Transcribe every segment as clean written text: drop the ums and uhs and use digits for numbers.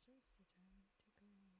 Tasty time to go on.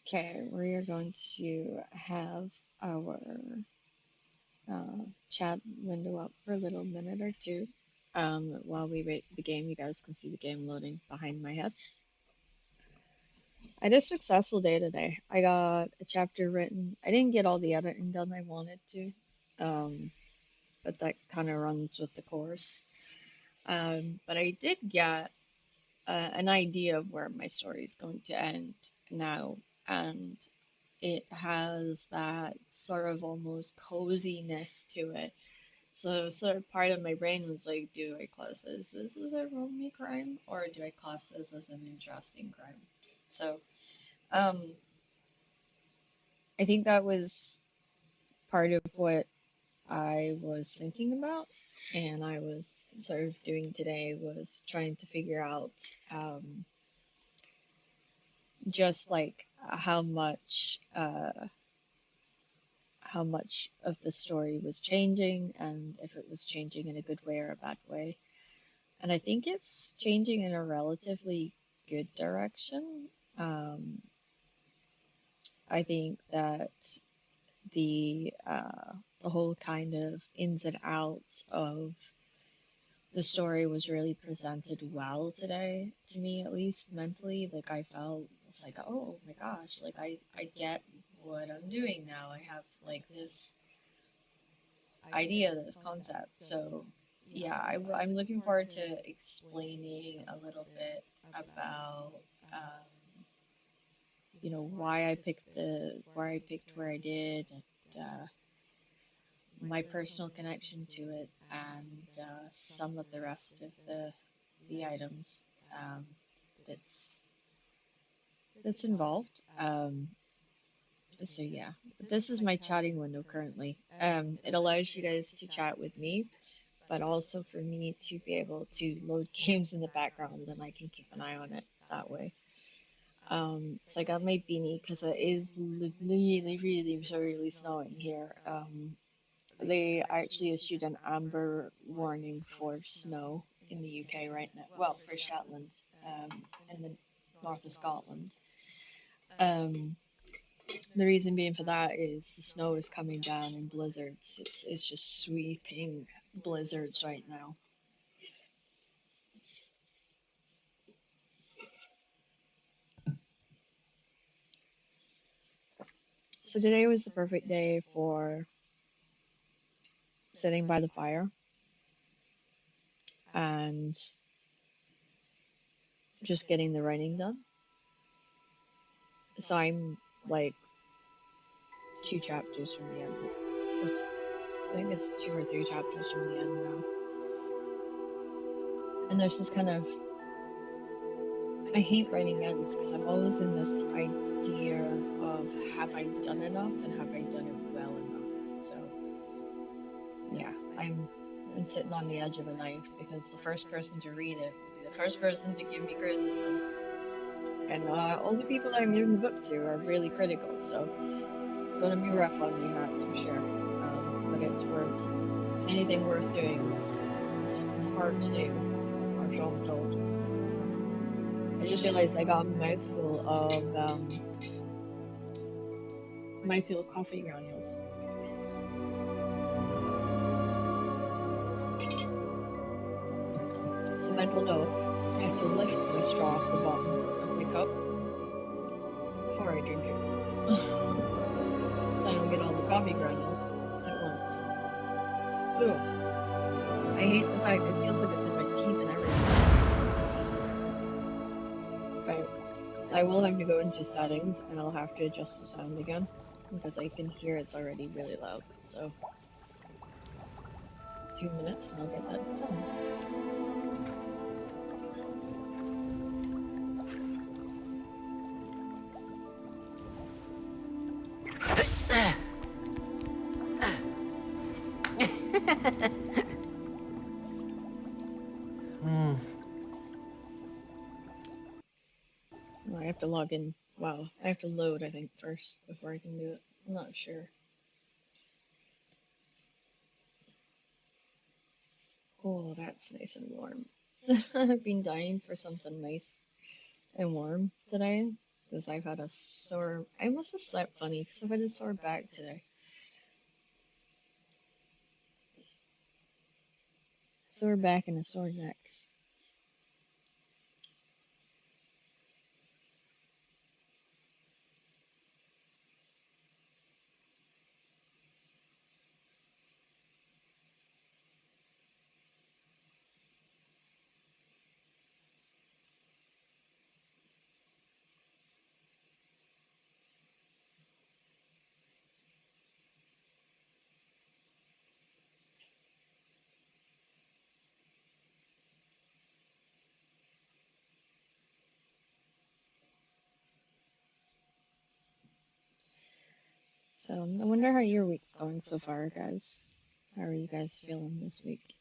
Okay, we are going to have our chat window up for a little minute or two. While we wait the game, you guys can see the game loading behind my head. I had a successful day today. I got a chapter written. I didn't get all the editing done I wanted to, um, but that kind of runs with the course. But I did get an idea of where my story is going to end now, and it has that sort of almost coziness to it. So, sort of part of my brain was like, do I class this as a Romy crime, or do I class this as an interesting crime? So, um, I think that was part of what I was thinking about, and I was sort of doing today was trying to figure out just like how much of the story was changing and if it was changing in a good way or a bad way. And I think it's changing in a relatively good direction. Um, I think that the whole kind of ins and outs of the story was really presented well today, to me at least mentally. Like I felt it's like, oh my gosh, like I get what I'm doing now. I have like this idea, this concept. So yeah, I'm looking forward to explaining a little bit about why I picked where I did, and my personal connection to it, and some of the rest of the items um, that's that's involved. So yeah, but this is my chatting window currently. It allows you guys to chat with me, but also for me to be able to load games in the background, and I can keep an eye on it that way. So I got my beanie because it is really, really, really snowing here. They actually issued an amber warning for snow in the UK right now. Well, for Shetland, in the north of Scotland. Um, the reason being for that is the snow is coming down in blizzards. It's just sweeping blizzards right now. So today was the perfect day for sitting by the fire and just getting the writing done. So I'm like 2 chapters from the end. I think it's 2 or 3 chapters from the end now. And there's this kind of, I hate writing ends because I'm always in this idea of have I done enough and have I done it well enough. So yeah, I'm sitting on the edge of a knife because the first person to read it will be the first person to give me criticism. And all the people that I'm giving the book to are really critical, so it's going to be rough on me, that's for sure. But it's worth anything worth doing is hard to do, or so I'm told. I just realized I got a mouthful of coffee granules. So mental note, I have to lift my straw off the bottom of my cup before I drink it. So I don't get all the coffee granules at once. Ooh. I hate the fact it feels like it's in my teeth and everything. But I will have to go into settings and I'll have to adjust the sound again because I can hear it's already really loud. So 2 minutes and I'll get that done. Well, I have to log in. Wow, I have to load, I think, first before I can do it. I'm not sure. Oh, that's nice and warm. I've been dying for something nice and warm today because I've had a sore. I must have slept funny because I've had a sore back today. Sore back and a sore neck. So I wonder how your week's going so far, guys. How are you guys feeling this week?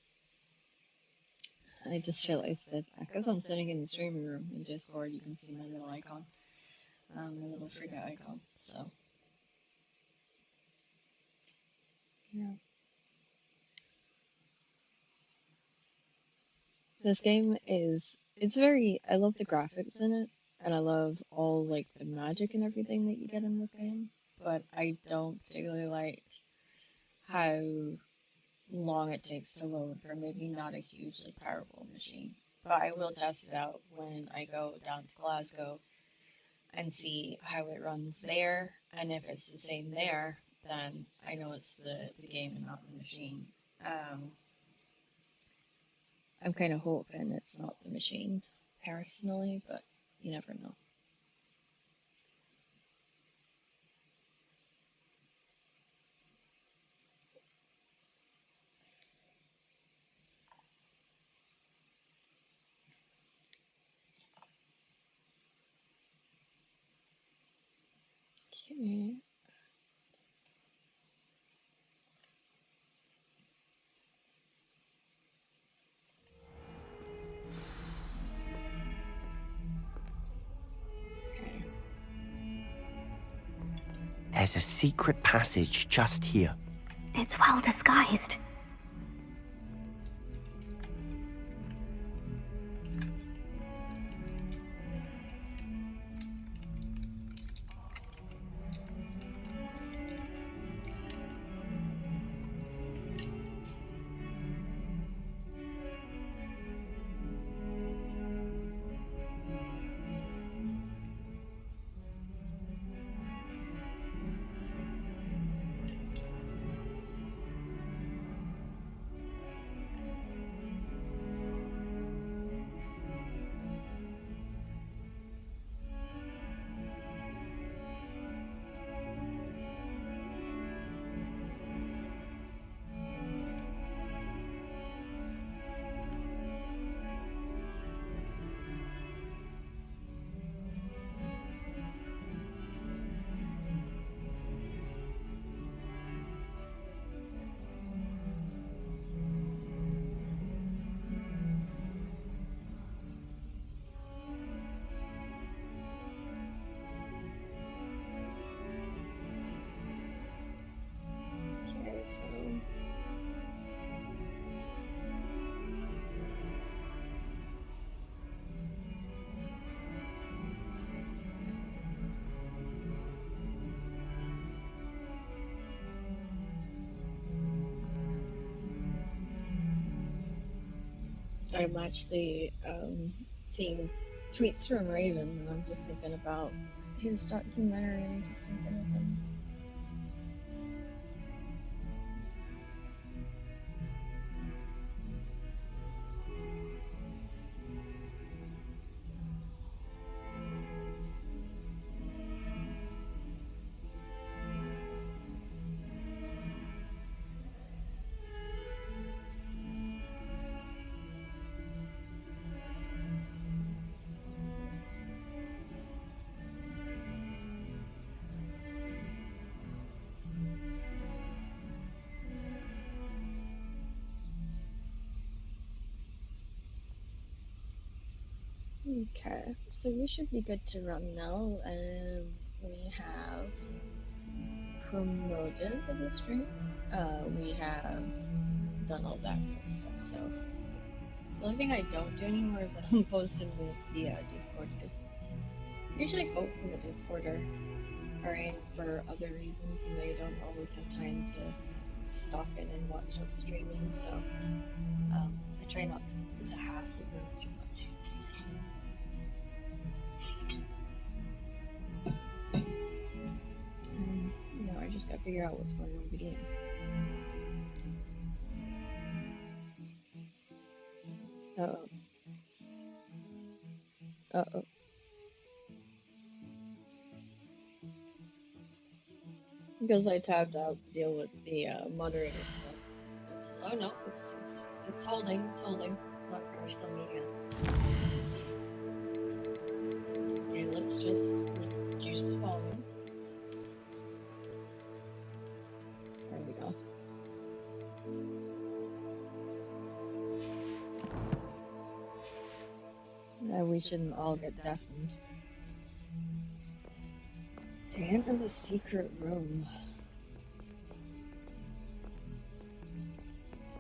I just realized that because I'm sitting in the streaming room in Discord, you can see my little icon, my little frigate icon. So yeah, this game is I love the graphics in it, and I love all like the magic and everything that you get in this game. But I don't particularly like how long it takes to load for maybe not a hugely powerful machine. But I will test it out when I go down to Glasgow and see how it runs there and if it's the same there then I know it's the game and not the machine. I'm kind of hoping it's not the machine, personally, but you never know. Okay. There's a secret passage just here. It's well disguised. Okay, so I'm actually seeing tweets from Raven, and I'm just thinking about his documentary, and I'm just thinking of him. Okay, so we should be good to run now. We have promoted the stream. We have done all that sort of stuff. So the only thing I don't do anymore is posting the Discord, because usually folks in the Discord are in for other reasons, and they don't always have time to stop in and watch us streaming. So I try not to hassle them too much. I just gotta figure out what's going on with the game. Uh-oh. Uh-oh. Because I tabbed out to deal with the moderator stuff. Oh no, it's holding, it's holding. It's not crashed on me yet. Okay, let's just reduce the volume. There we go. We shouldn't all get deafened. Okay, enter the secret room.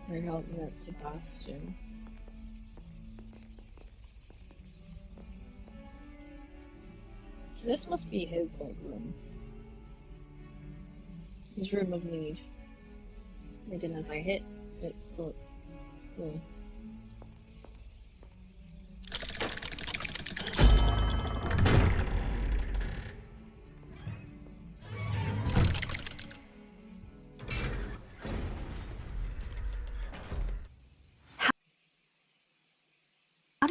We're helping out Sebastian. So this must be his room. His room of need. My goodness, I hit it. Looks cool.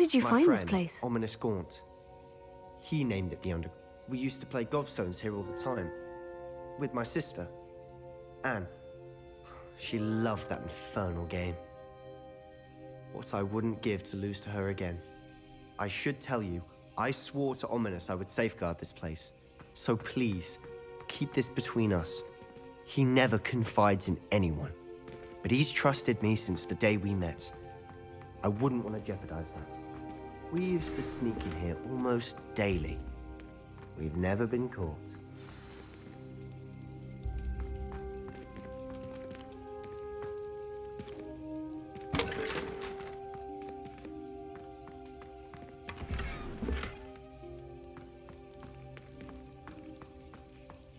did you My find friend, this place? Ominous Gaunt. He named it the Under. We used to play gobstones here all the time. With my sister, Anne. She loved that infernal game. What I wouldn't give to lose to her again. I should tell you, I swore to Ominous I would safeguard this place. So please, keep this between us. He never confides in anyone. But he's trusted me since the day we met. I wouldn't want to jeopardize that. We used to sneak in here almost daily. We've never been caught.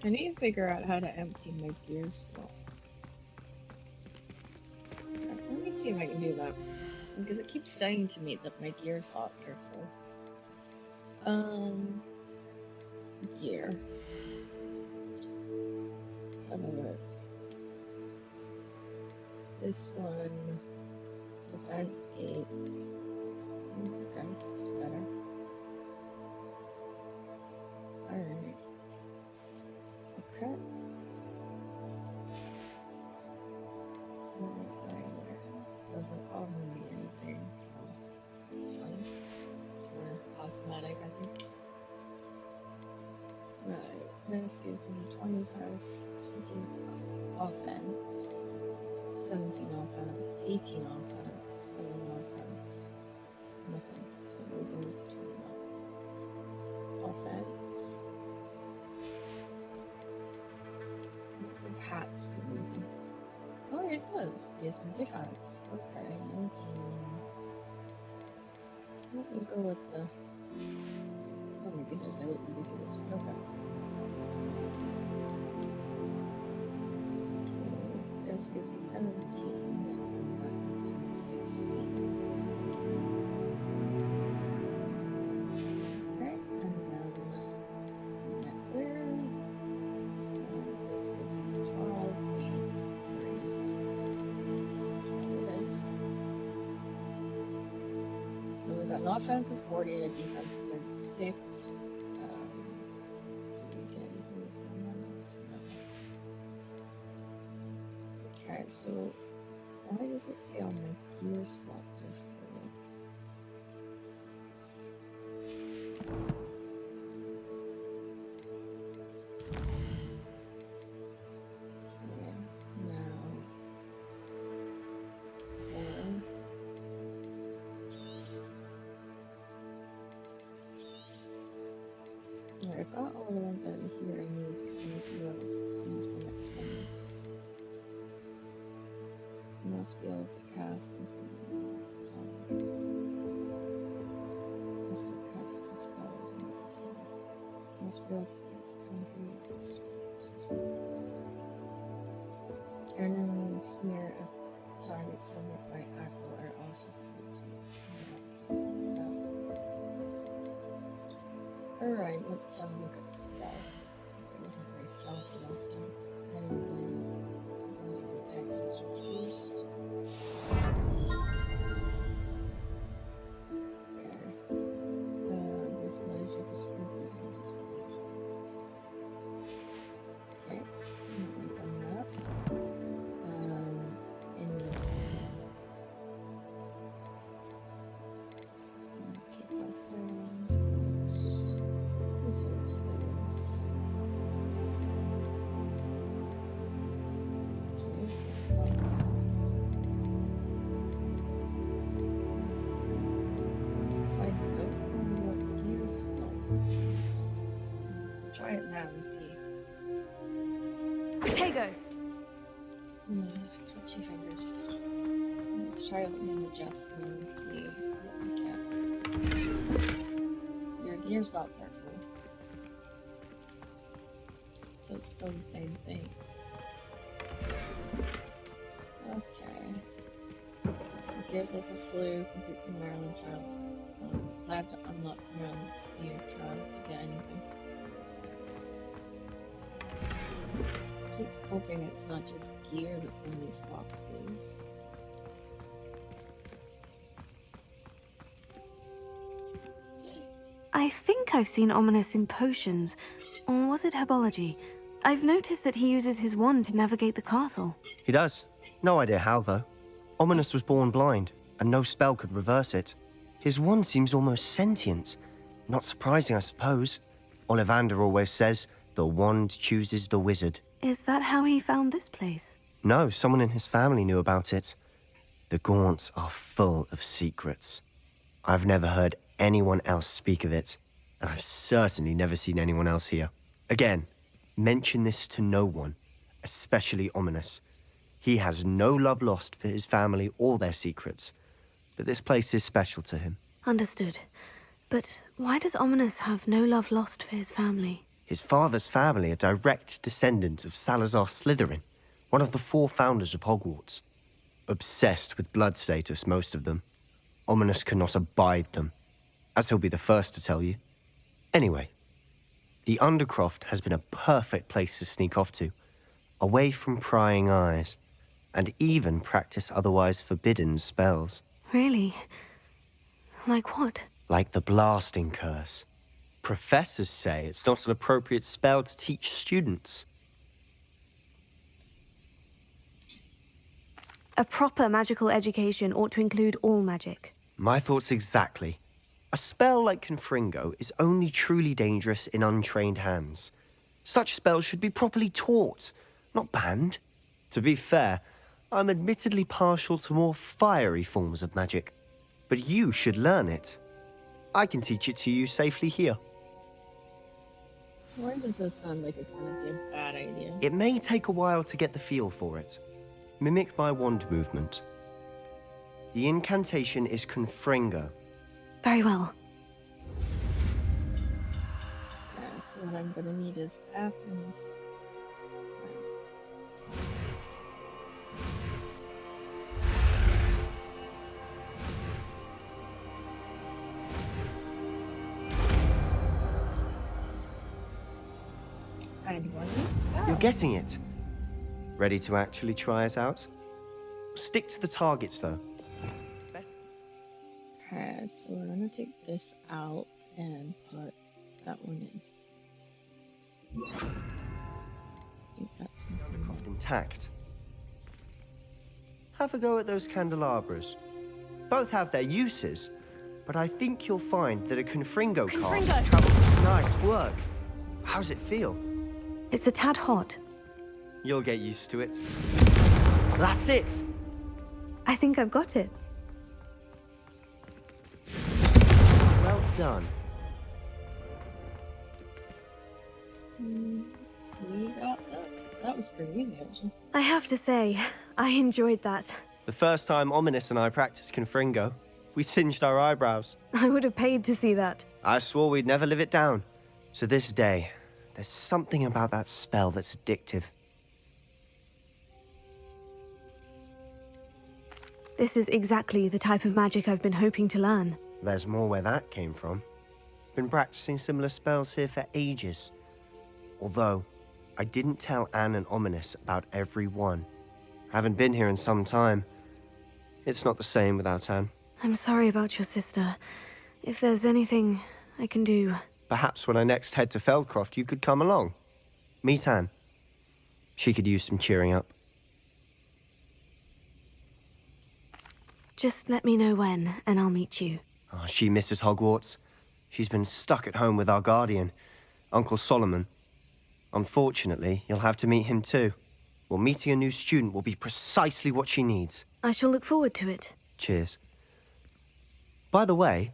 I need to figure out how to empty my gear slots. Let me see if I can do that. Because it keeps saying to me that my gear slots are full. Gear. Let's have a look. This one, defense 8. Okay, that's better. Alright. Okay. Doesn't offer me anything, so it's fine. It's more cosmetic, I think. Right, this gives me 20 offense, 17 offense, 18 offense, 7 offense, nothing. So we'll go to offense. Hats do anything. Oh, it does. Gives me defense. Okay, 19. We'll go with the. Oh my goodness, I look ridiculous. Okay. This gives me 17, and that gives me 16. So. Okay, and then clear. This gives me 12, 8, 3, so 12 it is. So we've got an offense of 40 and a defense of 36. Do we get anything with one of those? No. Okay, so why does it say all my gear slots are full? Okay, now. Alright, I've got all the ones out of here I need because I need to go level 16 for the next ones. I must be able to cast if must be able to cast the spells and must be able to get concrete as well. Enemies near a target somewhat by aqua are also killed. Alright, let's have a look at stealth. So it wasn't very stealthy last time. And ability to attack is reduced. Okay. This allows you to spread using disadvantage. Okay, we've done that. Keep us items. Resources. Okay, so it's not that. So I don't know what gear slots it is. Try it now and see. Protego! Twitchy fingers. Let's try opening the chest now and see what we get. Your gear slots are full. So it's still the same thing. Okay. It gives us a flu, complete the Maryland child. So I have to unlock Maryland Spear trial to get anything. Keep hoping it's not just gear that's in these boxes. think I've seen Ominous in potions. Or was it herbology? I've noticed that he uses his wand to navigate the castle. He does. No idea how, though. Ominous was born blind, and no spell could reverse it. His wand seems almost sentient. Not surprising, I suppose. Ollivander always says, the wand chooses the wizard. Is that how he found this place? No, someone in his family knew about it. The Gaunts are full of secrets. I've never heard anyone else speak of it, and I've certainly never seen anyone else here. Again, mention this to no one, especially Ominous. He has no love lost for his family or their secrets, but this place is special to him. Understood. But why does Ominous have no love lost for his family? His father's family are direct descendants of Salazar Slytherin, one of the 4 founders of Hogwarts. Obsessed with blood status, most of them. Ominous cannot abide them, as he'll be the first to tell you. Anyway, the Undercroft has been a perfect place to sneak off to, away from prying eyes, and even practice otherwise forbidden spells. Really? Like what? Like the blasting curse. Professors say it's not an appropriate spell to teach students. A proper magical education ought to include all magic. My thoughts exactly. A spell like Confringo is only truly dangerous in untrained hands. Such spells should be properly taught, not banned. To be fair, I'm admittedly partial to more fiery forms of magic, but you should learn it. I can teach it to you safely here. Why does this sound like it's gonna be a bad idea? It may take a while to get the feel for it. Mimic my wand movement. The incantation is Confringo. Very well. Yeah, so what I'm gonna need is Athens. And one spell. You're getting it. Ready to actually try it out? Stick to the targets, though. Okay, so we're gonna take this out and put that one in. I think that's Undercroft intact. Have a go at those candelabras. Both have their uses, but I think you'll find that a Confringo card travels. Nice work. How's it feel? It's a tad hot. You'll get used to it. That's it! I think I've got it. Well done. We got that. That was pretty easy, actually. I have to say, I enjoyed that. The first time Ominous and I practiced Confringo, we singed our eyebrows. I would have paid to see that. I swore we'd never live it down. To this day, there's something about that spell that's addictive. This is exactly the type of magic I've been hoping to learn. There's more where that came from. Been practicing similar spells here for ages. Although, I didn't tell Anne and Ominous about every one. Haven't been here in some time. It's not the same without Anne. I'm sorry about your sister. If there's anything I can do... Perhaps when I next head to Feldcroft, you could come along. Meet Anne. She could use some cheering up. Just let me know when, and I'll meet you. Oh, she misses Hogwarts. She's been stuck at home with our guardian, Uncle Solomon. Unfortunately, you'll have to meet him too. Well, meeting a new student will be precisely what she needs. I shall look forward to it. Cheers. By the way,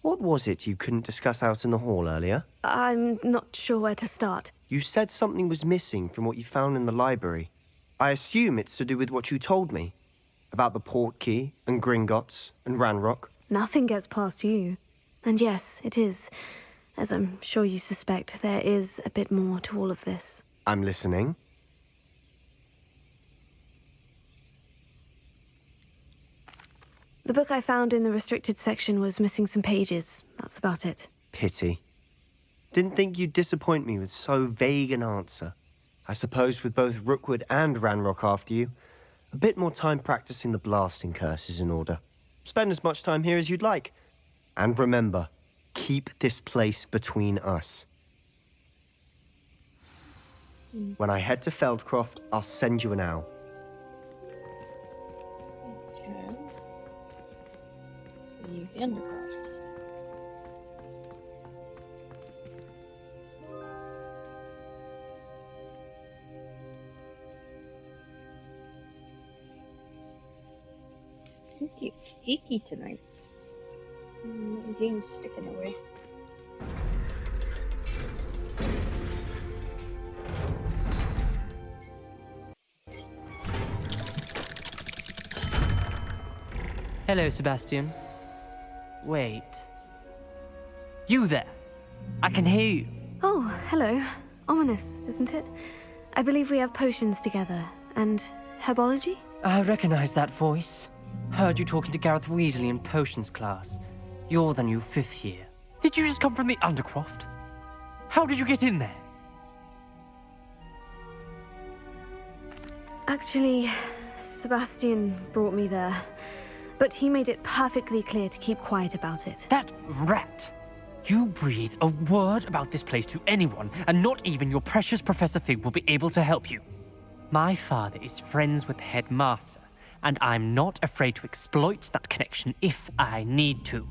what was it you couldn't discuss out in the hall earlier? I'm not sure where to start. You said something was missing from what you found in the library. I assume it's to do with what you told me. About the Portkey, and Gringotts, and Ranrock. Nothing gets past you. And yes, it is. As I'm sure you suspect, there is a bit more to all of this. I'm listening. The book I found in the restricted section was missing some pages. That's about it. Pity. Didn't think you'd disappoint me with so vague an answer. I suppose with both Rookwood and Ranrock after you, a bit more time practicing the blasting curse is in order. Spend as much time here as you'd like. And remember, keep this place between us. When I head to Feldcroft, I'll send you an owl. Okay. Leave the Undercroft. I think it's sticky tonight. My game's sticking away. Hello, Sebastian. Wait. You there? I can hear you. Oh, hello. Ominous, isn't it? I believe we have potions together. And herbology? I recognize that voice. Heard you talking to Gareth Weasley in potions class. You're the new 5th year. Did you just come from the Undercroft? How did you get in there? Actually, Sebastian brought me there. But he made it perfectly clear to keep quiet about it. That rat! You breathe a word about this place to anyone, and not even your precious Professor Fig will be able to help you. My father is friends with the headmaster, and I'm not afraid to exploit that connection if I need to.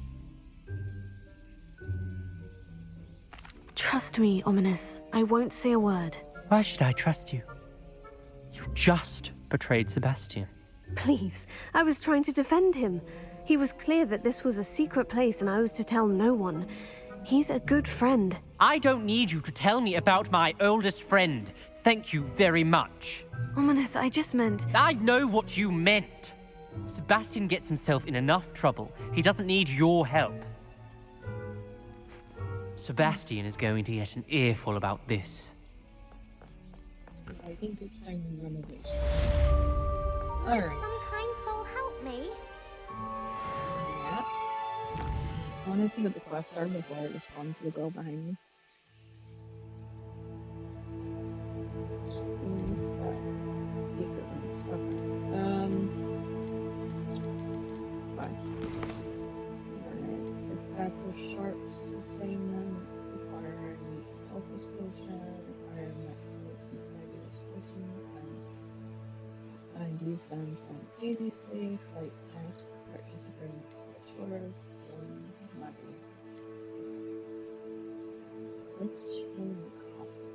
Trust me, Ominous. I won't say a word. Why should I trust you? You just betrayed Sebastian. Please, I was trying to defend him. He was clear that this was a secret place and I was to tell no one. He's a good friend. I don't need you to tell me about my oldest friend. Thank you very much. Ominous, I just meant... I know what you meant. Sebastian gets himself in enough trouble. He doesn't need your help. Sebastian is going to get an earful about this. I think it's time to run away. Alright. Some kind soul help me. Yeah. I want to see what the quests are before I respond to the girl behind me. What's that? Secret rooms. Okay. Quests. Alright. Professor Sharp's assignment. Require use of focus potion. Require maximus and fabulous potions. And use them simultaneously. Flight task. Purchase agreements. Tourist. Muddy. Glitch in Castle.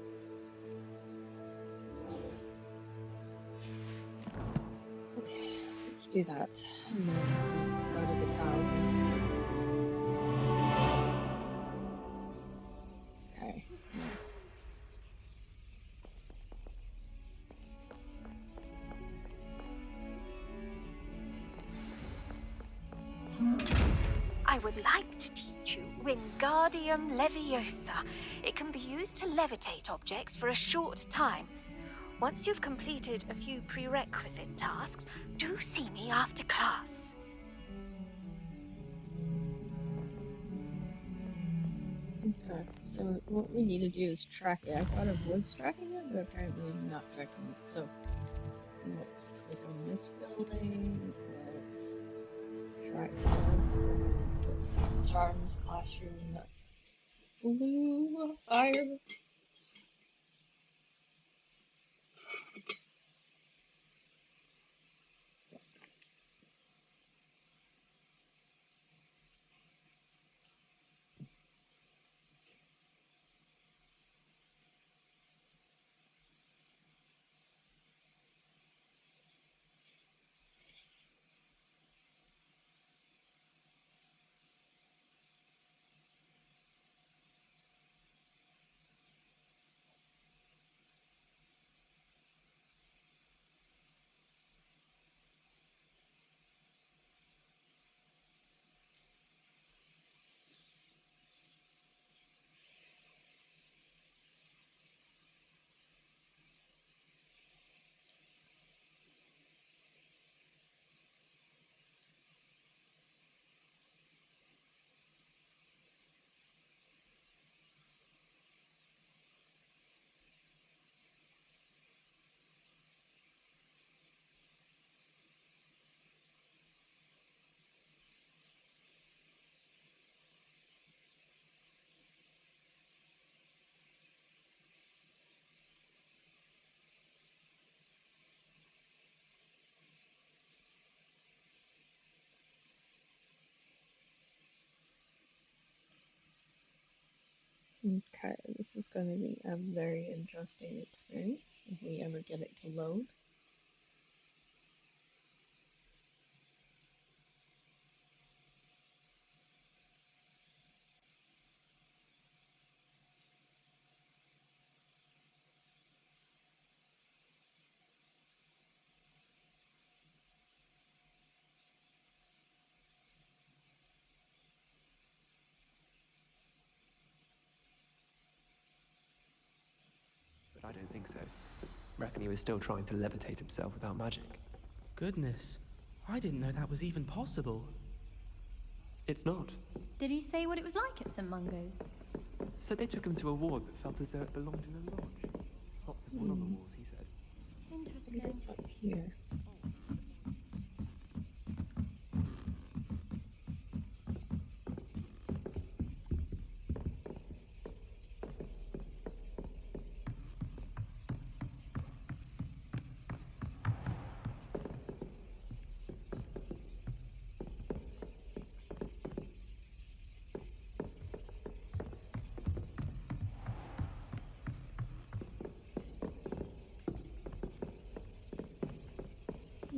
Okay, let's do that. And then go to the tower. Okay. I would like to teach you Wingardium Leviosa. It can be used to levitate objects for a short time. Once you've completed a few prerequisite tasks, do see me after class. Okay, so what we need to do is track it. I thought I was tracking it, but apparently I'm not tracking it. So let's click on this building. Let's track this. Let's take Charms Classroom. Blue fire. Okay, this is going to be a very interesting experience if we ever get it to load. But I don't think so. Reckon he was still trying to levitate himself without magic. Goodness, I didn't know that was even possible. It's not. Did he say what it was like at St. Mungo's? So they took him to a ward that felt as though it belonged in a lodge. Lots of wood on the walls, he said. Maybe Interesting. it's up here.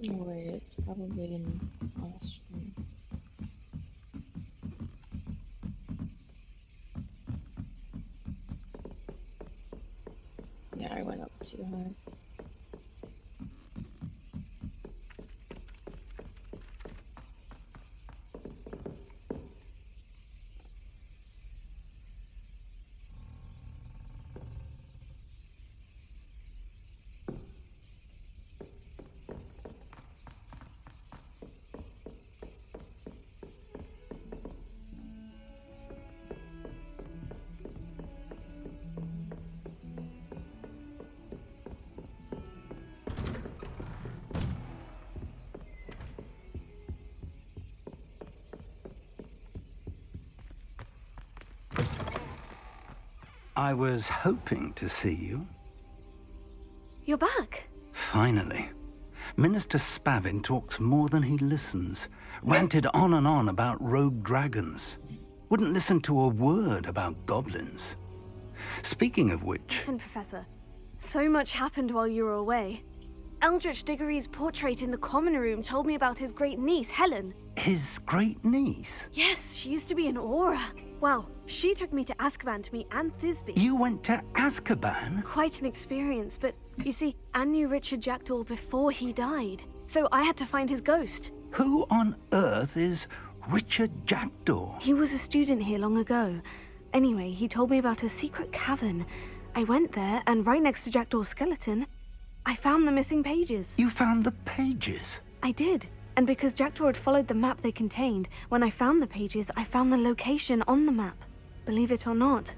No way, it's probably in Austrian. Yeah, I went up too high. I was hoping to see you. You're back. Finally. Minister Spavin talks more than he listens. Ranted on and on about rogue dragons. Wouldn't listen to a word about goblins. Speaking of which... Listen, Professor. So much happened while you were away. Eldritch Diggory's portrait in the common room told me about his great niece, Helen. His great niece? Yes, she used to be an Aura. Well, she took me to Azkaban to meet Anne Thisbe. You went to Azkaban? Quite an experience, but you see, Anne knew Richard Jackdaw before he died. So I had to find his ghost. Who on earth is Richard Jackdaw? He was a student here long ago. Anyway, he told me about a secret cavern. I went there, and right next to Jackdaw's skeleton, I found the missing pages. You found the pages? I did. And because Jackdaw had followed the map they contained, when I found the pages, I found the location on the map. Believe it or not,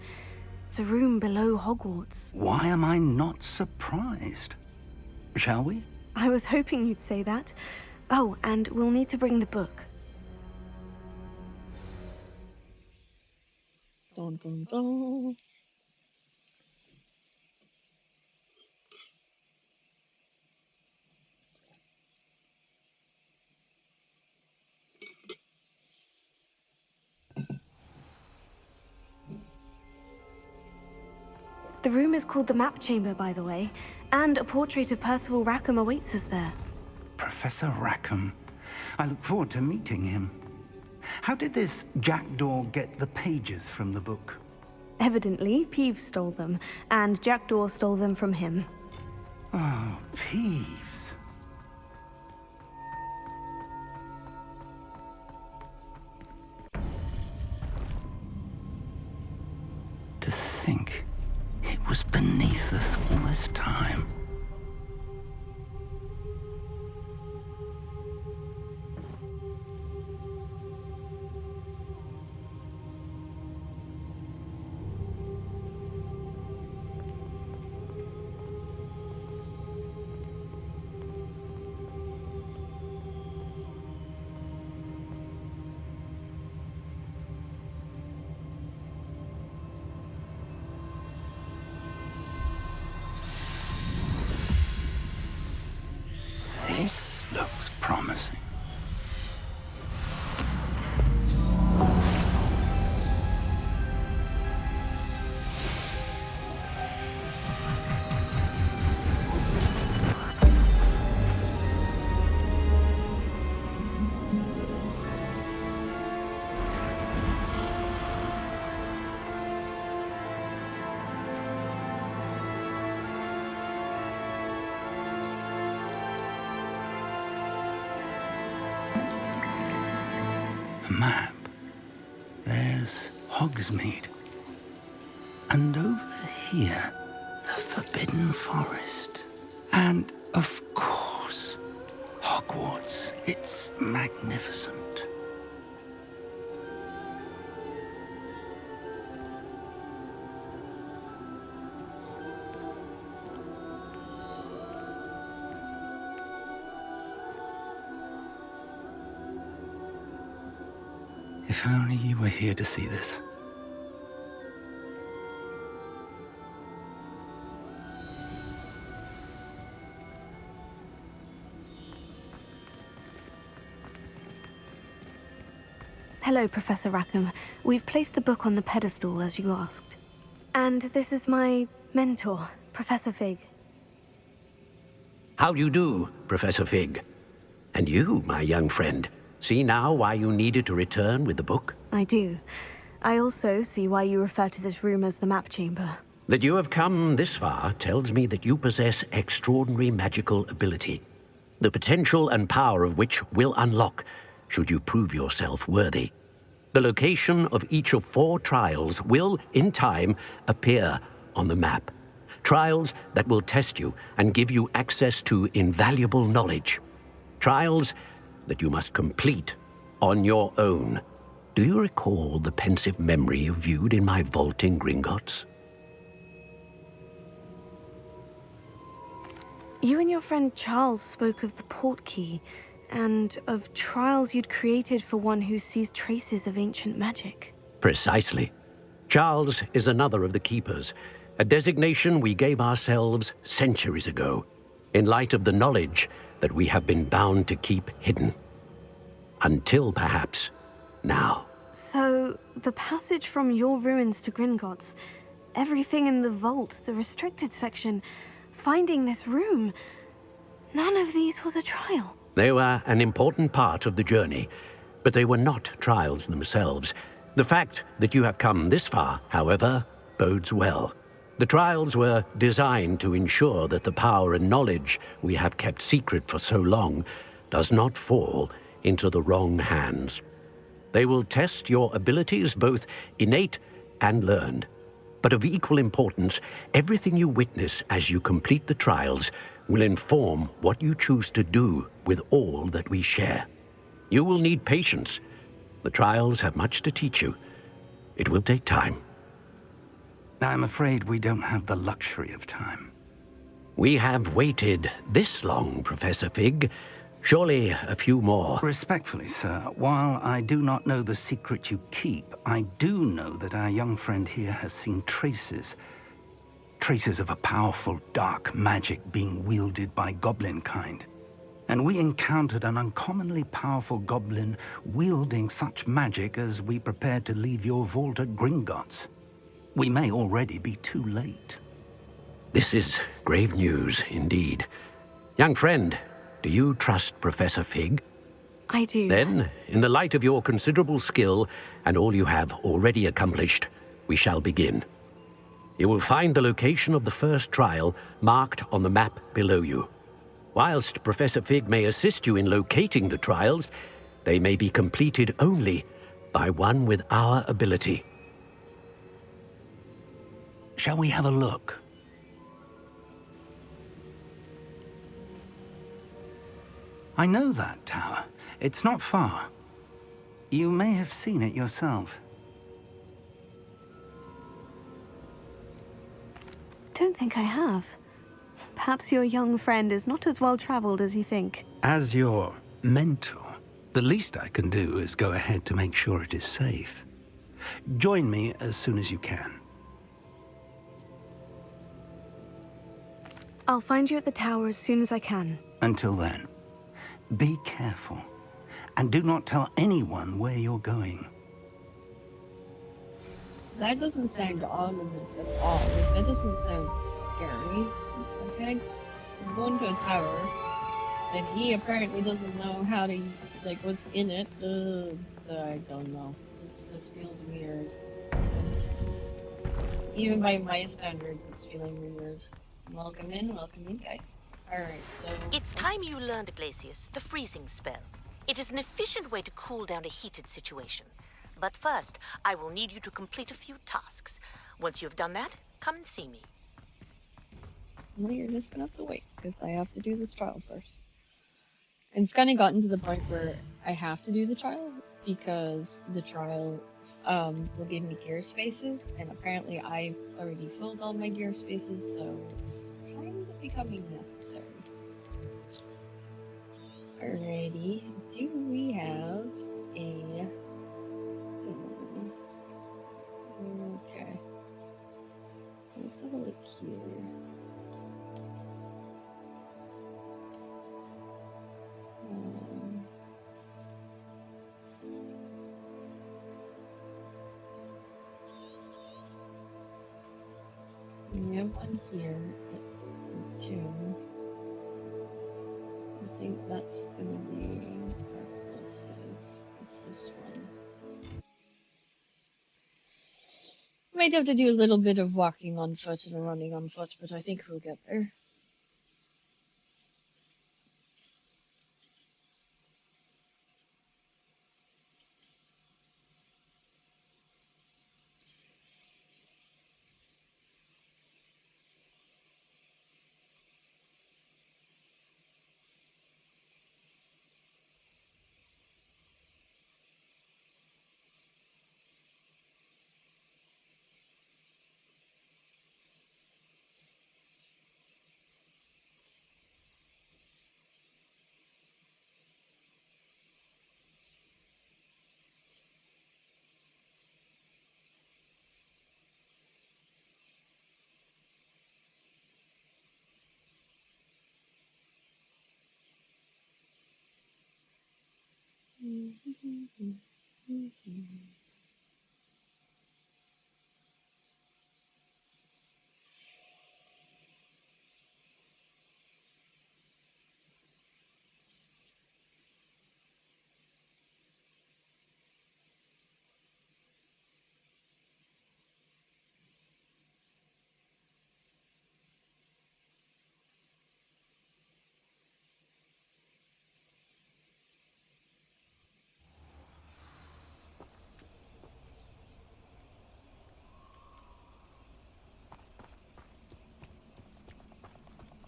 it's a room below Hogwarts. Why am I not surprised? Shall we? I was hoping you'd say that. Oh, and we'll need to bring the book. Dun dun dun. The room is called the Map Chamber, by the way, and a portrait of Percival Rackham awaits us there. Professor Rackham. I look forward to meeting him. How did this Jackdaw get the pages from the book? Evidently, Peeves stole them, and Jackdaw stole them from him. Oh, Peeves. To think it was beneath us all this time. map, there's Hogsmeade. And over here, the Forbidden Forest. And, of course, Hogwarts. It's magnificent. If only you were here to see this. Hello, Professor Rackham. We've placed the book on the pedestal as you asked. And this is my mentor, Professor Fig. How do you do, Professor Fig? And you, my young friend, see now why you needed to return with the book? I do. I also see why you refer to this room as the map chamber. That you have come this far tells me that you possess extraordinary magical ability, the potential and power of which will unlock should you prove yourself worthy. The location of each of 4 trials will, in time, appear on the map. Trials that will test you and give you access to invaluable knowledge. Trials that you must complete on your own. Do you recall the pensive memory you viewed in my vault in Gringotts? You and your friend Charles spoke of the portkey, and of trials you'd created for one who sees traces of ancient magic. Precisely. Charles is another of the Keepers, a designation we gave ourselves centuries ago, in light of the knowledge that we have been bound to keep hidden. Until, perhaps, now. So, the passage from your ruins to Gringotts, everything in the vault, the restricted section, finding this room, none of these was a trial. They were an important part of the journey, but they were not trials themselves. The fact that you have come this far, however, bodes well. The trials were designed to ensure that the power and knowledge we have kept secret for so long does not fall into the wrong hands. They will test your abilities, both innate and learned. But of equal importance, everything you witness as you complete the trials will inform what you choose to do with all that we share. You will need patience. The trials have much to teach you. It will take time. I'm afraid we don't have the luxury of time. We have waited this long, Professor Fig. Surely a few more. Respectfully, sir, while I do not know the secret you keep, I do know that our young friend here has seen traces of a powerful dark magic being wielded by goblin kind. And we encountered an uncommonly powerful goblin wielding such magic as we prepared to leave your vault at Gringotts. We may already be too late. This is grave news indeed. Young friend, do you trust Professor Fig? I do. Then, in the light of your considerable skill and all you have already accomplished, we shall begin. You will find the location of the first trial marked on the map below you. Whilst Professor Fig may assist you in locating the trials, they may be completed only by one with our ability. Shall we have a look? I know that tower. It's not far. You may have seen it yourself. Don't think I have. Perhaps your young friend is not as well traveled as you think. As your mentor, the least I can do is go ahead to make sure it is safe. Join me as soon as you can. I'll find you at the tower as soon as I can. Until then, be careful. And do not tell anyone where you're going. That doesn't sound ominous at all. Like, that doesn't sound scary. Okay? I'm going to a tower that he apparently doesn't know how to, like, what's in it. I don't know. This feels weird. Even by my standards, it's feeling weird. Welcome in, guys. Alright, so... It's time you learned, Glacius, the freezing spell. It is an efficient way to cool down a heated situation. But first, I will need you to complete a few tasks. Once you have done that, come and see me. Well, you're just gonna have to wait, because I have to do this trial first. And it's kind of gotten to the point where I have to do the trial, because the trials will give me gear spaces, and apparently I've already filled all my gear spaces, so it's kind of becoming necessary. Alrighty, do we have a... Okay. Let's have a look here. We have one here at 2. I think that's gonna be our closest. Is this one? Might have to do a little bit of walking on foot and running on foot, but I think we'll get there.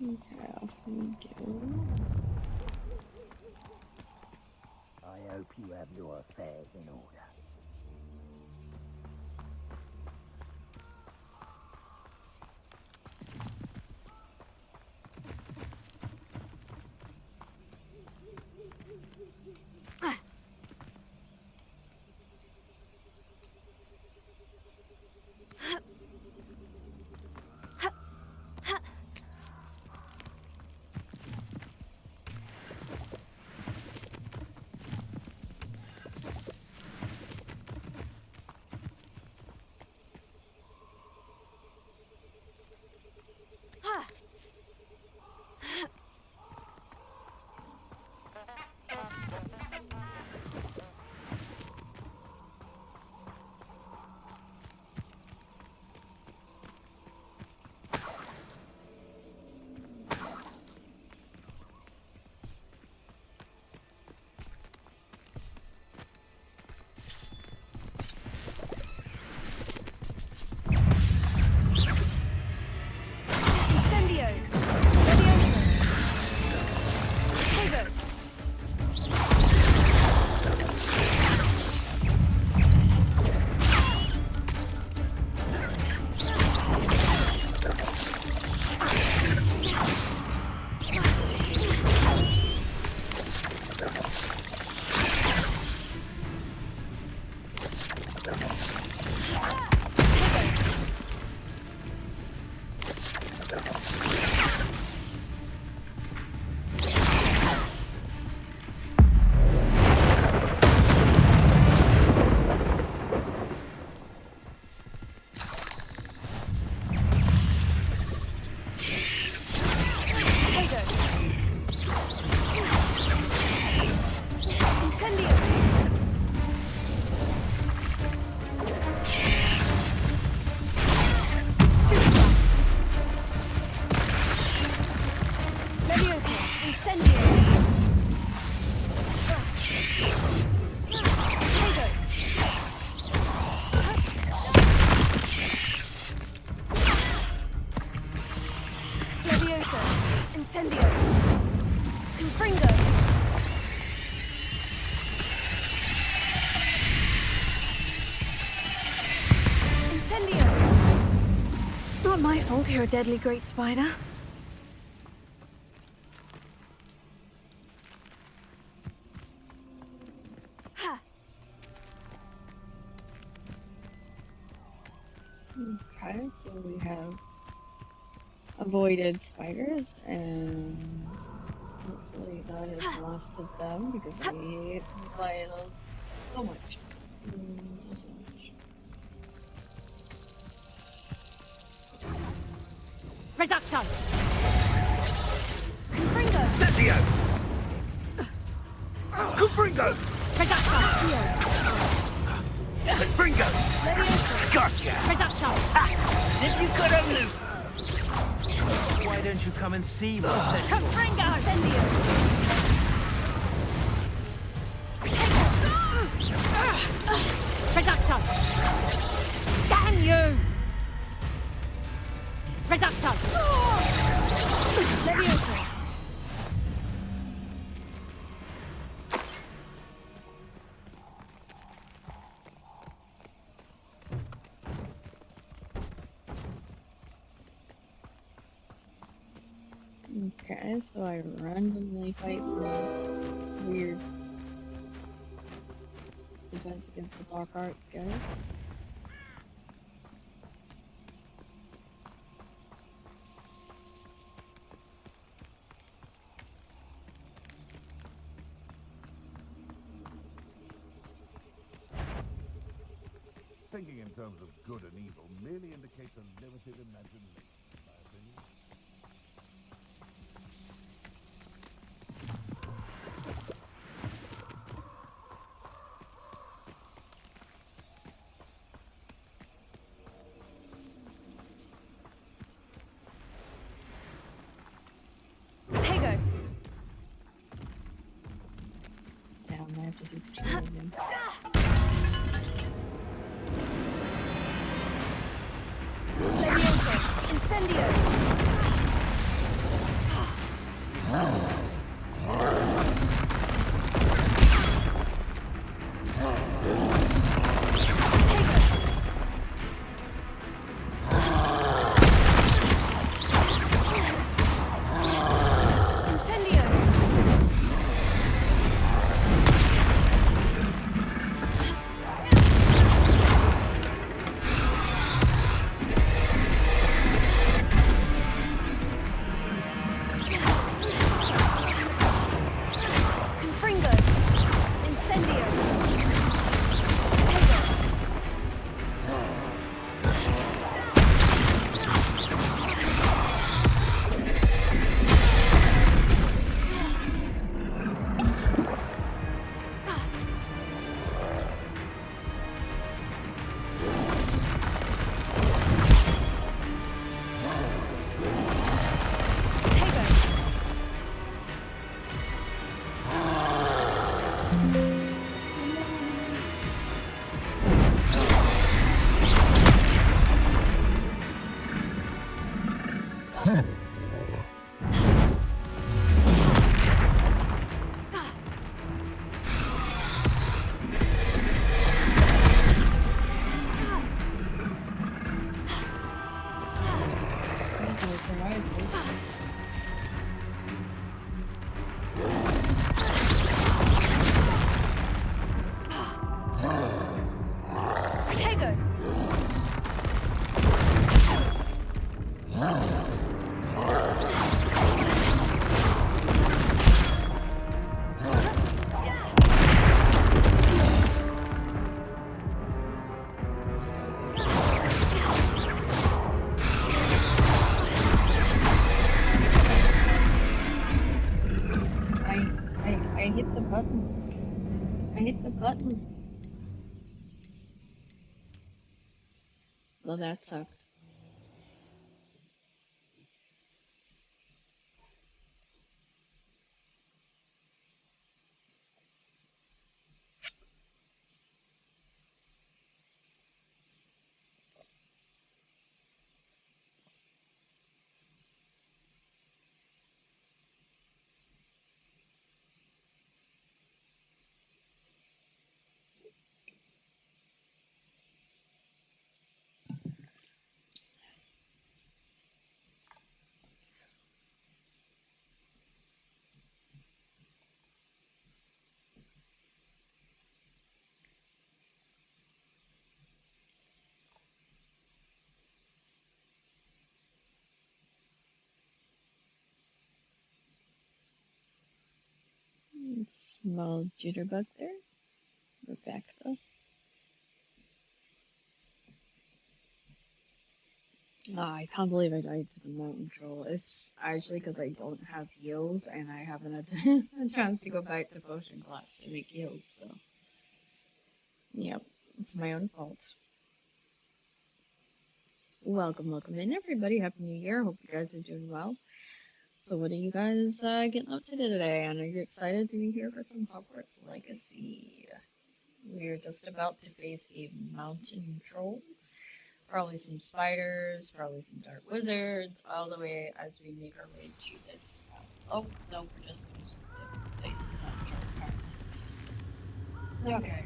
Okay, off we go. I hope you have your affairs in order. Levioso! Incendio! Confringo! Incendio! Not my fault you're a deadly great spider. Ha! Okay, so we have avoided spiders, and hopefully that is the last of them, because I hate spiders so much. So much. Reducto! Confringo! Levio! Confringo! Reducto! Confringo! Levioso! Gotcha! Reducto! As if you could only... Why don't you come and see me? Confringo! Incendio! Reducto! Damn you! Reducto! Levioso! Okay, so I randomly fight some weird defense against the dark arts guys. Thinking in terms of good and evil merely indicates a limited imagination, in my opinion. Tego! Damn, I have to do the trial again. Levioso! Incendio! Confringo! Incendio! Tego! I survived this. Tego! I hit the button. I hit the button. Well, that sucked. Small jitterbug there. We're back though. I can't believe I died to the mountain troll. It's actually because I don't have heals and I haven't had a chance to go back to potion class to make heals, so. Yep, it's my own fault. Welcome in everybody. Happy New Year. Hope you guys are doing well. So what are you guys getting up to today? I know you're excited to be here for some Hogwarts Legacy. We're just about to face a mountain troll. Probably some spiders, probably some dark wizards, all the way as we make our way to this. Oh, no, we're just going to face the mountain troll. Okay.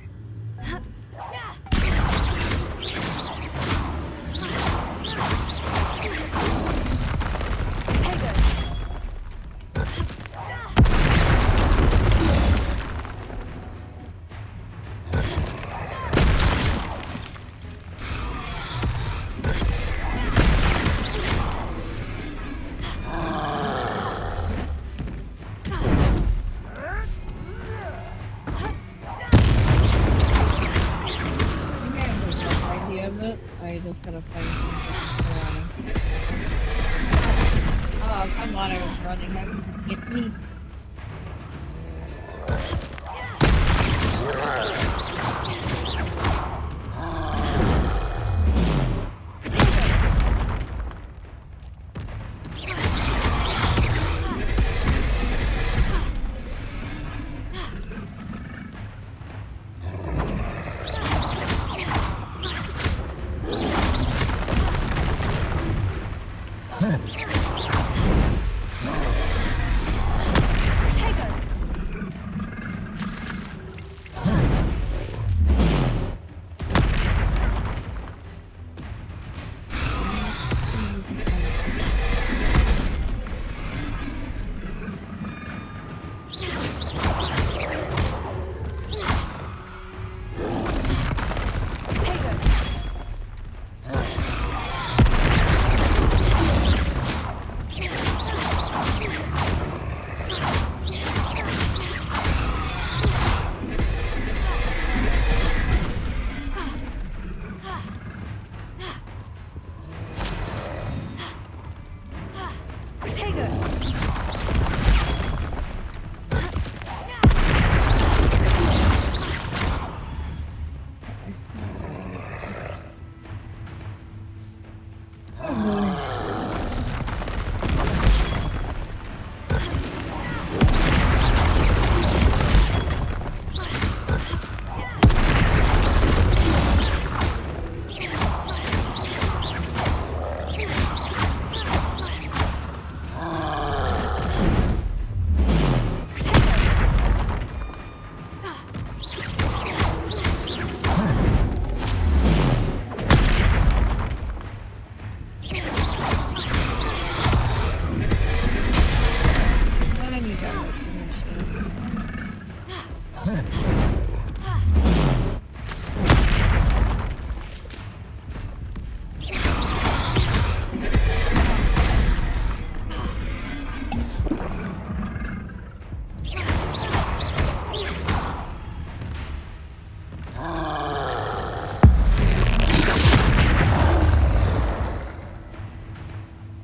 I just gotta find things. Oh, come on, I was running. How did you get me?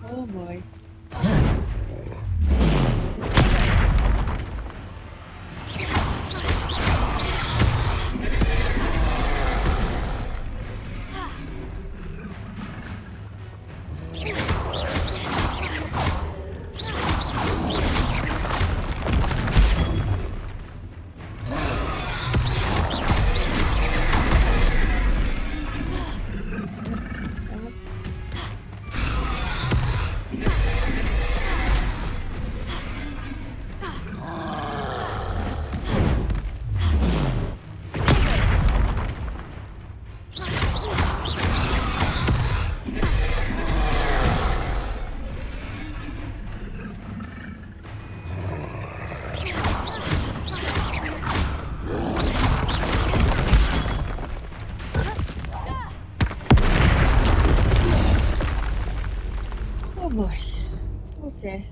Oh boy. Oh boy. Okay.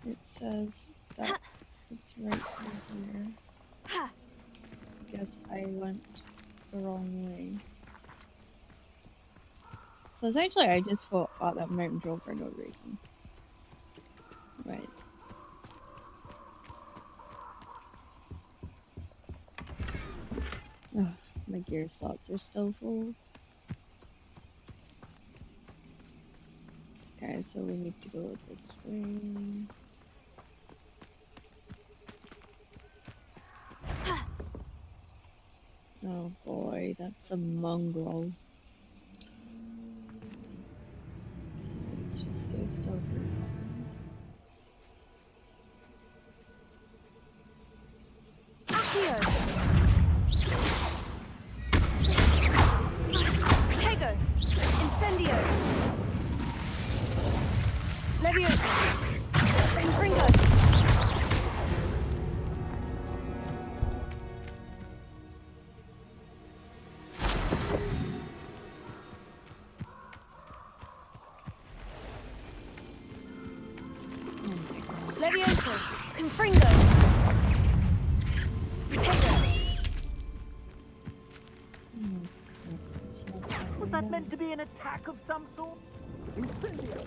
It says that It's right through here. Guess I went the wrong way. So essentially, I just fought that mountain troll for no reason. Right. Ugh, my gear slots are still full. Okay, so we need to go this way. Oh boy, that's a mongrel. Let's just stay still for a second. Accio! Protego! Incendio! Leviosa! Confringo! Leviosa! Confringo! Protego! Was that meant to be an attack of some sort? Incendio!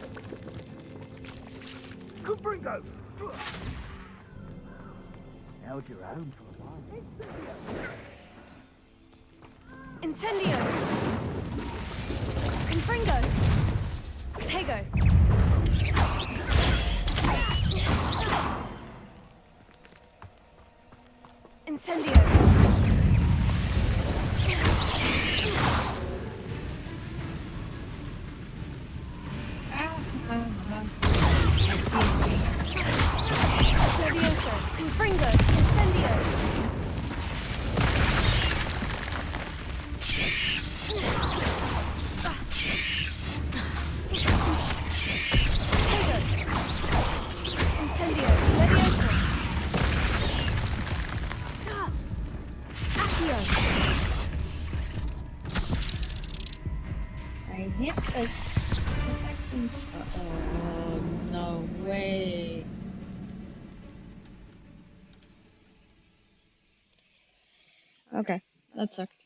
Confringo! Held your own for a while. Incendio! Confringo! Protego! Incendio! Leviosa! Confringo! Incendio! Incendio! Leviosa! Accio! I hit this protection spot. Oh, no way. Okay, that sucked.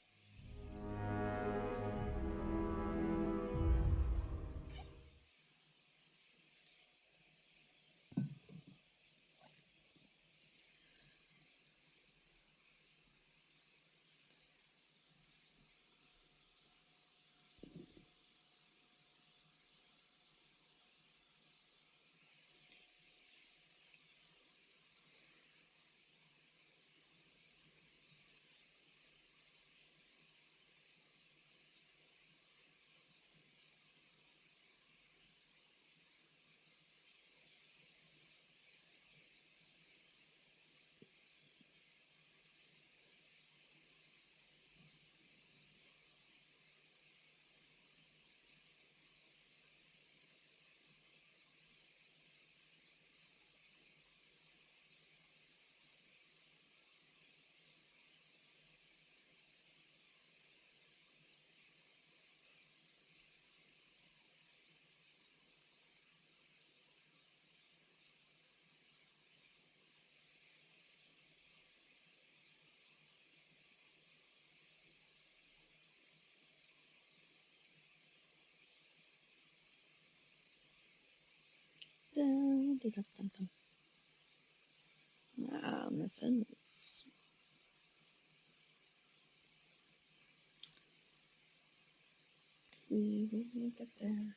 Missing this. We will get there.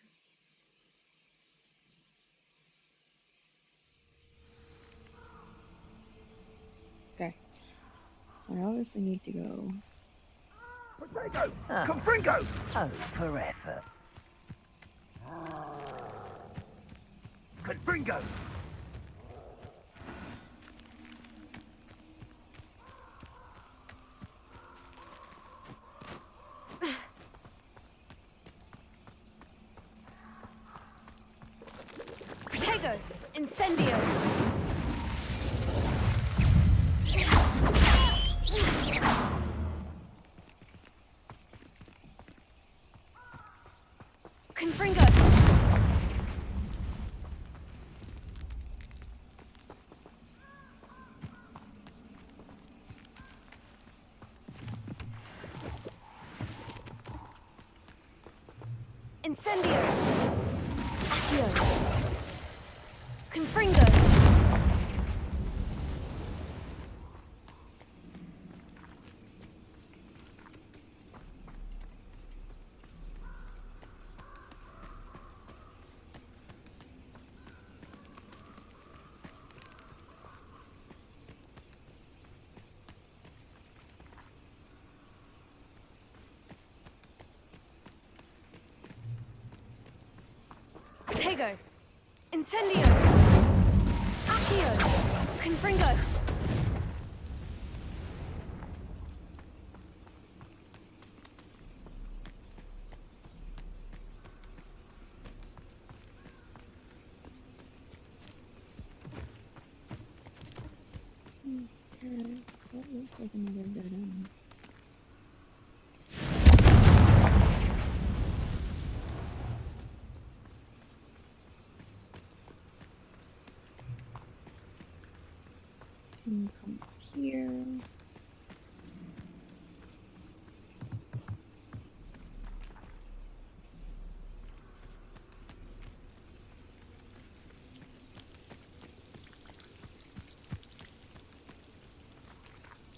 Okay. So I obviously need to go. Protego! Confringo! Oh, for effort. Confringo! Protego! Incendio! Confringo! Protego! Incendio! Accio! Confringo! Okay, that looks like another dead end. Can come up here.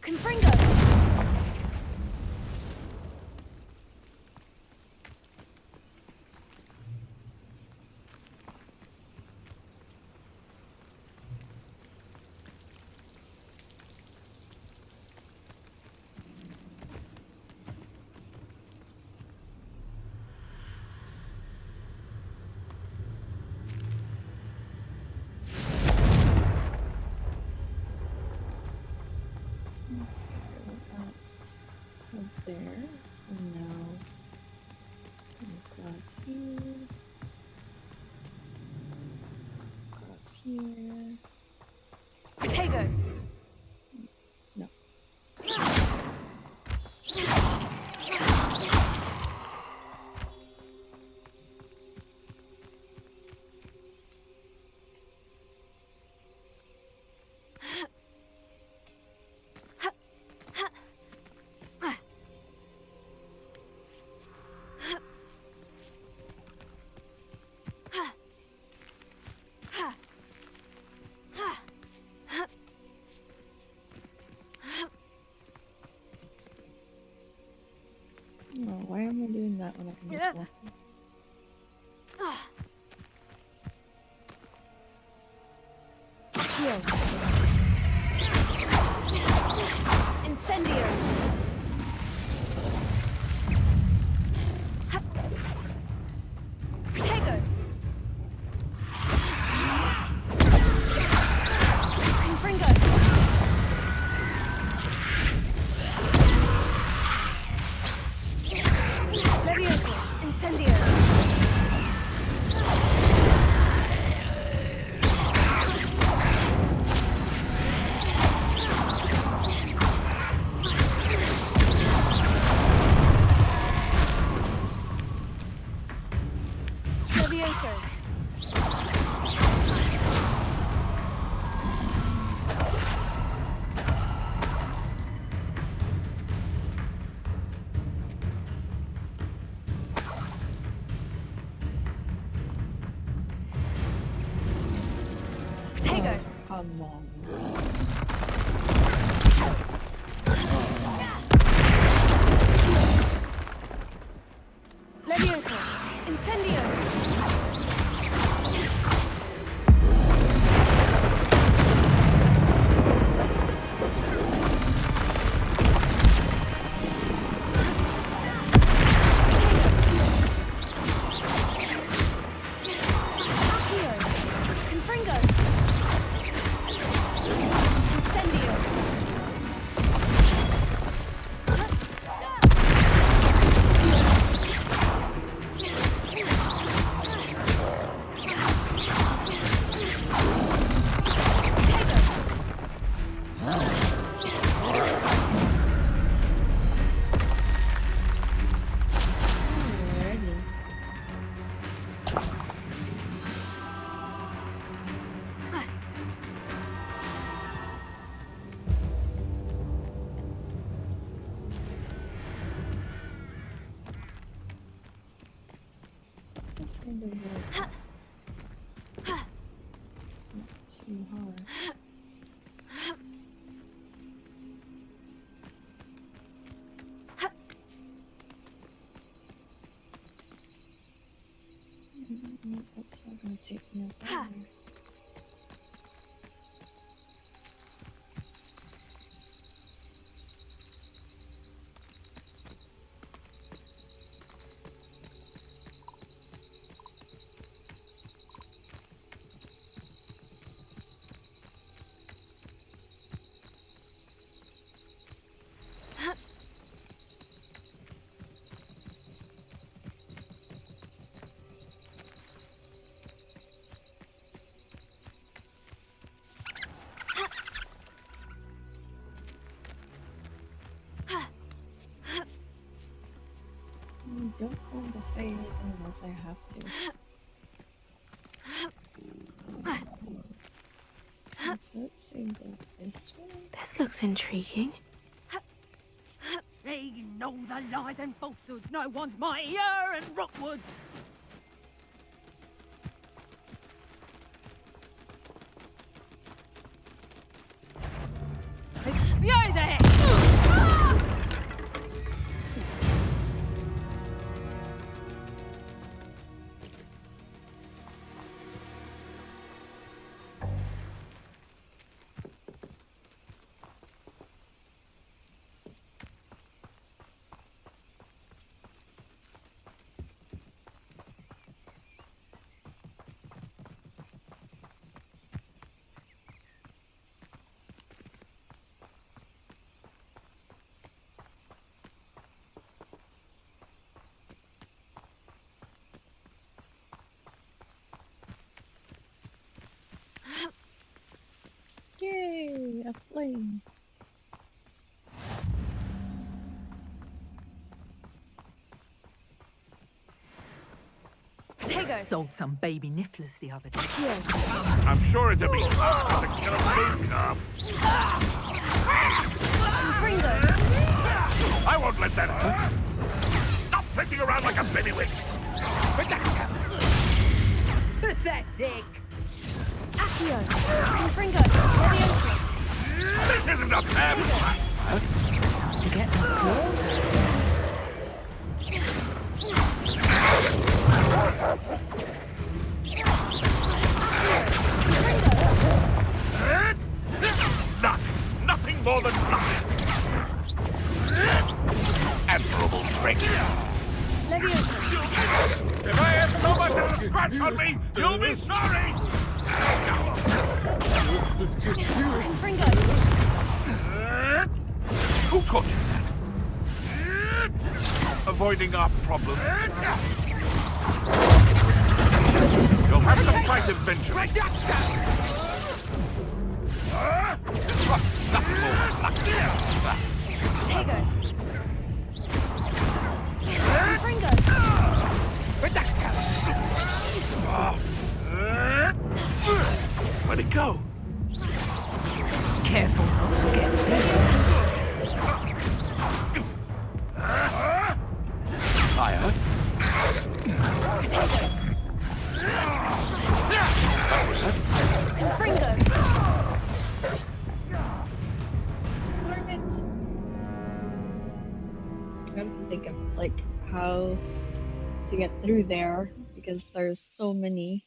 Confringo! Up there, and now across here, across here. Protego! No. Oh, why am I doing that when I can just walk? Heal. Incendio. Protego. Confringo. Levioso. Incendio. Levioso. Protego. Come on. Levioso. Incendio. Accio. Confringo. Incendio. Alrighty. That's kind of like it's not too hard. That's not gonna take me up either. guess I have to. So let's see, go this way. This looks intriguing. They know the lies and falsehoods. No one's mightier in Rookwood. You there! Yay, a flame. Tego sold some baby nifflers the other day. I'm sure it'd be hard to kill a moon calf. I won't let that happen. Stop flitting around like a baby-wig. Pathetic. Accio, Confringo, Leviosa. This isn't a fair fight. Get Luck. Nothing more than luck. Admirable trick. Leviosa. If I have so much as a scratch on me, you'll be sorry. Confringo. Who taught you that? Avoiding our problem. You'll have to fight eventually. Nothing more. Tego. Confringo. Where'd it go? Careful not to get bit. Fire. That was it. Confringo. Darn it. I have to think of like how to get through there because there's so many.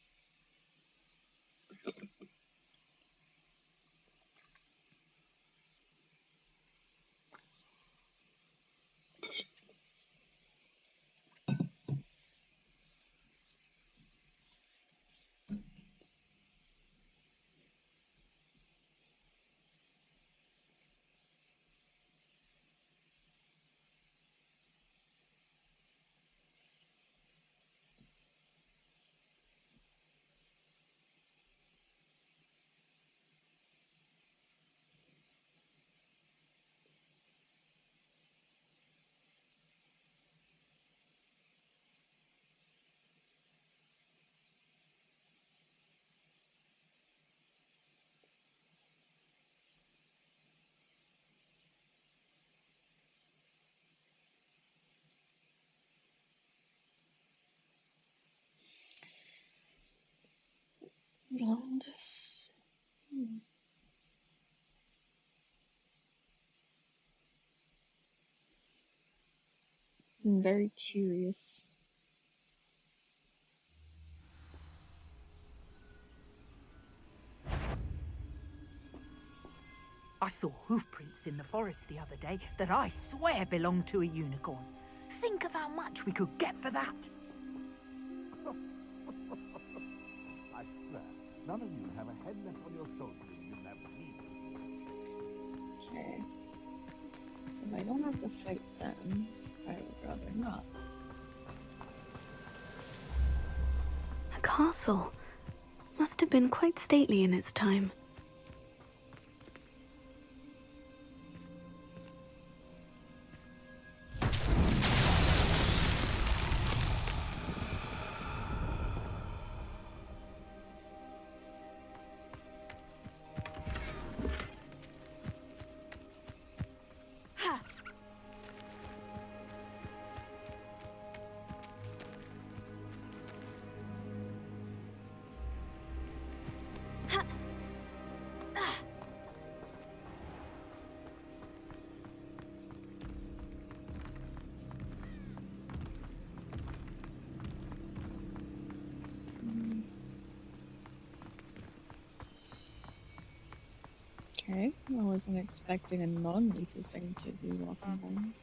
I'm just. I'm very curious. I saw hoof prints in the forest the other day that I swear belonged to a unicorn. Think of how much we could get for that. I swear, none of you have a head left on your shoulders if you didn't have me. Okay. So I don't have to fight them. I would rather not. A castle. Must have been quite stately in its time. Okay, I wasn't expecting a non-lethal thing to be walking down.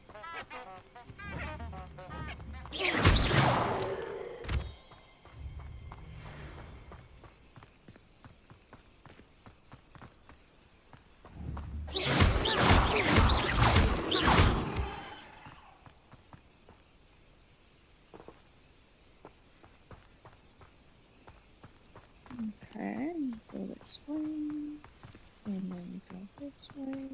Okay, go this way, and then go this way.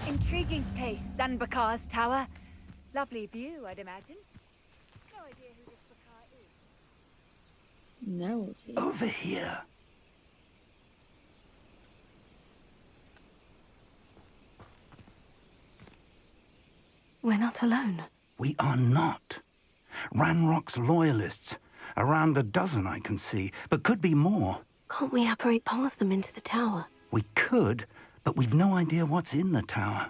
Intriguing place, Sanbakar's tower. Lovely view, I'd imagine. No idea who this Bakar is. Now we'll see. Over here. We're not alone. We are not. Ranrock's loyalists. Around a dozen I can see, but could be more. Can't we apparate past them into the tower? We could, but we've no idea what's in the tower.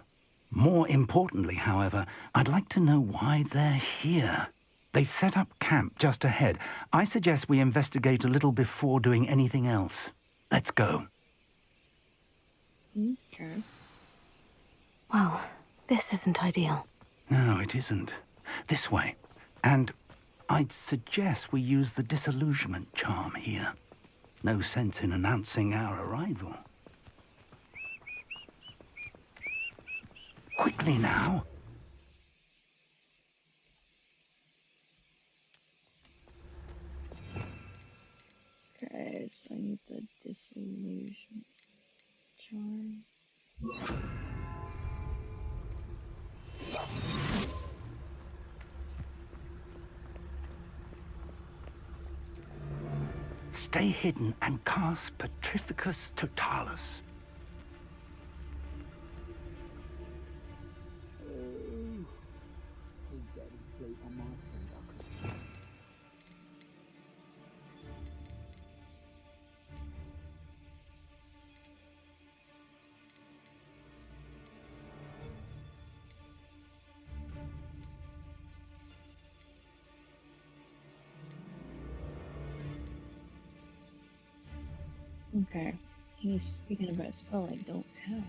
More importantly, however, I'd like to know why they're here. They've set up camp just ahead. I suggest we investigate a little before doing anything else. Let's go. Okay. Well, this isn't ideal. No, it isn't. This way. And I'd suggest we use the disillusionment charm here. No sense in announcing our arrival. Quickly now. Okay, so I need the disillusion charm. Stay hidden and cast Petrificus Totalis. Okay, he's speaking about a spell I don't have.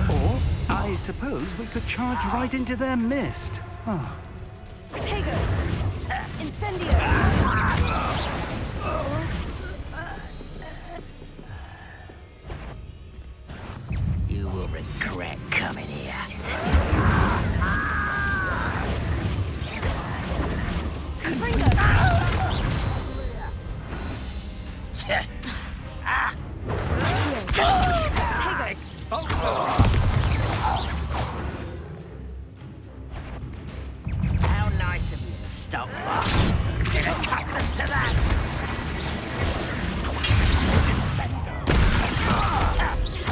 Or, I suppose we could charge right into their mist. Oh. Potato! Incendio! You will regret coming here. How nice of you to stop by. Get accustomed to that.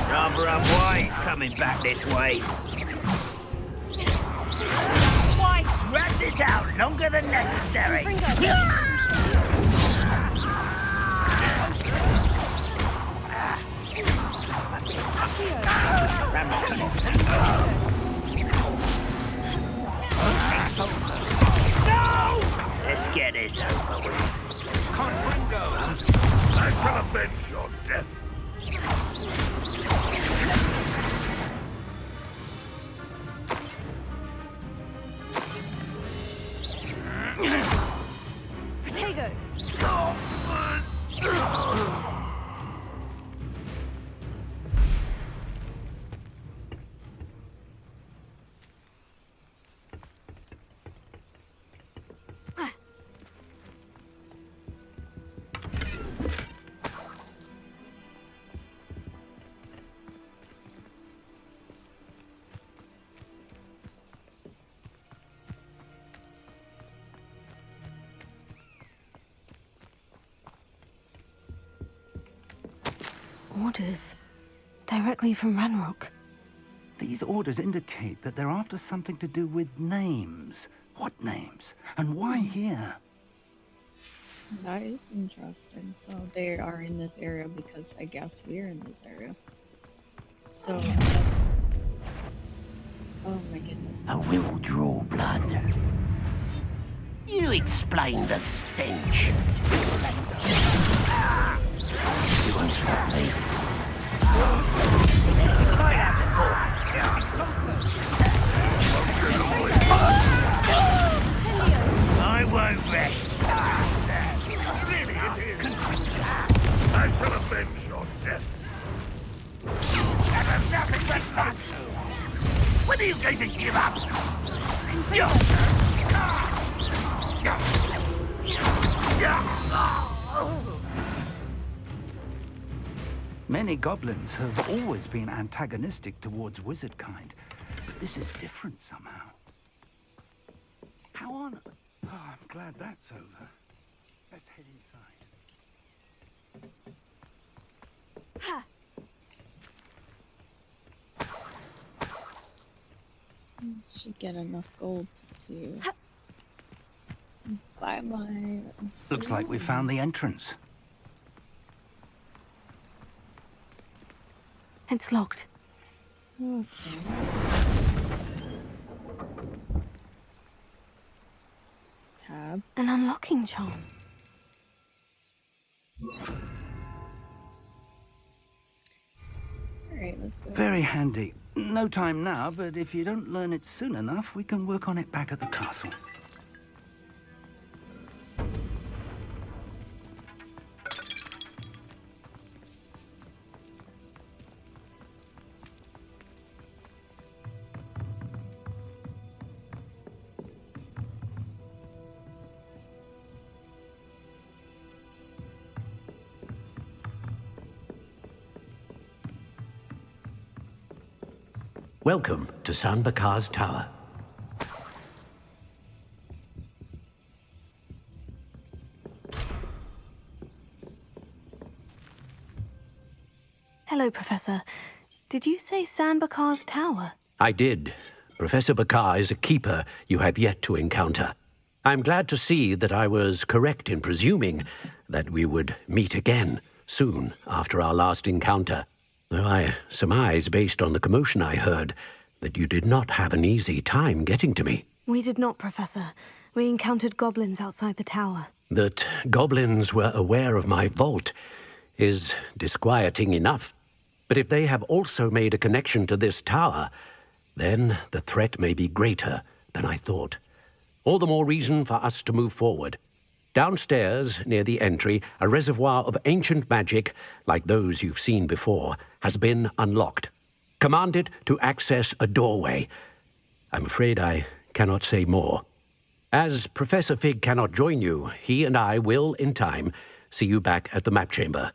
Rather unwise coming back this way. Why drag this out longer than necessary? No! Let's get this over with. Confringo! I shall avenge your death. Potato! Orders. Directly from Ranrock. These orders indicate that they're after something to do with names. What names? And why here? That is interesting. So they are in this area because I guess we're in this area. So I guess. Oh my goodness. I will draw blood. You explain the stench. You won't stop me. I won't rest. Really it is. I shall avenge your death. And have nothing but luck. When are you going to give up? Many goblins have always been antagonistic towards wizard kind, but this is different somehow. How on... Oh, I'm glad that's over. Let's head inside. Should get enough gold to buy my. Looks like we found the entrance. It's locked. Okay. Tab. An unlocking charm. Alright, let's go. Very handy. No time now, but if you don't learn it soon enough, we can work on it back at the castle. Welcome to San Bakar's Tower. Hello, Professor. Did you say San Bakar's Tower? I did. Professor Bakar is a keeper you have yet to encounter. I'm glad to see that I was correct in presuming that we would meet again soon after our last encounter. Though I surmise, based on the commotion I heard, that you did not have an easy time getting to me. We did not, Professor. We encountered goblins outside the tower. That goblins were aware of my vault is disquieting enough. But if they have also made a connection to this tower, then the threat may be greater than I thought. All the more reason for us to move forward. Downstairs, near the entry, a reservoir of ancient magic, like those you've seen before, has been unlocked. Command it to access a doorway. I'm afraid I cannot say more. As Professor Fig cannot join you, he and I will, in time, see you back at the map chamber.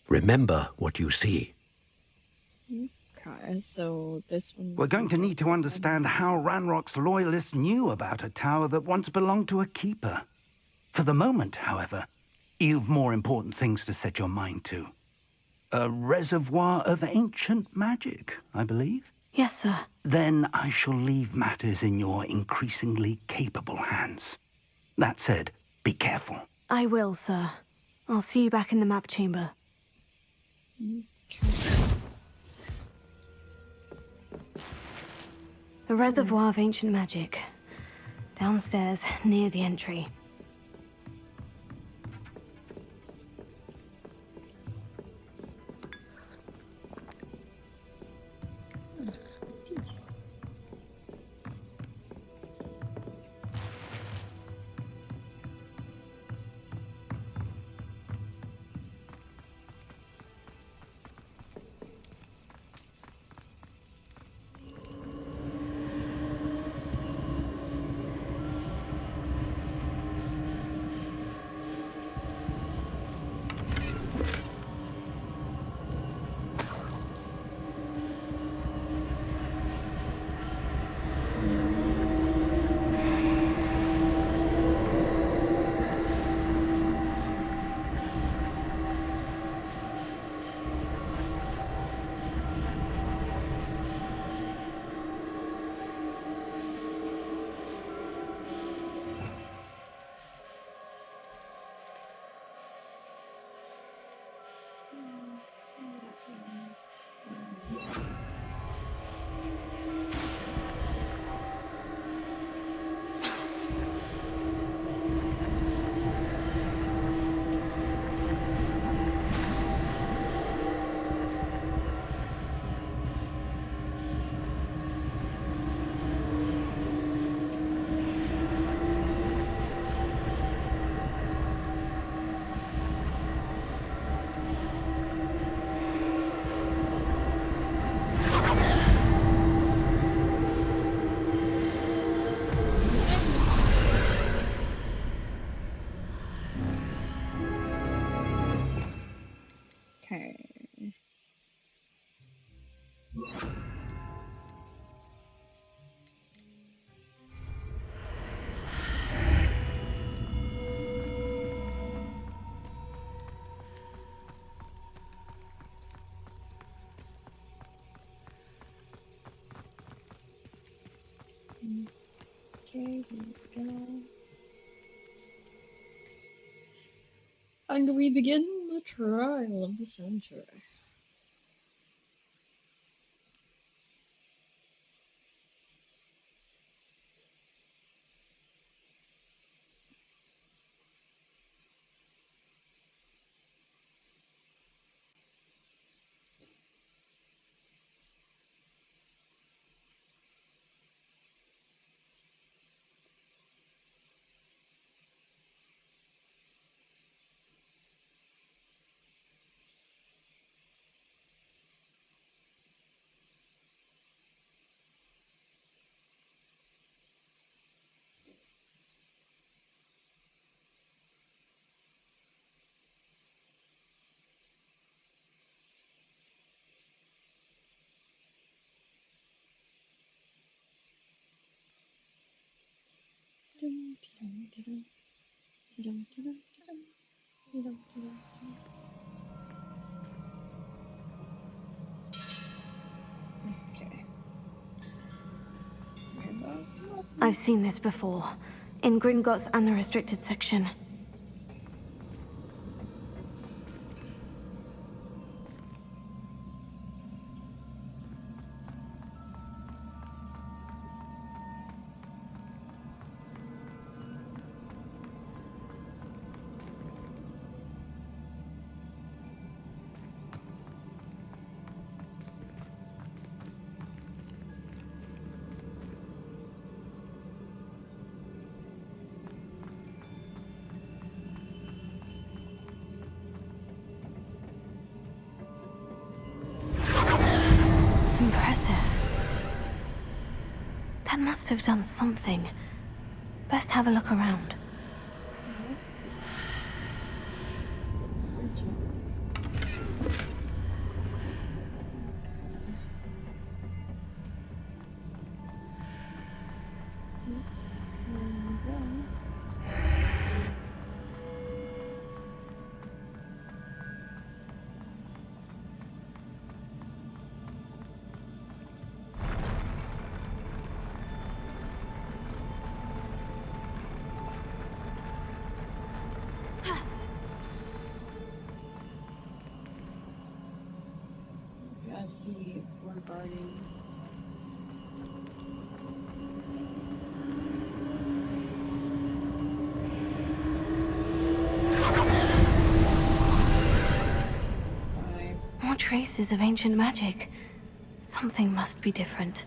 Remember what you see. Okay, so this one. We're going to need to understand how Ranrock's loyalists knew about a tower that once belonged to a keeper. For the moment, however, you've more important things to set your mind to. A reservoir of ancient magic, I believe? Yes, sir. Then I shall leave matters in your increasingly capable hands. That said, be careful. I will, sir. I'll see you back in the map chamber. The reservoir of ancient magic. Downstairs, near the entry. And we begin the trial of the century. Okay. I've seen this before, in Gringotts and the restricted section. Impressive. That must have done something. Best have a look around. I see 4 guardians. More traces of ancient magic. Something must be different.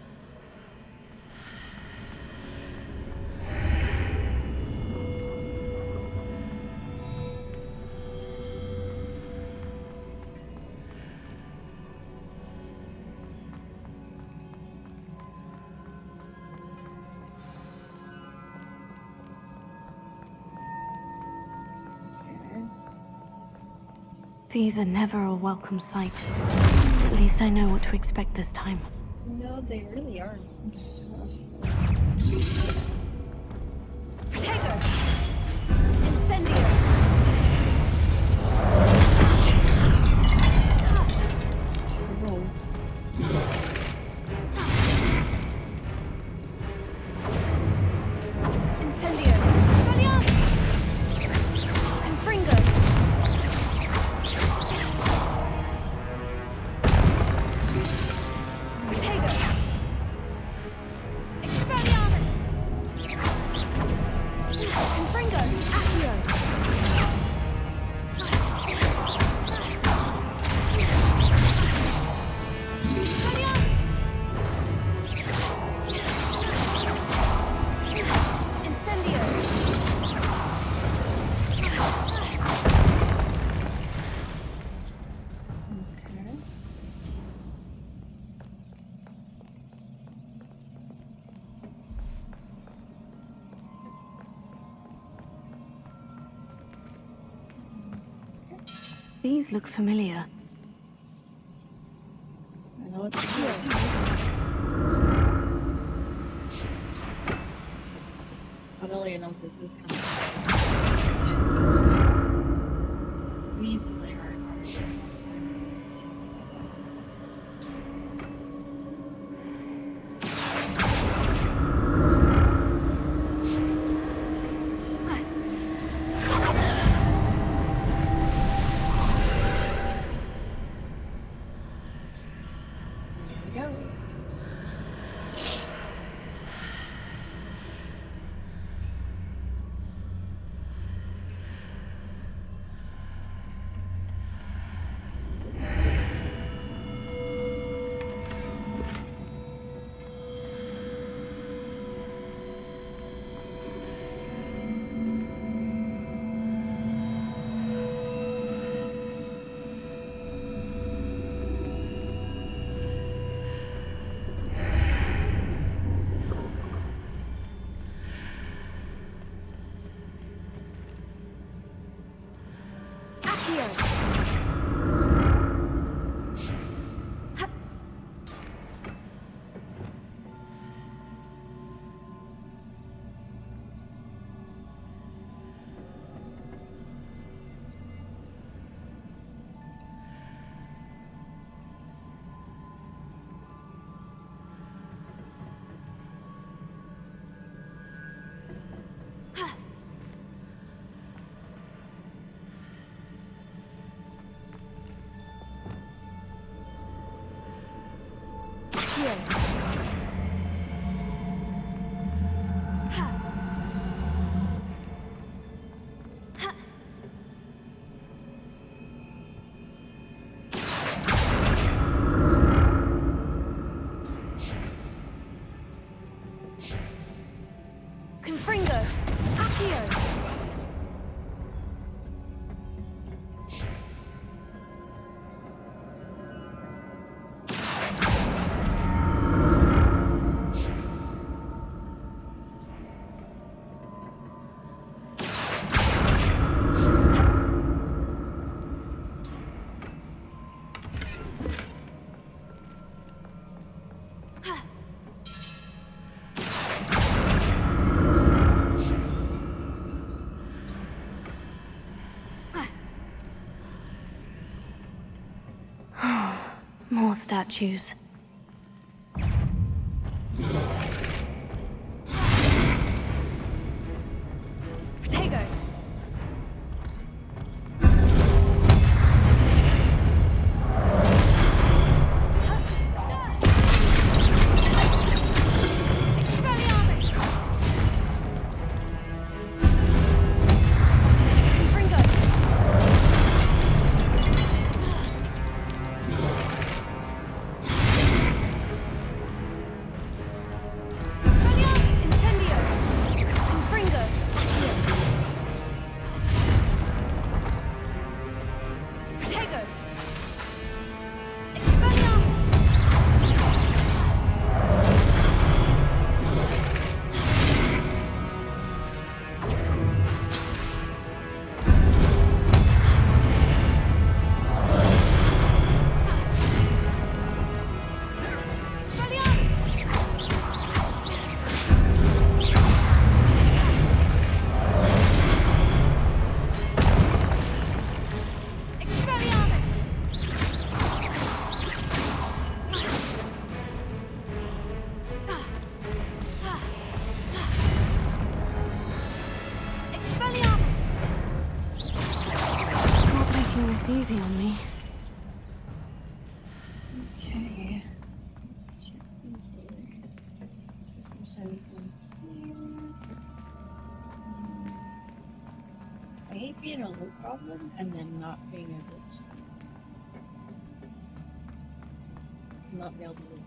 These are never a welcome sight. At least I know what to expect this time. No, they really aren't. Potato! Incendio! Incendio! And Fringo! Potato! Expelliarmus! And Fringo! Accio! Incendio! Okay. These look familiar. I know what to do. Funnily enough, this is kind of we used to play hard cards all the time. Confringo! Accio! More statues. Protego! Easy on me. Okay. Let's check these lyrics. See if there's anything here. I hate being a loot goblin and then not being able to not be able to loot.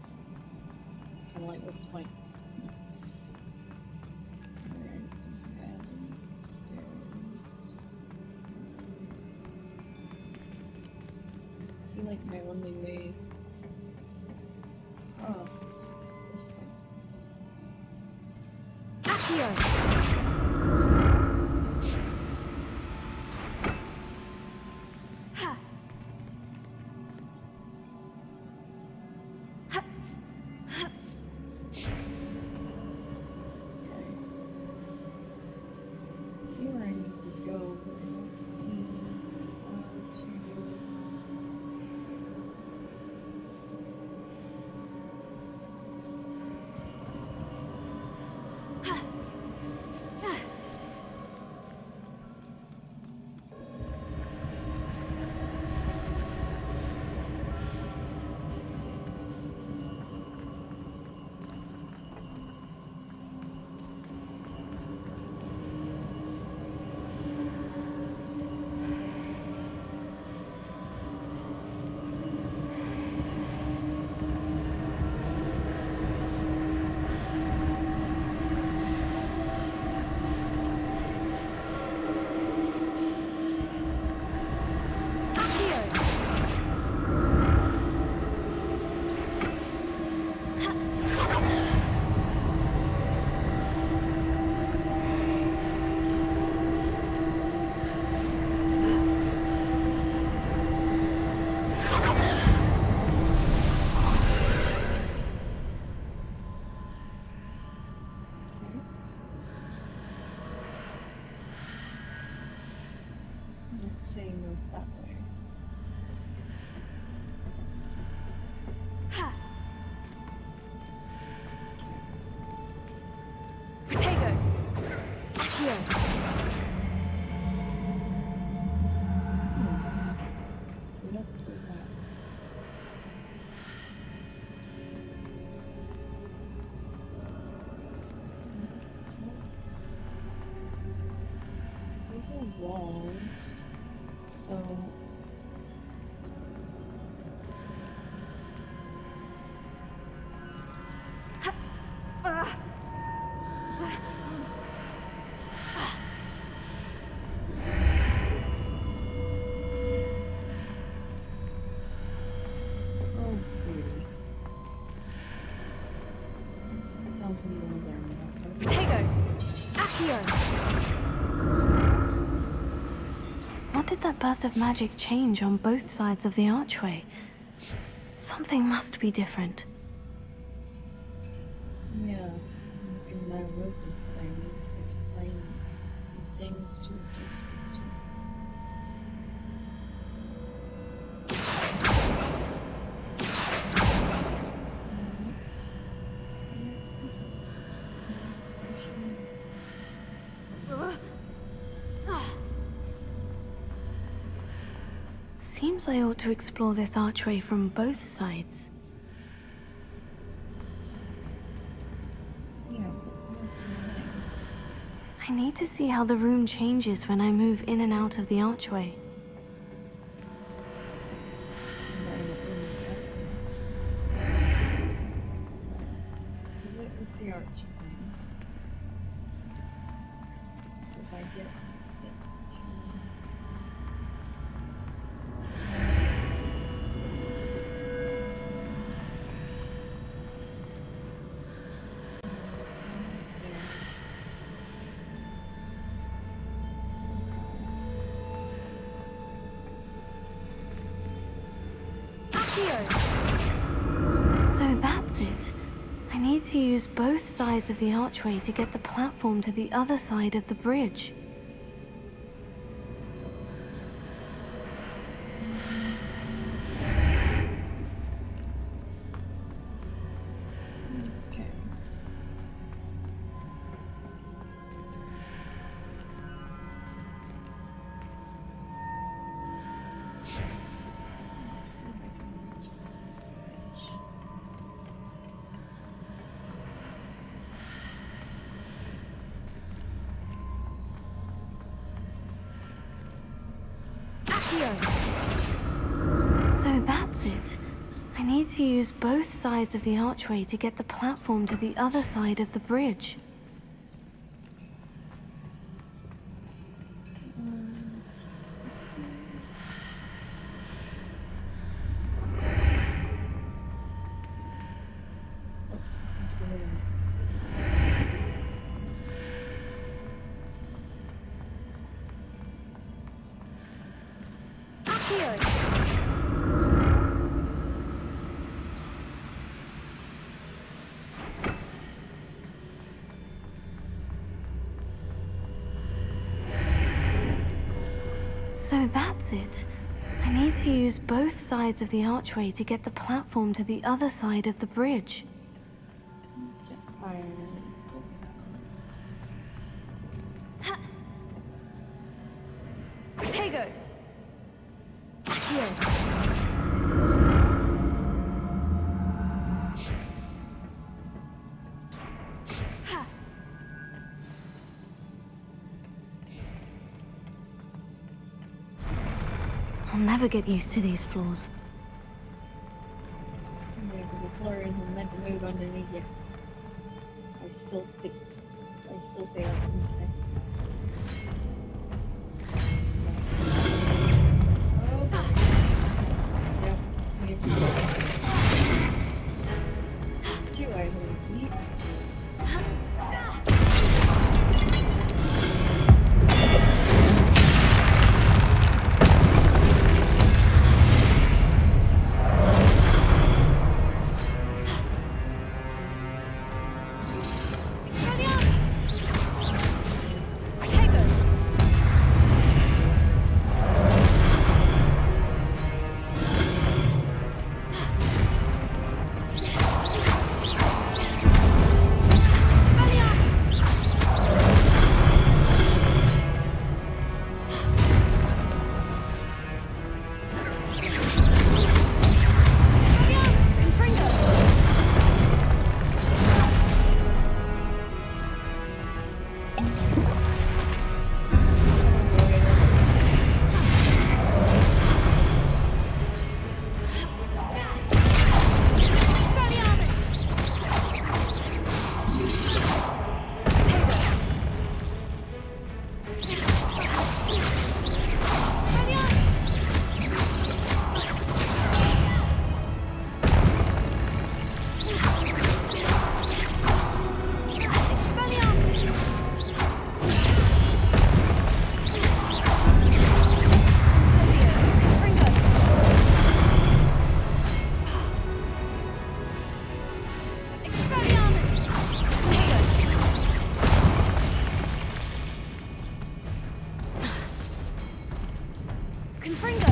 Kinda like this point. Alright, there's cabins, See, like, my only way across is this thing. Accio! See where I need to go, but I don't see how to go. Let's say move that way. Protego! Accio! So we don't do that. walls. So What did that burst of magic change on both sides of the archway? Something must be different. yeah, you can now move this thing if you find things to adjust it to. Seems I ought to explore this archway from both sides. Yeah, but where's the thing? I need to see how the room changes when I move in and out of the archway. This is it with the arches in. So if I get it So that's it. I need to use both sides of the archway to get the platform to the other side of the bridge. okay. Let's see if I can reach the bridge. So that's it. I need to use both sides of the archway to get the platform to the other side of the bridge. So that's it. I need to use both sides of the archway to get the platform to the other side of the bridge. Potato! I'll never get used to these floors. Yeah, because the floor isn't meant to move underneath you. I still say that to this day. Two items, see? Confringo!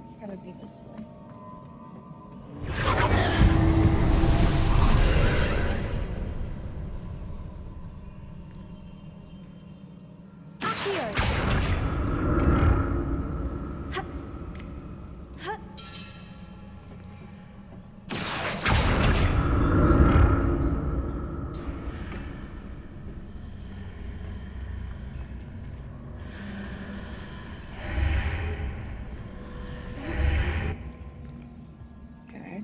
It's gotta be this way. Okay.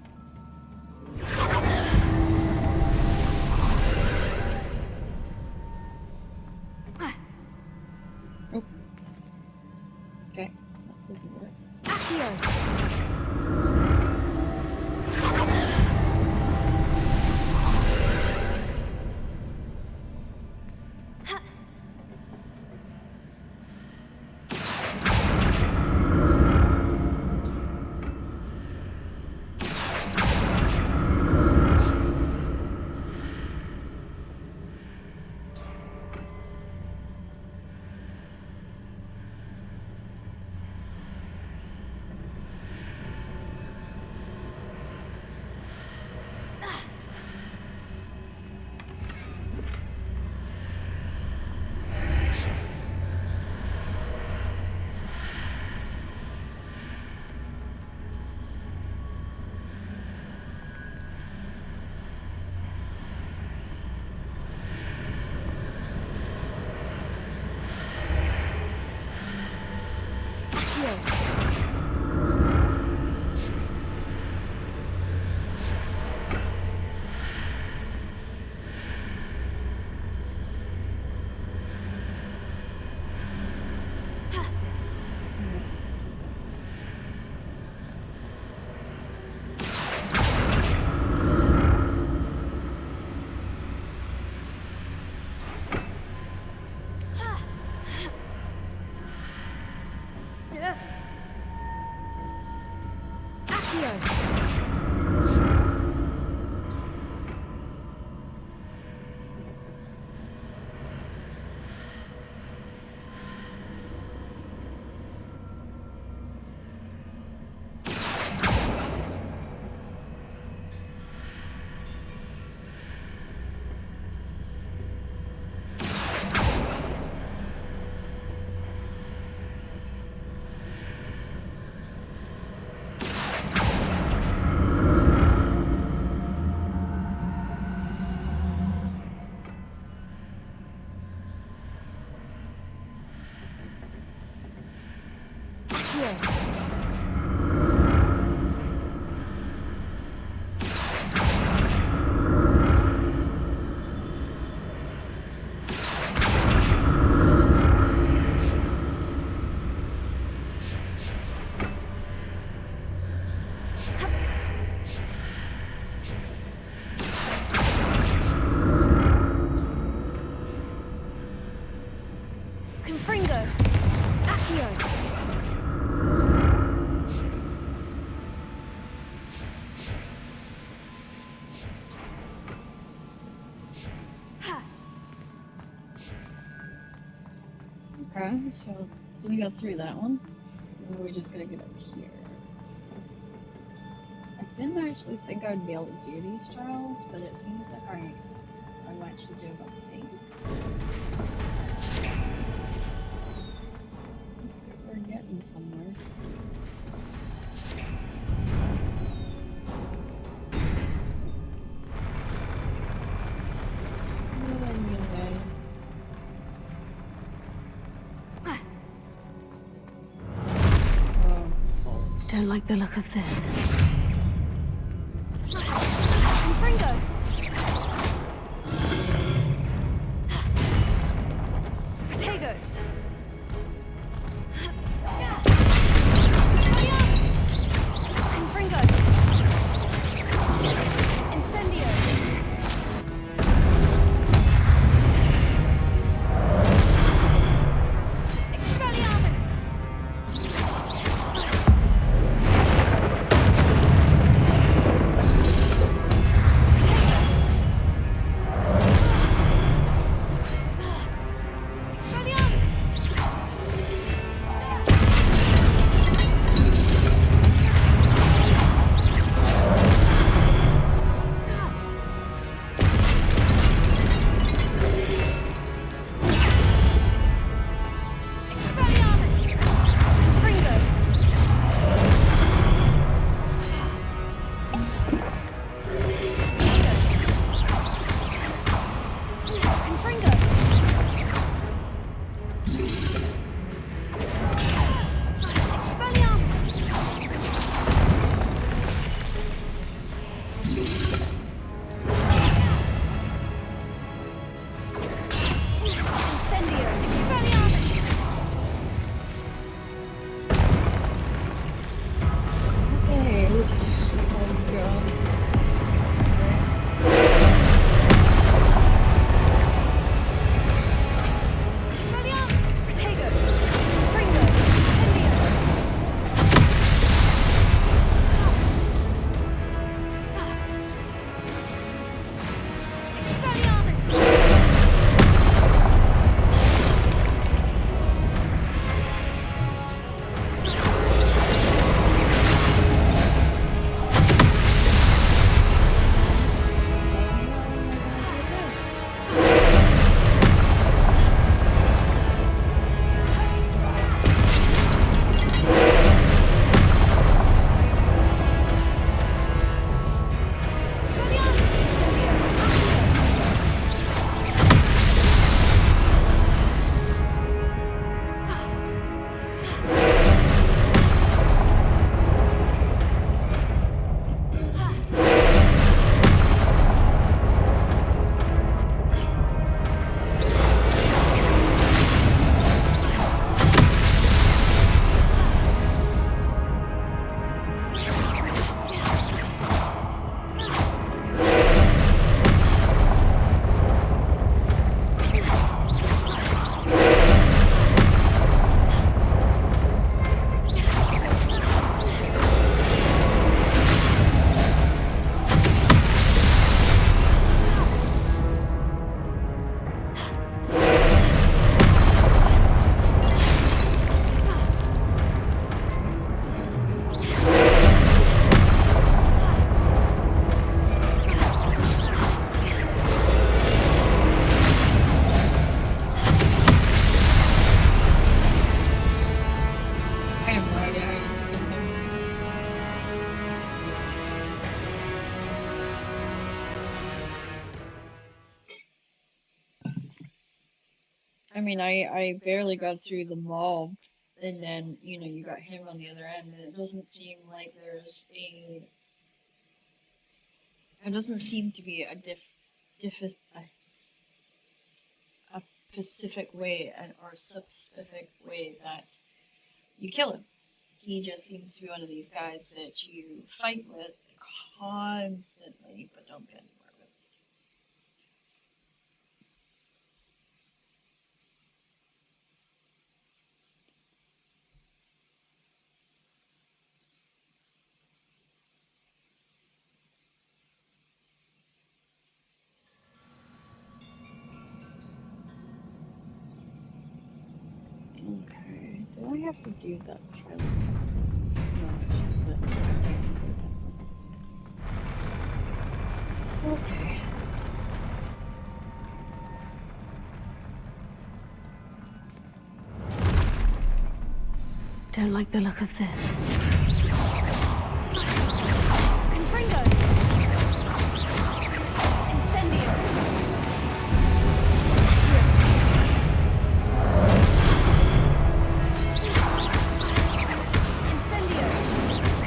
Oh. Okay, that doesn't work. Confringo! Accio! Okay, so we got through that one. And we're just gonna get up here. I didn't actually think I'd be able to do these trials, but it seems like I'm actually doing okay. We're getting somewhere. Anyway. Don't like the look of this. Confringo! Protego! Confringo! Incendio! I mean, I barely got through the mob, and then, you know, you got him on the other end, and it doesn't seem like there's it doesn't seem to be a a specific way or subspecific way that you kill him. He just seems to be one of these guys that you fight with constantly, but don't get anywhere with. Okay, do I have to do that trail? No, it's just this one. Okay. Don't like the look of this. Confringo! Incendio! Incendio!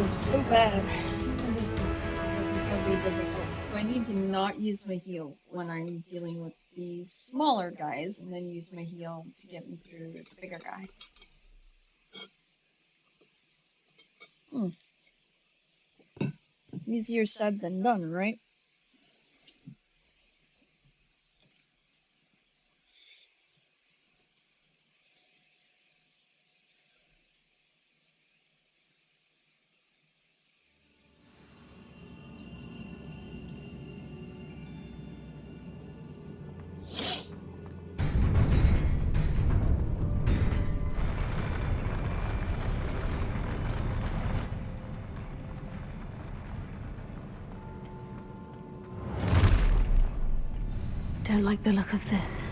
feels so bad. This is gonna be difficult. So I need to not use my heal when I'm dealing with these smaller guys, and then use my heal to get me through the bigger guy. Easier said than done, right? Don't like the look of this.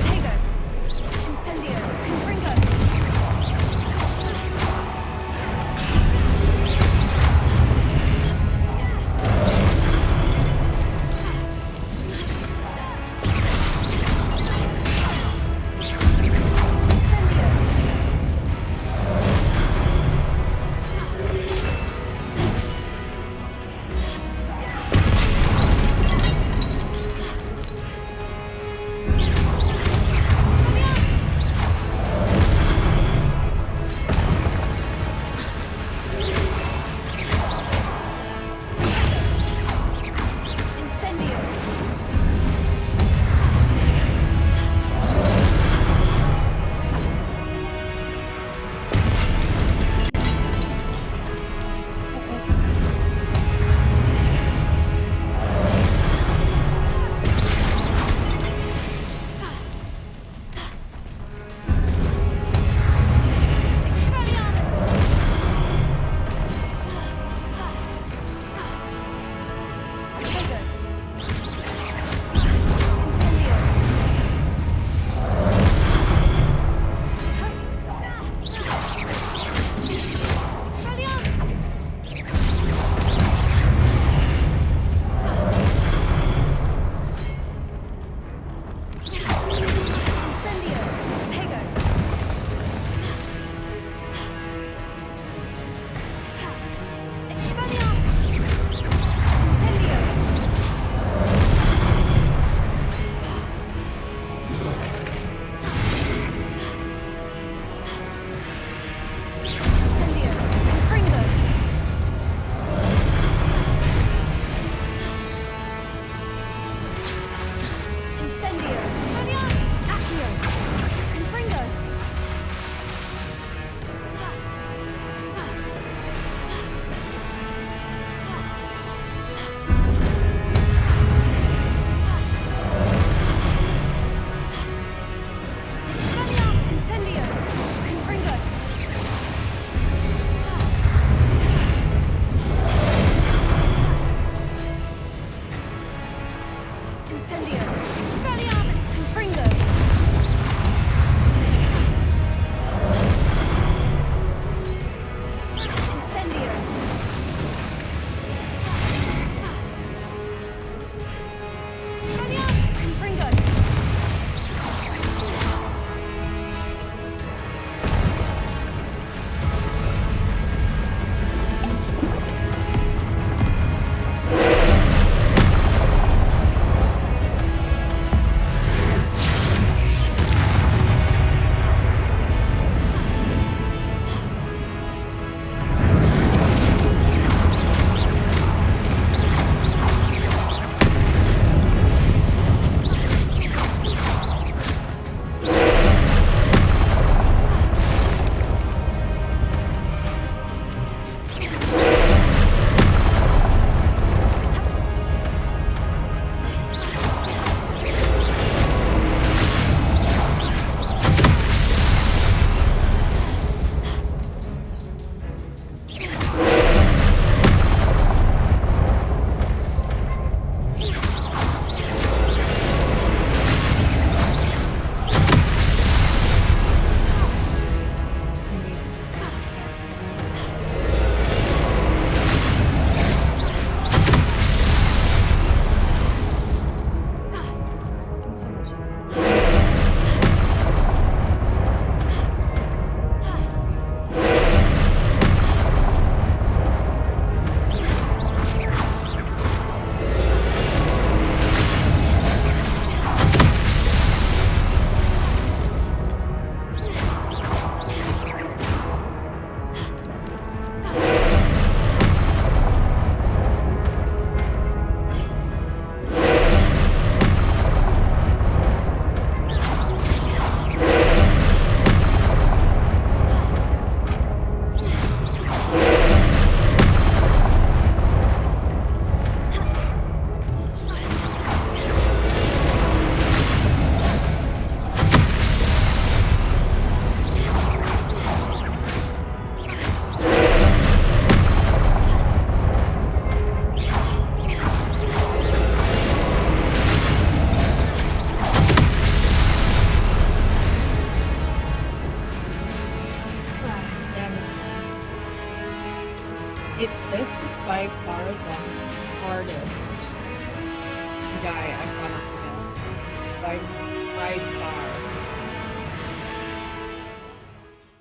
Tego! Incendio! Confringo!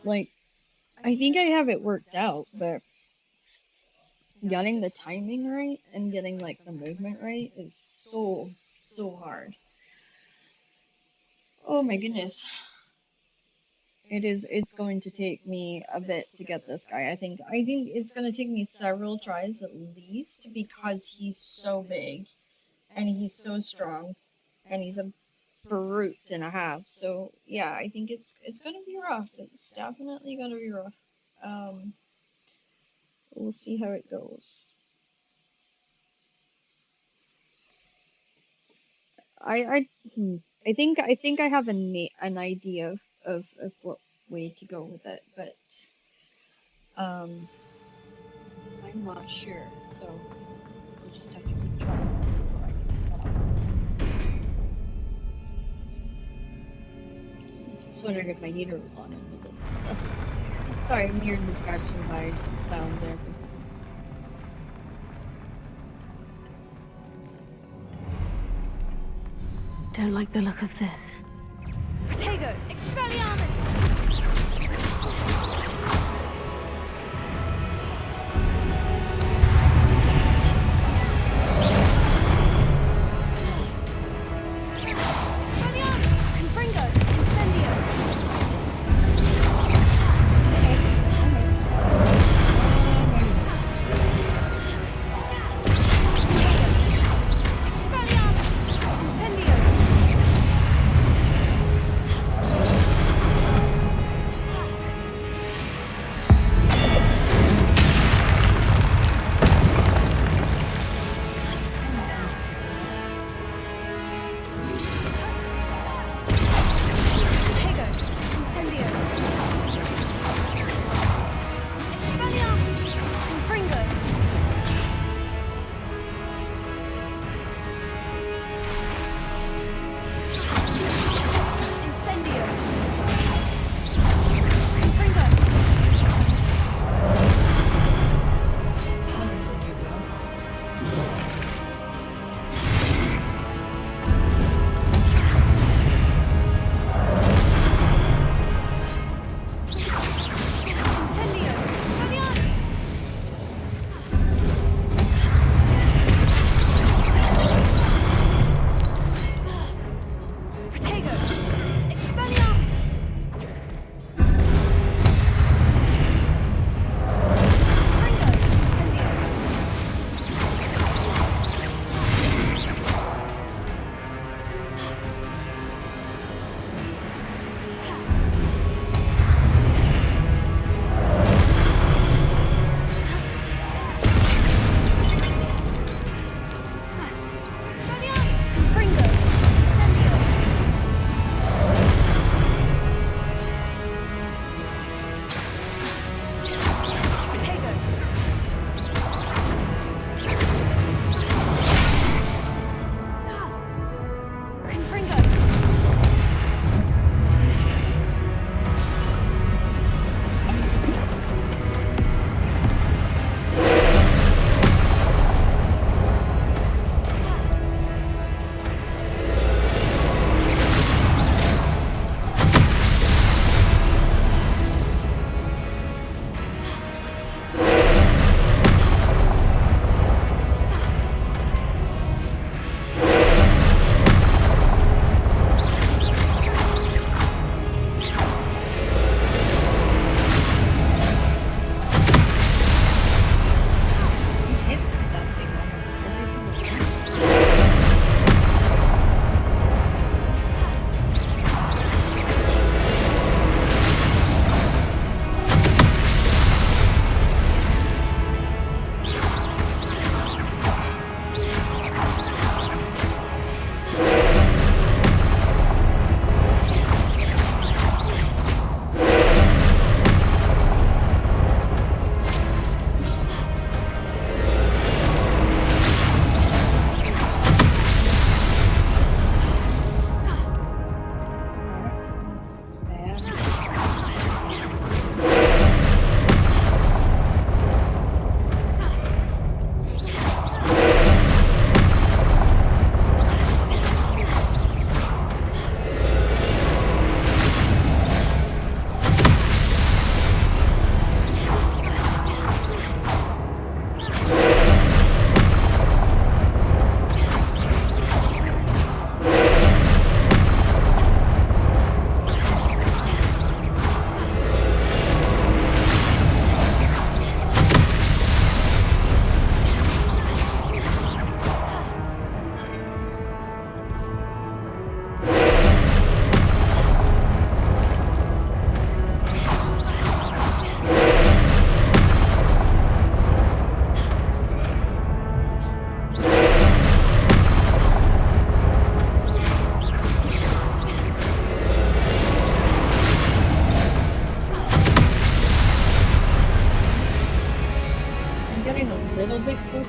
Like, I think I have it worked out, but getting the timing right and getting like the movement right is so hard. Oh my goodness. It's going to take me a bit to get this guy. I think it's going to take me several tries at least because he's so big and he's so strong and he's a brute and a half. So yeah, I think it's going to be rough. It's definitely going to be rough. Um, we'll see how it goes. I think I have an idea of what way to go with it, but um, I'm not sure. So we'll just have to keep trying and see what I can come up with. Just wondering if my heater was on in the distance. So, sorry, I'm hearing distraction by sound there for a second. Don't like the look of this. Protego, Expelliarmus!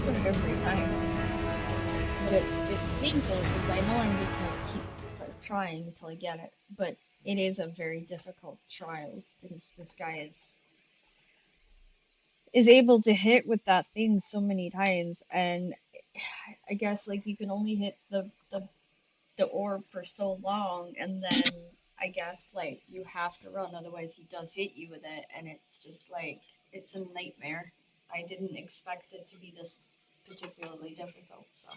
one every time. But it's painful because I know I'm just gonna keep sort of trying until I get it. But it is a very difficult trial because this guy is able to hit with that thing so many times, and I guess like you can only hit the orb for so long, and then I guess like you have to run, otherwise he does hit you with it, and it's just like it's a nightmare. I didn't expect it to be this particularly difficult, so.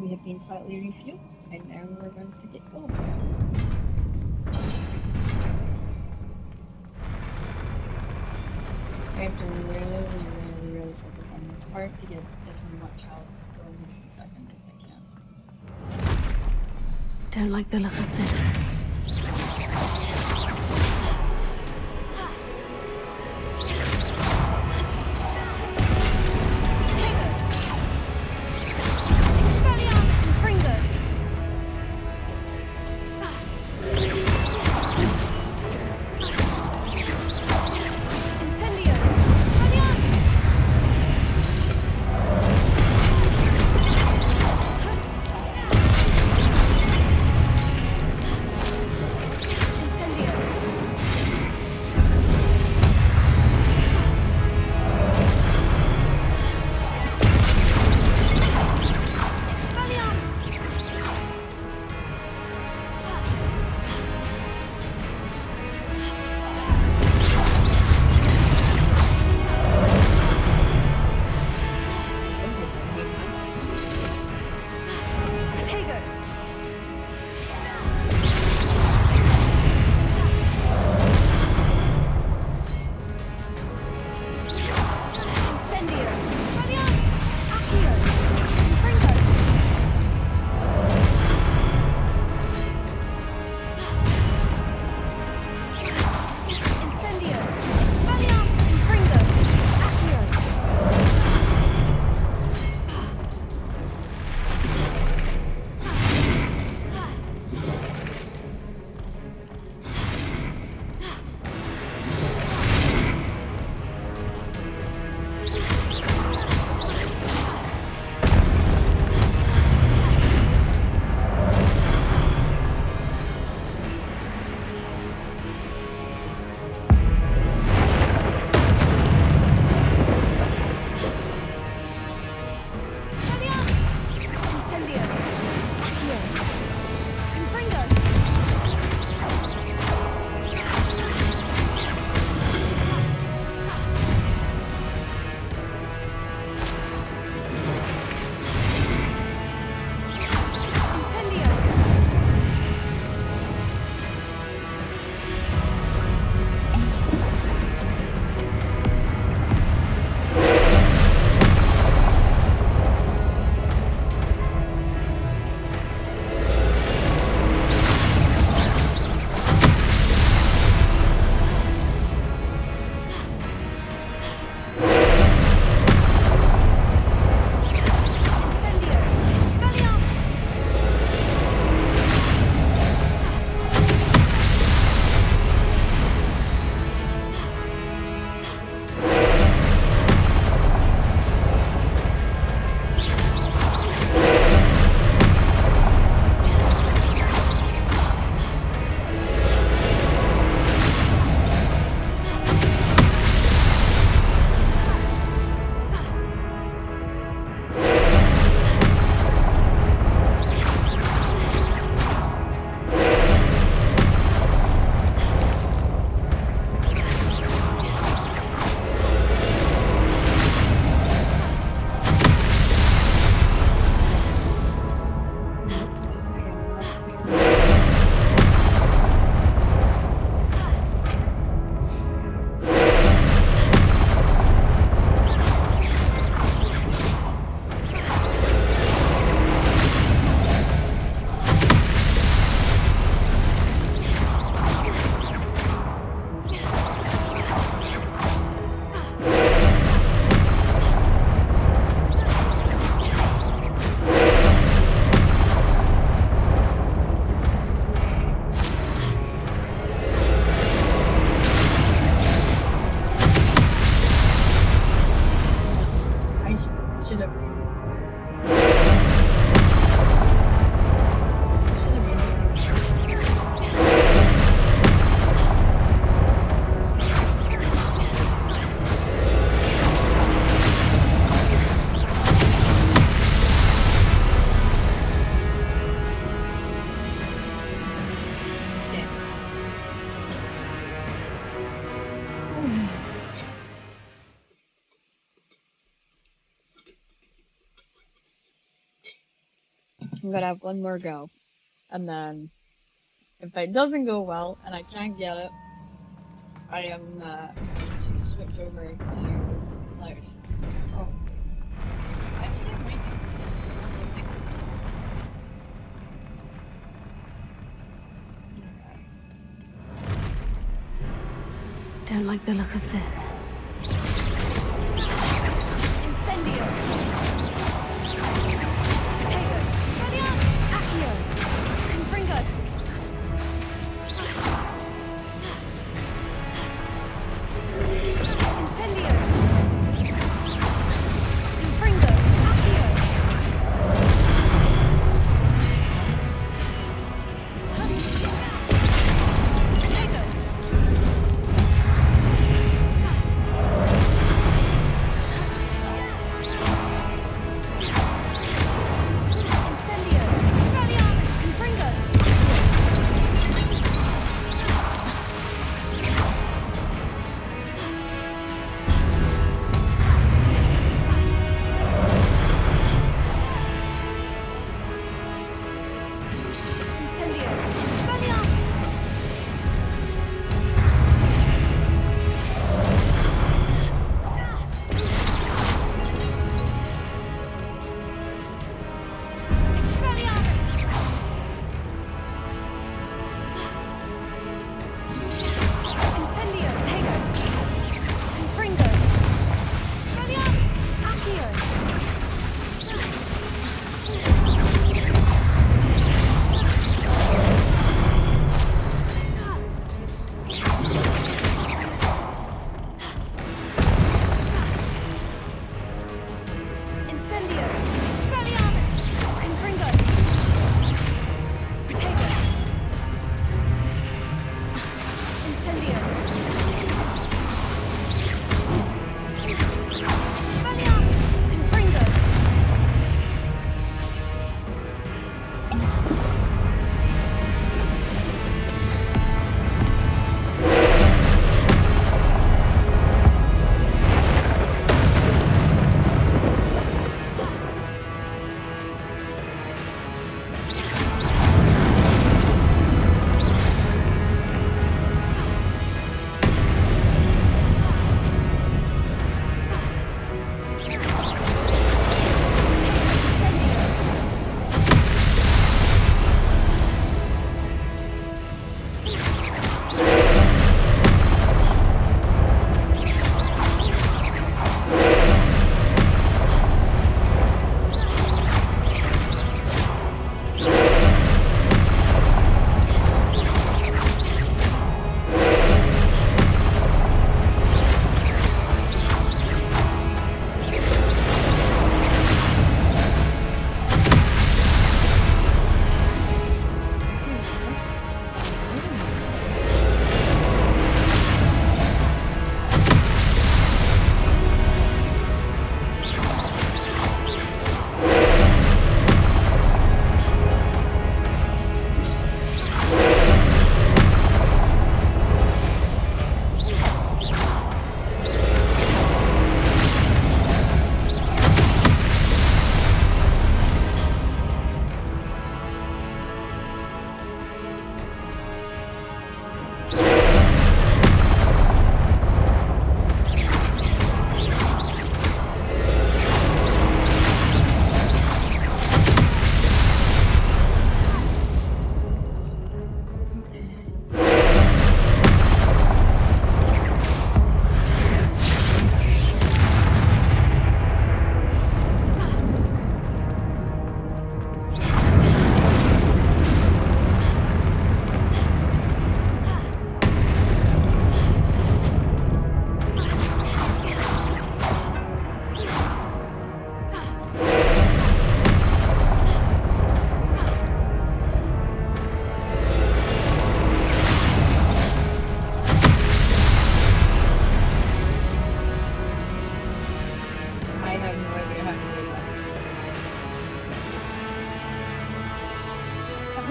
We have been slightly refueled, and now we're going to get going. I have to really focus on this part to get as much health going into the second as I can. Don't like the look of this. I'm gonna have one more go. And then, if it doesn't go well and I can't get it, I am going to switch over to Cloud. Oh. Actually, I might do something. Don't like the look of this. Incendio! Potato! Accio! Confringo! Incendio! Confringo! Accio!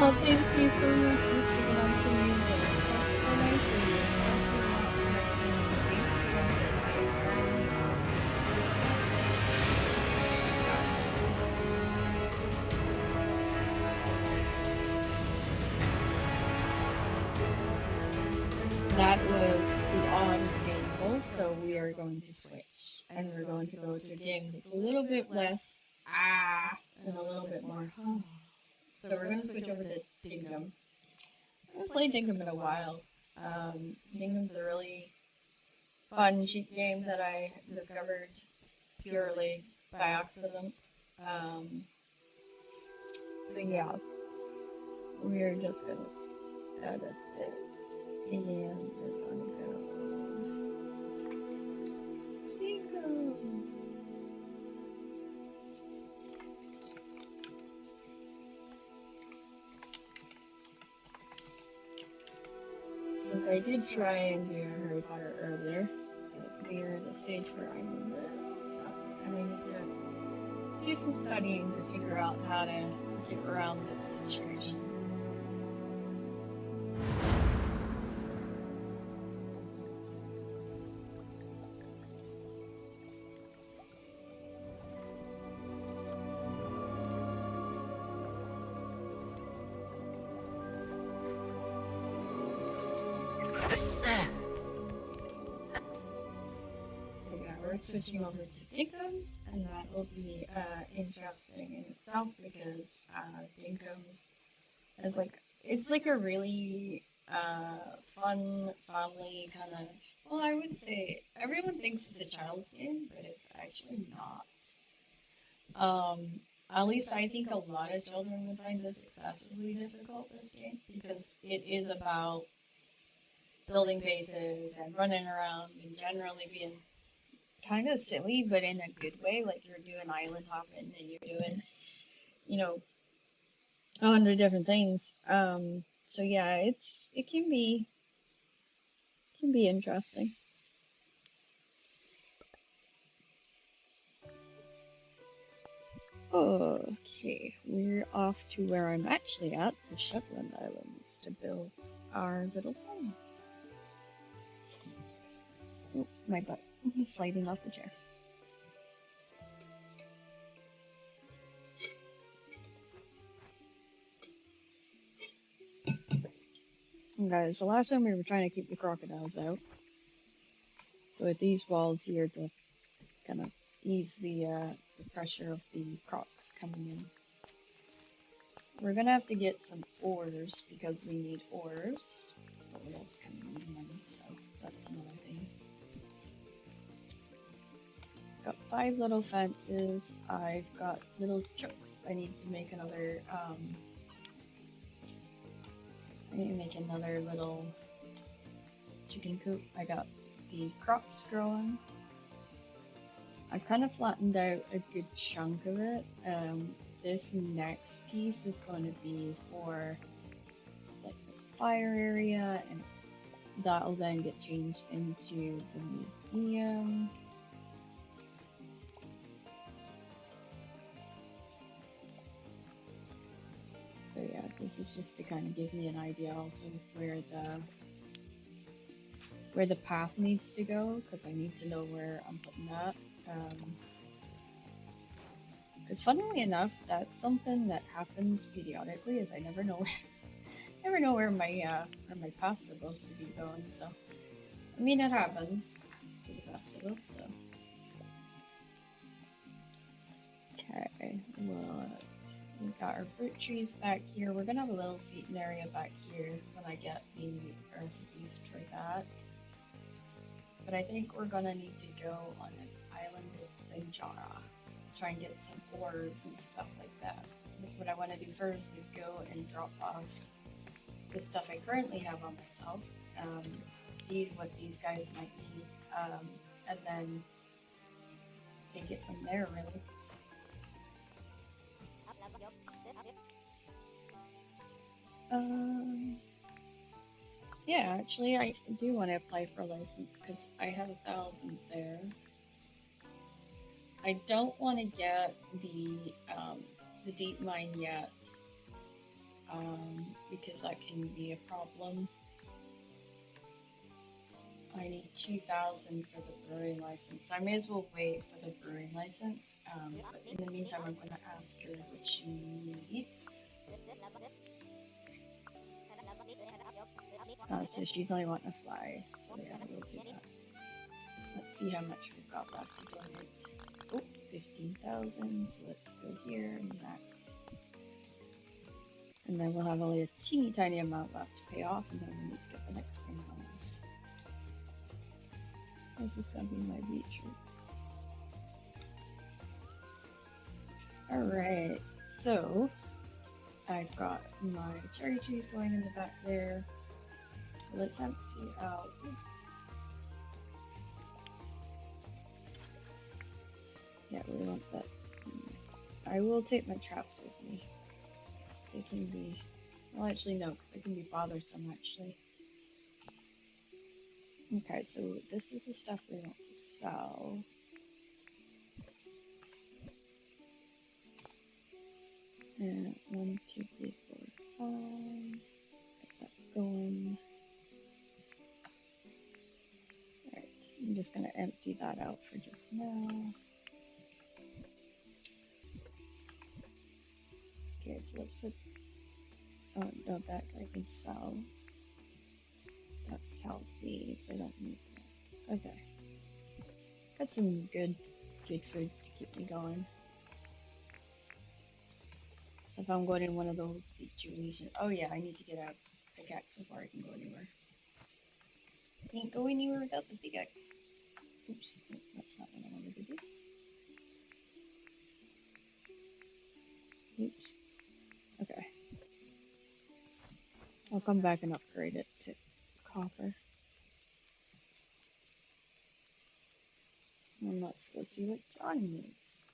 Oh, thank you so much for sticking on to music. That's so nice of you. Thanks so much. Thanks for now, so we are going to switch. And we're going to go to a game that's a little bit less and a little bit more So we're going to switch over to Dinkum. I haven't played Dinkum in a while. Dinkum's a really fun cheat game that I discovered purely by accident. So yeah, we're just gonna edit this, and we're gonna go Dinkum. Since I did try and do Harry Potter earlier, we're at a stage where I'm a little stuck, and I need to do some studying to figure out how to get around this situation. So yeah, we're switching over to Dinkum, and that will be interesting in itself because Dinkum is it's like a really fun, family kind of. Well, I would say everyone thinks it's a child's game, but it's actually not. At least I think a lot of children would find this excessively difficult, this game, because it is about building bases and running around and generally being kind of silly, but in a good way. Like you're doing island hopping and you're doing, 100 different things. So yeah, it can be interesting. Okay, we're off to where I'm actually at, the Shetland Islands, to build our little home. Oh, my butt. He's sliding off the chair. And guys, the last time we were trying to keep the crocodiles out. So with these walls here to kind of ease the pressure of the crocs coming in. We're gonna have to get some ores because we need ores. But we also kind of need money, so that's another thing. Got 5 little fences. I've got little chooks. I need to make another. I need to make another little chicken coop. I got the crops growing. I've kind of flattened out a good chunk of it. This next piece is going to be for like the fire area, and that'll then get changed into the museum. So yeah, this is just to kind of give me an idea also of where the path needs to go, because I need to know where I'm putting that. Because funnily enough, that's something that happens periodically. Is I never know where my path's supposed to be going. So I mean, it happens to the best of us. So okay, well, we got our fruit trees back here. We're gonna have a little seating area back here when I get the recipes for that. But I think we're gonna need to go on an island with Benjara. Try and get some ores and stuff like that. What I want to do first is go and drop off the stuff I currently have on myself, see what these guys might need, and then take it from there, really. Yeah, actually, I do want to apply for a license because I have 1,000 there. I don't want to get the deep mine yet, because that can be a problem. I need 2,000 for the brewing license. I may as well wait for the brewing license. But in the meantime, I'm going to ask her what she needs. So she's only wanting to fly. So yeah, we'll do that. see how much we've got left to donate. Oh, 15,000, so let's go here and that. And then we'll have only a teeny tiny amount left to pay off, and then we need to get the next thing on. This is gonna be my beetroot. Alright, so I've got my cherry trees going in the back there. So let's empty out. Yeah, we want that. I will take my traps with me. They can be, well, actually no, because they can be bothersome actually. Okay, so this is the stuff we want to sell. And 1, 2, 3, 4, 5. Get that going. Alright, I'm just gonna empty that out for just now. Okay, so let's put, oh no, that I can sell. That's healthy, so I don't need that. Okay. Got some good food to keep me going. So if I'm going in one of those situations, oh yeah, I need to get a pickaxe before I can go anywhere. Can't go anywhere without the pickaxe. Oops, that's not what I wanted to do. Oops. Okay. I'll come back and upgrade it to copper. And let's go see what John needs.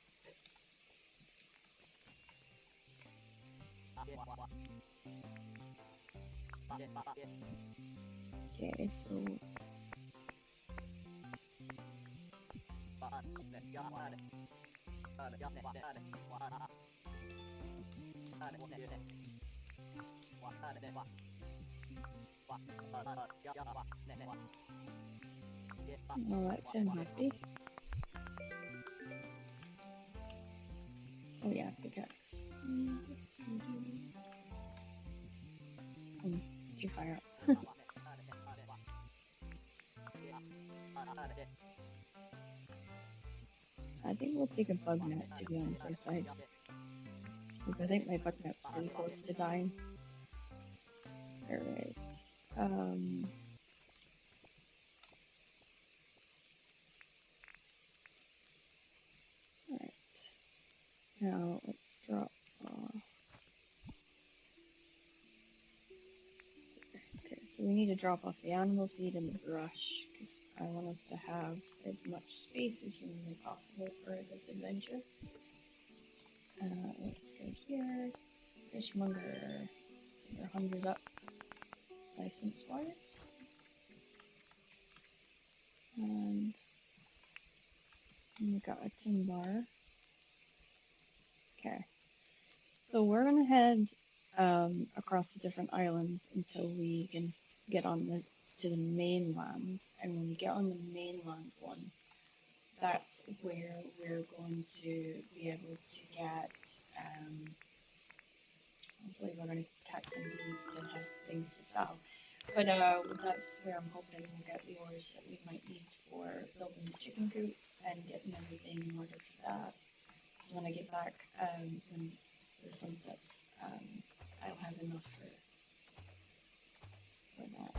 Okay, so oh, that's him happy. Oh yeah, pickaxe. Too far up. I think we'll take a bug net to be on the safe side. Because I think my bug net's pretty close to dying. Alright. Alright. Now let's drop off. Okay, so we need to drop off the animal feed and the brush because I want us to have as much space as humanly possible for this adventure. Let's go here. Fishmonger. So we're 100 up license wise. And we got a tin bar. Okay. So we're gonna head across the different islands until we can get on to the mainland. And when we get on the mainland one, that's where we're going to be able to get, hopefully we're going to catch some bees to have things to sell. But that's where I'm hoping we'll get the ores that we might need for building the chicken coop and getting everything in order for that. So when I get back, when the sun sets, I'll have enough for that.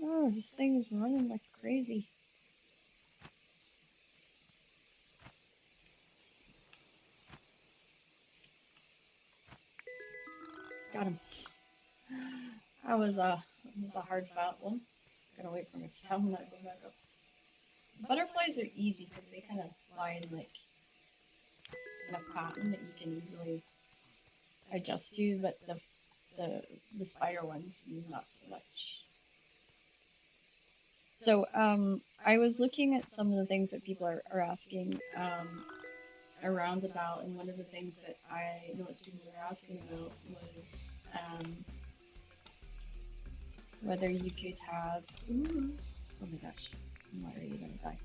Oh, this thing is running like crazy. Got him. That was a hard fought one. Gotta wait for my stamina to go back up. Butterflies are easy because they kind of fly in a pattern that you can easily adjust to, but the spider ones not so much. So I was looking at some of the things that people are asking around about, and one of the things that I noticed people were asking about was whether you could have. Ooh, oh my gosh, I'm already gonna die.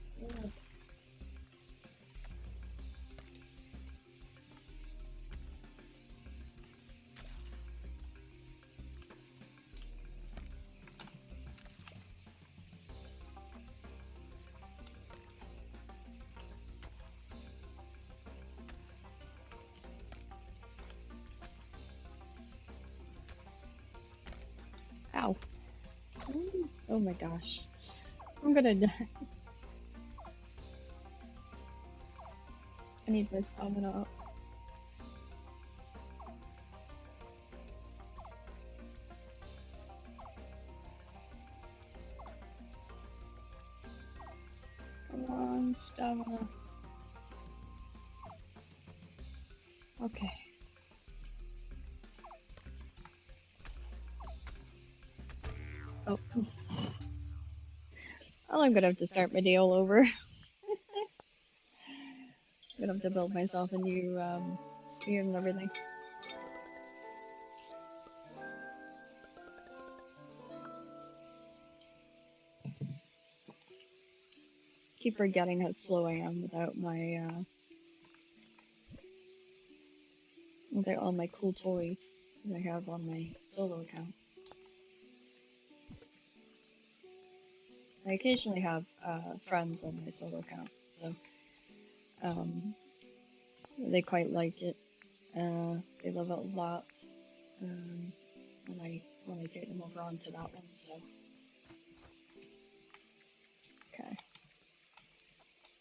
Ow. Oh my gosh. I'm gonna die. I need my stamina up. Come on, stamina. Okay. Oh. Well, I'm gonna have to start my day all over. I'm gonna have to build myself a new spear and everything. Keep forgetting how slow I am without my without all my cool toys that I have on my solo account. I occasionally have friends on my solo account, so they quite like it. They love it a lot when I take them over onto that one. So okay,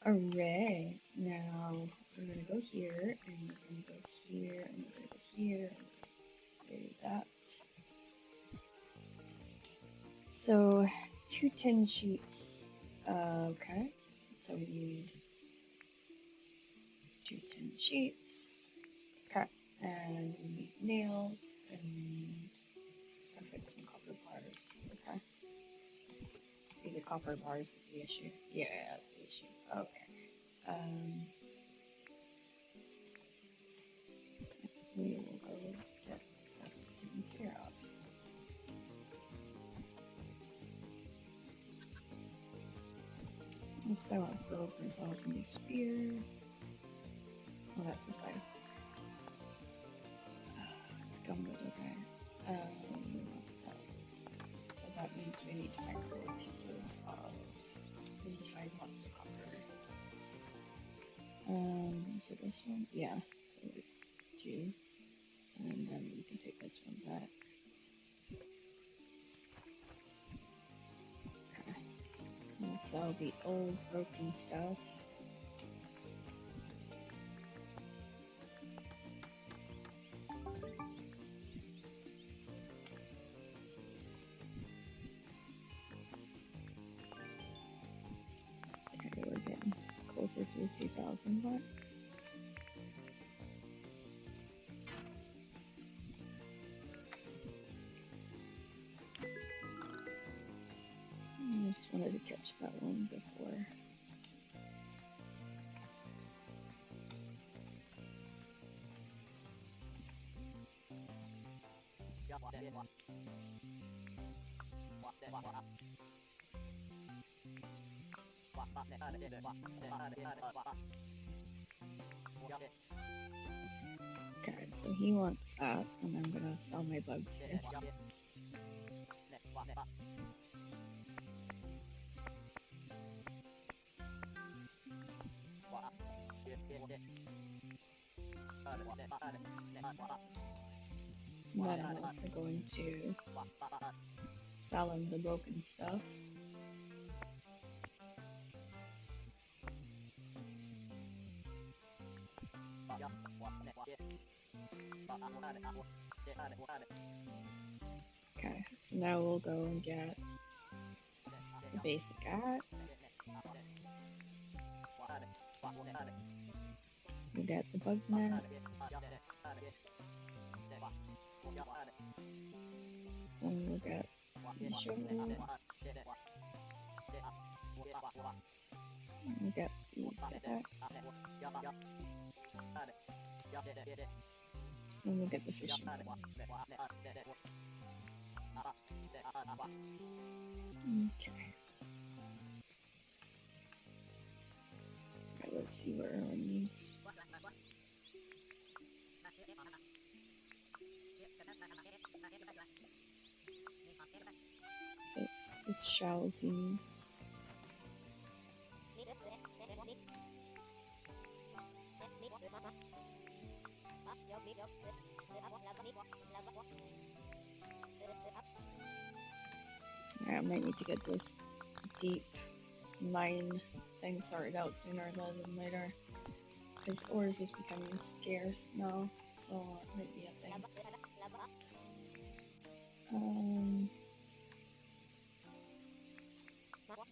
alright. Now we're gonna go here, and we're gonna go here, and we're gonna go here, and do that. So 2 tin sheets. Okay, so we need 2 tin sheets. Okay, and we need nails and fix some copper bars. Okay, the copper bars is the issue. Yeah, that's the issue. Okay. We will go get that taken care of. Next, I want to build myself a new spear. Oh, that's the side. It's gone over there. So that means we need to find 4 pieces of. We need to find lots of copper. Is it this one? Yeah, so it's 2. And then we can take this one back. Okay. We'll sell the old broken stuff. Okay, we're getting closer to 2,000 back. I just wanted to catch that one before. Okay, so he wants that, and I'm gonna sell my bug stick. Then I'm also going to sell him the broken stuff. Okay, so now we'll go and get the basic axe. We'll get the bug net. Then we'll get the shovel. We'll get the pickaxe. And we'll get the fishing pole. Okay. Alright, let's see what everyone needs. So it's this shells he needs. I might need to get this deep mine thing sorted out sooner rather than later. Because ores is becoming scarce now, so it might be a thing.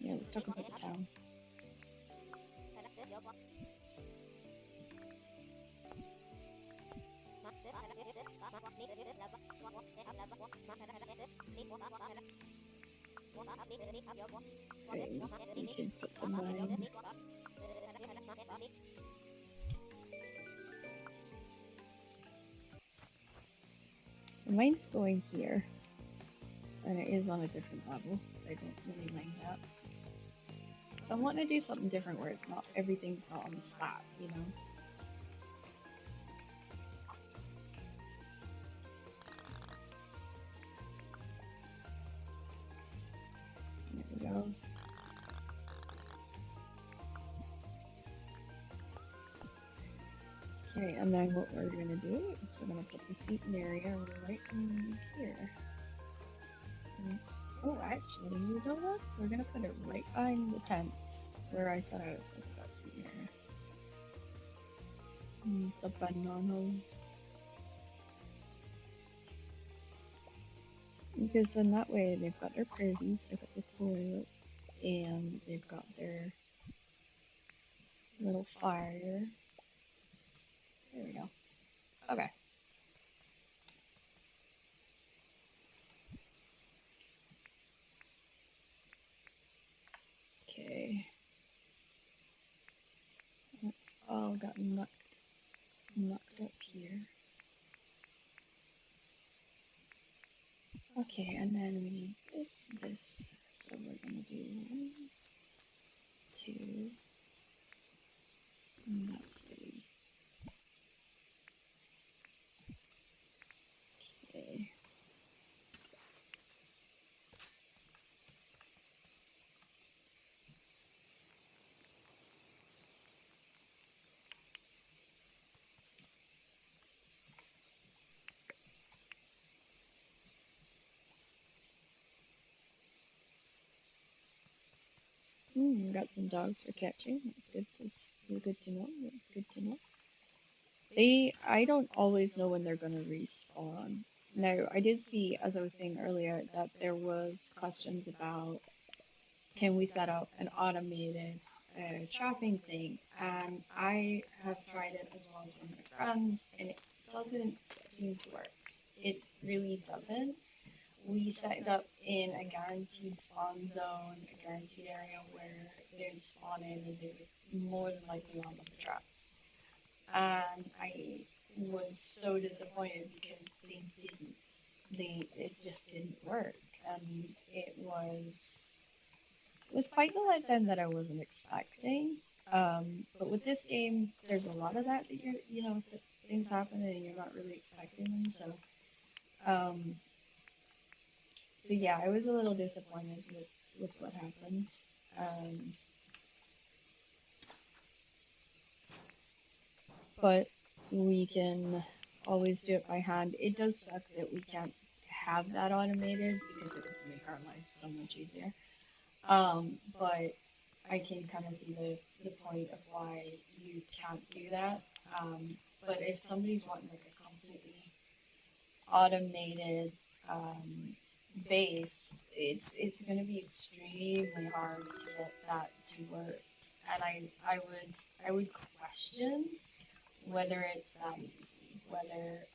Yeah, let's talk about the town. Okay, we can put the mine. The mine's going here, and it is on a different level. I don't really mind that. So I'm wanting to do something different where it's not everything's not on the spot, you know. There we go. Okay, and then what we're gonna do is we're gonna put the seating area right in here. Oh, actually, you know what? We're gonna put it right behind the tents where I said I was gonna put that seating area. The bananas. Because then that way they've got their privies, they've got their toilets, and they've got their little fire. There we go. Okay. Okay. That's all got knocked up here. Okay, and then we need this. So we're gonna do 1, 2, and that's 3. Okay. Got some dogs for catching. That's good to know. That's good to know. I don't always know when they're gonna respawn. Now, I did see, as I was saying earlier, that there was questions about can we set up an automated trapping thing, and I have tried it as well as one of my friends, and it doesn't seem to work. It really doesn't. We set it up in a guaranteed spawn zone, a guaranteed area where they'd spawn in and they would more than likely on the traps. And I was so disappointed because they didn't. It just didn't work, and it was quite the letdown that I wasn't expecting. But with this game, there's a lot of that that things happen and you're not really expecting them. Um, so yeah, I was a little disappointed with what happened. But we can always do it by hand. It does suck that we can't have that automated because it would make our lives so much easier. But I can kind of see the point of why you can't do that. But if somebody's wanting like a completely automated base, it's going to be extremely hard to get that to work. And I would question whether it's that easy, whether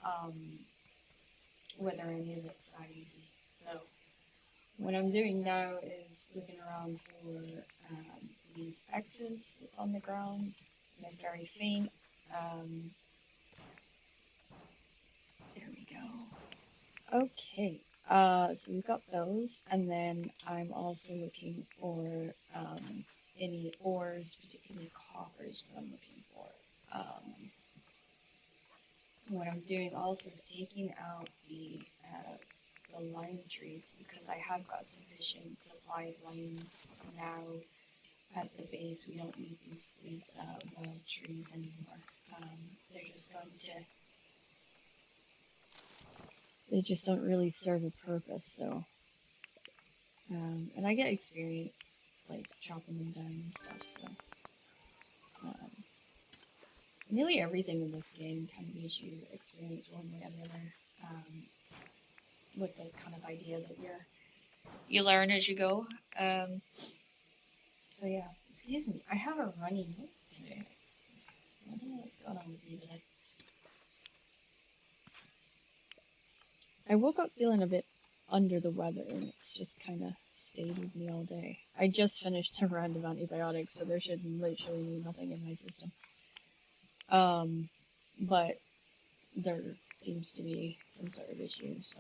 any of it's that easy. So what I'm doing now is looking around for these X's that's on the ground. They're very faint. There we go. Okay, so we've got those, and then I'm also looking for any ores, particularly copper is what I'm looking for. What I'm doing also is taking out the lime trees because I have got sufficient supply of limes now at the base. We don't need these wild trees anymore. They just don't really serve a purpose. So And I get experience, like, chopping them down and stuff, so... nearly everything in this game kind of gives you experience one way or the other, with the kind of idea that you learn as you go. So yeah, excuse me, I have a runny nose today. I don't know what's going on with me today. I woke up feeling a bit under the weather, and it's just kind of stayed with me all day. I just finished a round of antibiotics, so there should literally be nothing in my system. But there seems to be some sort of issue, so.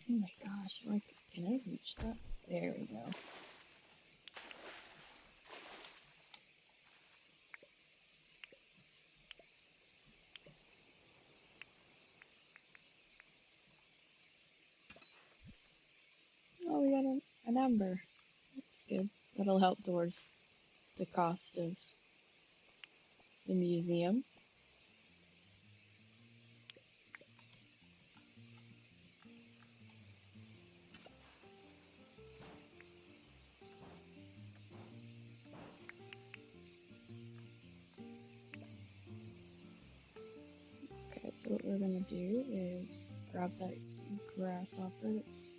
Oh my gosh, like, can I reach that? There we go. Oh, we got an ember. That's good. That'll help towards the cost of the museum. Okay, so what we're gonna do is grab that grasshopper that's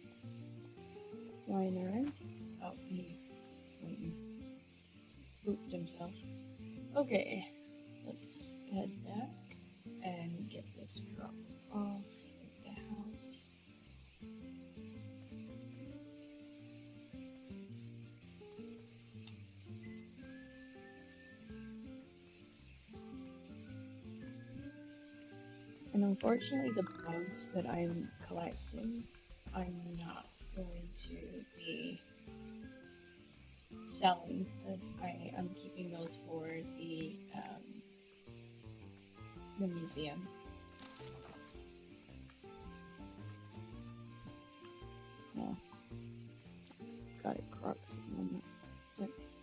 flying around. Oh, he pooped himself. Okay, let's head back and get this dropped off at the house. And unfortunately, the bugs that I'm collecting, I'm not going to be selling, as I am keeping those for the museum. Oh, got it, Crocs. Thanks.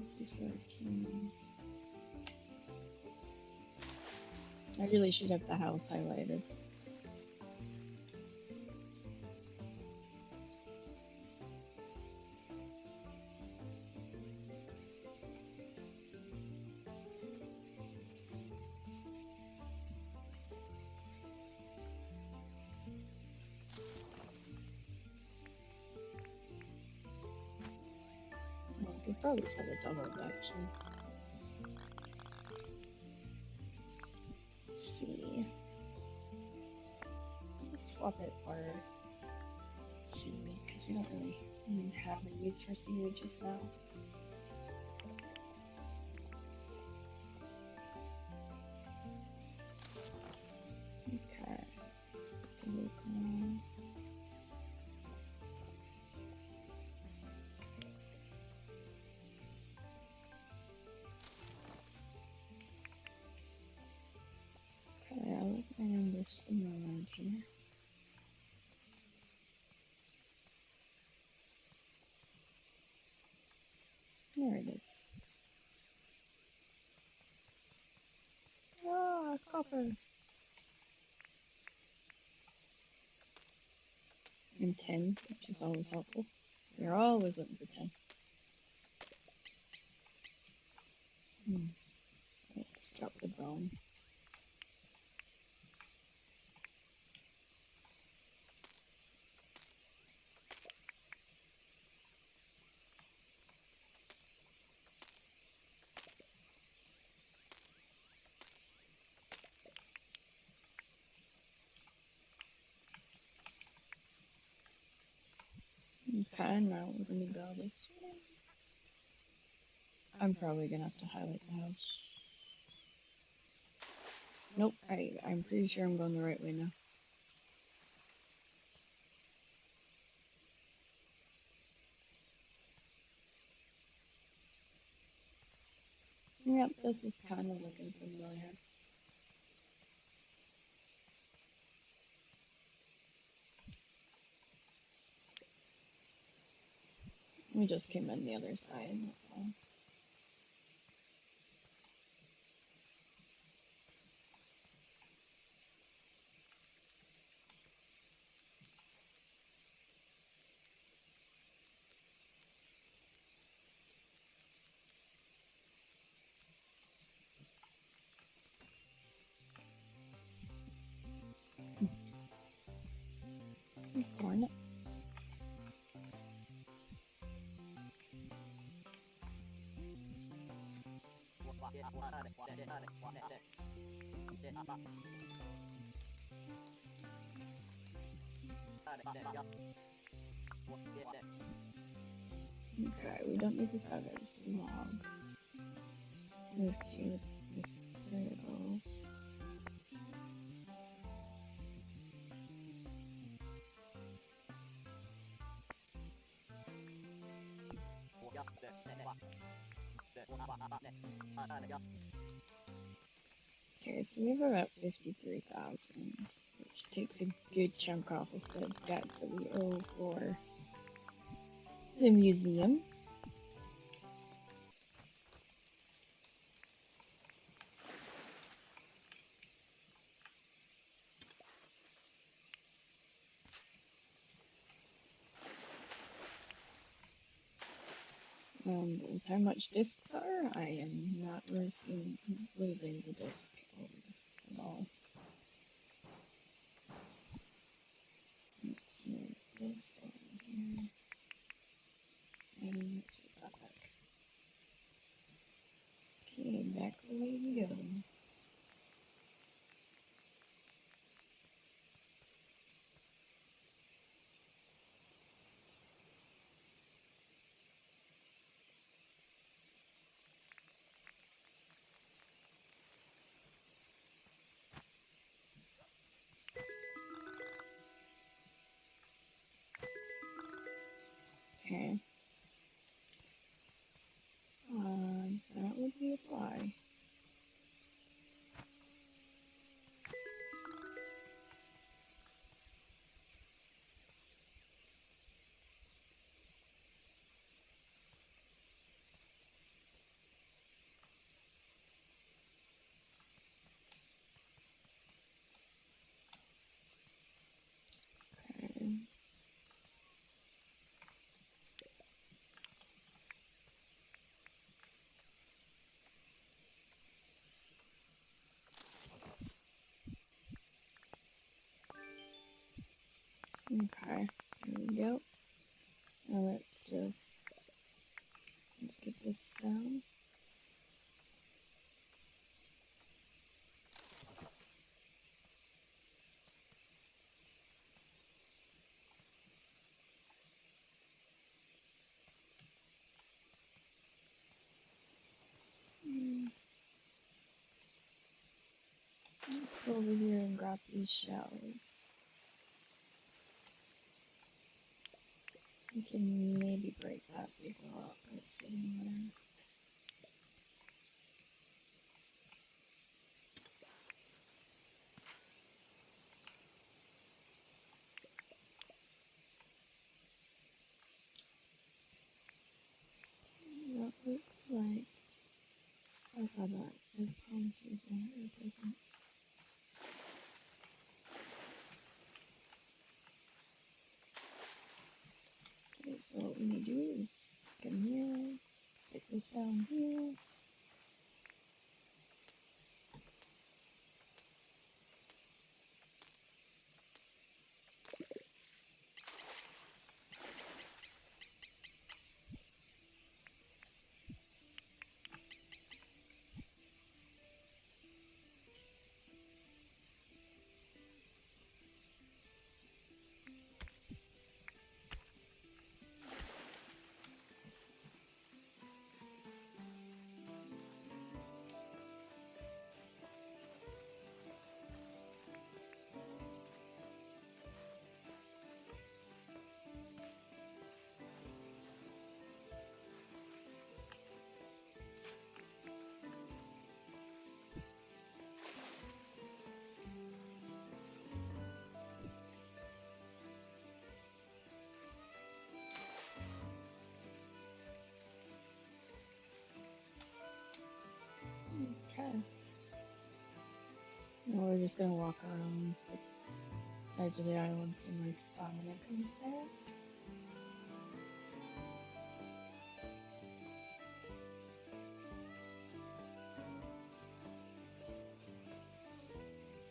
This is where I can. I really should have the house highlighted. Well, I could probably sell the doggos actually. Let's see. Let's swap it for seaweed because we don't really even have a use for seaweed just now. Okay, let's just take a look around. Okay, I look around, there's somewhere around here. There it is. Ah, copper. And 10, which is always helpful. We're always looking for 10. Let's drop the bone. Okay, now we're gonna go this way. I'm probably gonna have to highlight the house. Nope, I'm pretty sure I'm going the right way now. Yep, this is kind of looking familiar. We just came in the other side, that's all. Okay, we don't need the feathers. Log. Move to the vehicles. Okay, so we have about 53,000, which takes a good chunk off of the debt that we owe for the museum. But with how much discs are, I am not risking losing the disc at all. Let's move this over here. And let's put that back. Okay, back away we go. Okay. That would be a fly. Okay. Okay, there we go. Now let's get this down. Let's go over here and grab these shells. We can maybe break that big rock that's sitting there. That looks like I thought that had palm trees in it. It doesn't. Okay, so what we need to do is come here, stick this down here. Okay. Now we're just gonna walk around the edge of the island till my stamina comes back.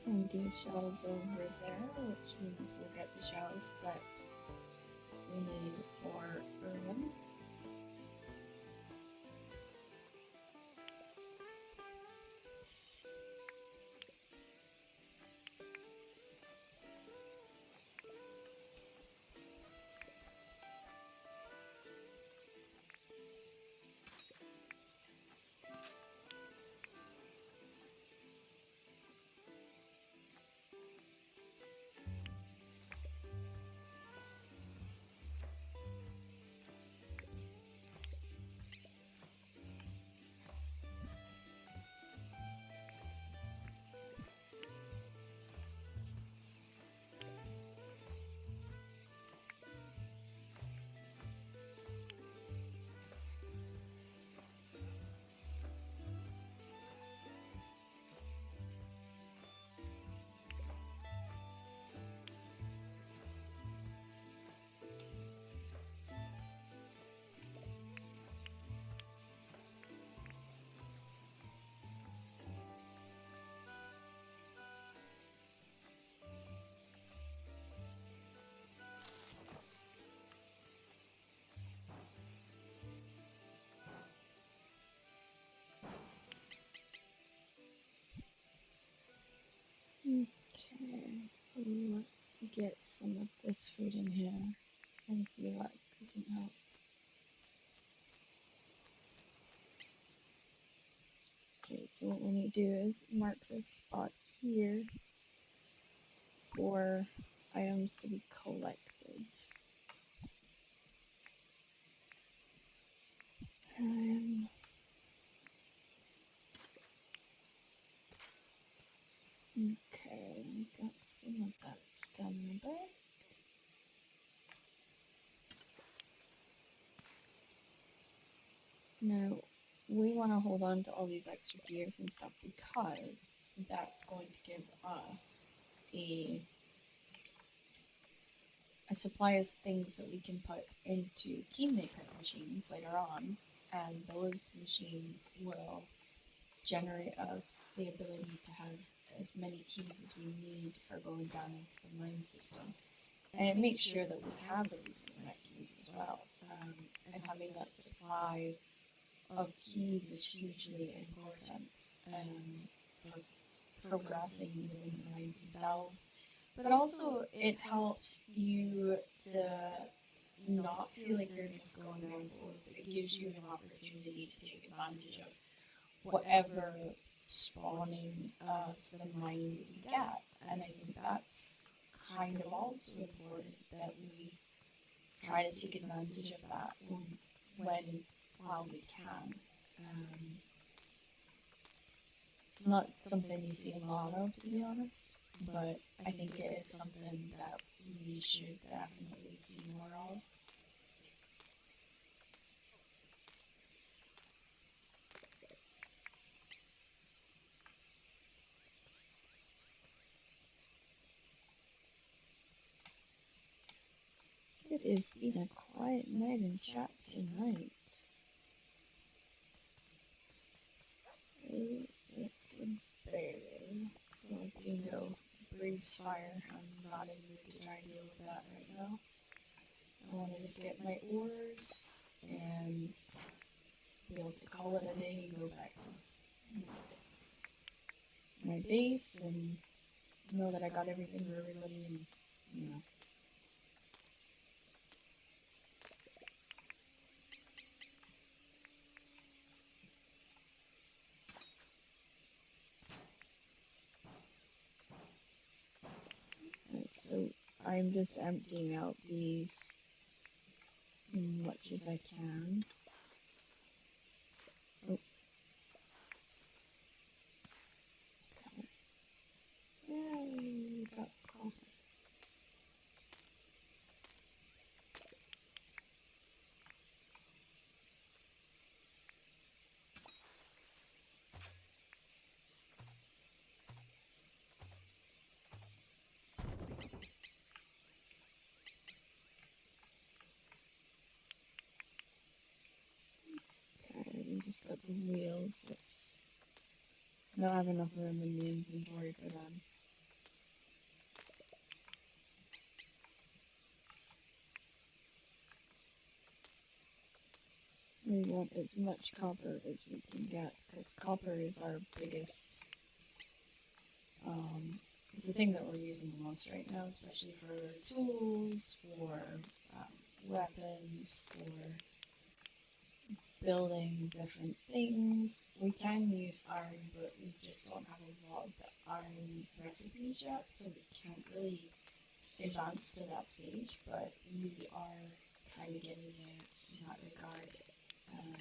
Plenty of shells over there, which means we'll get the shells that we need for Irwin. get some of this food in here and see what doesn't help. Okay, so what we need to do is mark this spot here for items to be collected. Okay, got some of that stamina back. Now, we want to hold on to all these extra gears and stuff because that's going to give us a supply of things that we can put into keymaker machines later on, and those machines will generate us the ability to have as many keys as we need for going down into the mine system. And it makes sure that we have a decent amount of keys as well. And having that supply of keys is hugely important for progressing within the mines themselves. But also, it helps you to not feel like you're just going down both. It gives you an opportunity to take advantage of whatever spawning of the mine you get. And I think that's kind of also important that we try to take advantage of that while we can. It's not something you see a lot of, to be honest, but I think it is something that we should definitely see more of. It has been a quiet night in chat tonight. It's a bear. Well, Dingo breathes fire. I'm not in the mood to try and deal with that right now. I want to just get my ores and be able to call it a day and go back to my base and know that I got everything for everybody and, you know. So I'm just emptying out these as much as I can. Oh. Okay. Yay, got copper. Okay, we just got the wheels. I don't have enough room in the inventory for them. We want as much copper as we can get, because copper is our biggest, it's the thing that we're using the most right now, especially for tools, for weapons, for building different things. We can use iron, but we just don't have a lot of the iron recipes yet, so we can't really advance to that stage, but we are kind of getting there in that regard. Oh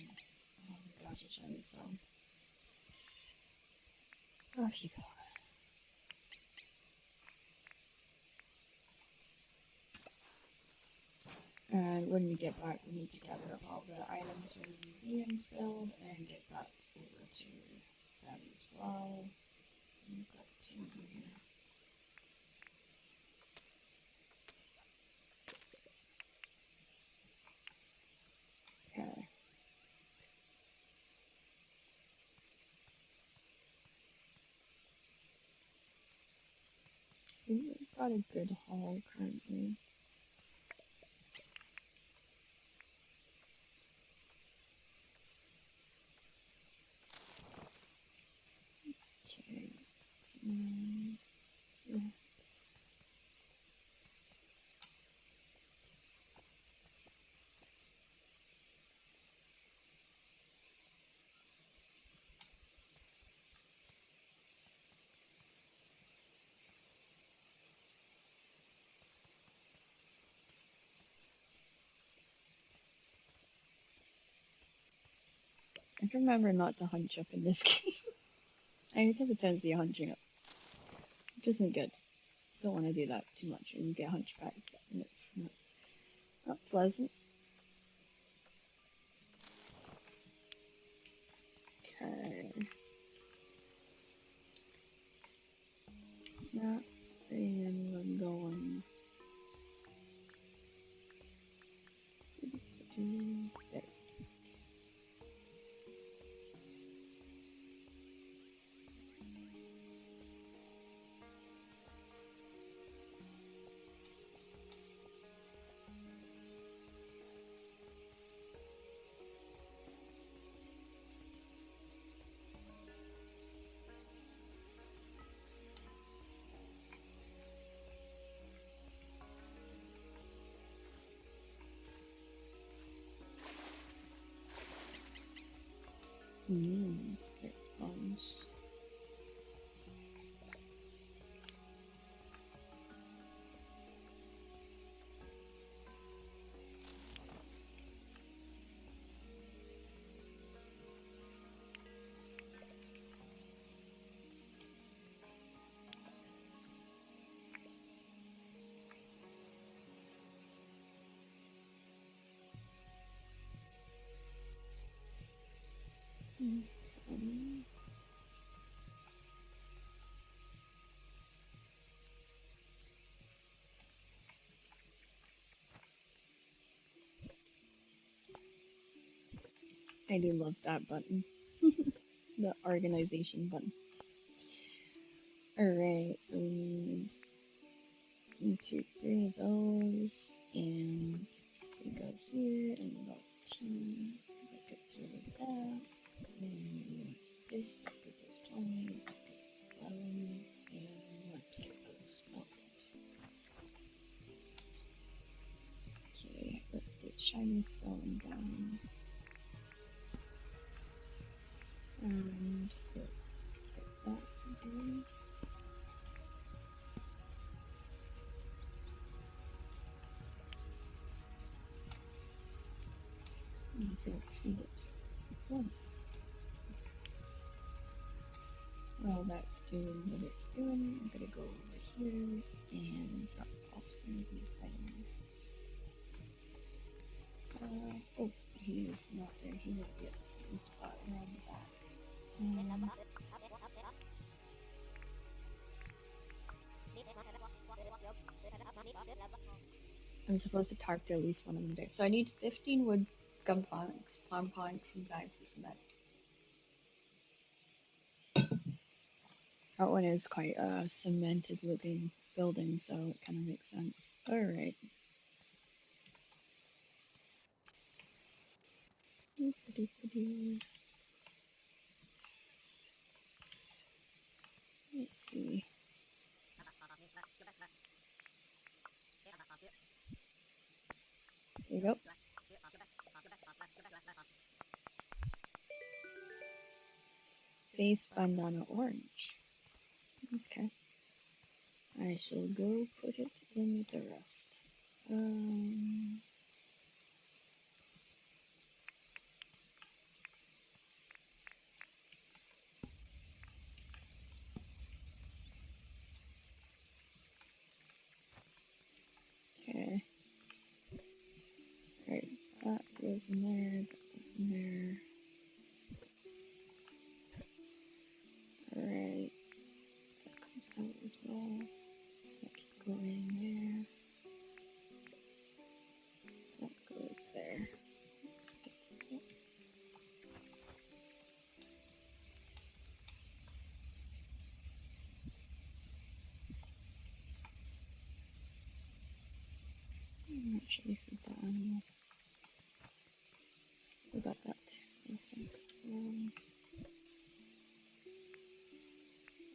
my gosh, it's shiny stone. Off you go. And when we get back, we need to gather up all the items for the museum's build and get that over to them as well. We've got two here. Okay. We've got a good haul currently. Okay. Yeah. I can remember not to hunch up in this game. I have a tendency of hunching up, which isn't good. Don't want to do that too much and get hunchback, and it's not pleasant. Okay. That, and we're going there. Spirit sponge. I do love that button. The organization button. Alright, so we need 1, 2, 3 of those, and we go here, and we go 2, that gets rid of that, and this, that gives us 20, that gives us 11, and that gives us melted. Okay, let's get shiny stone down, and let's get that going. And don't feed it. Oh. While that's doing what it's doing, I'm gonna go over here and drop off some of these items. Oh, he is not there. He will be at the same spot around the back. I'm supposed to talk to at least one of them a day. So I need 15 wood gum planks, palm planks, and bags of cement. That one is quite a cemented looking building, so it kind of makes sense. Alright. Let's see. There you go. Face bandana orange. Okay. I shall go put it in the rest. Okay. Alright, that goes in there, that goes in there. Alright, that comes out as well. That can go in there. That goes there. Let's pick this up. Actually feed that animal. We got that last time.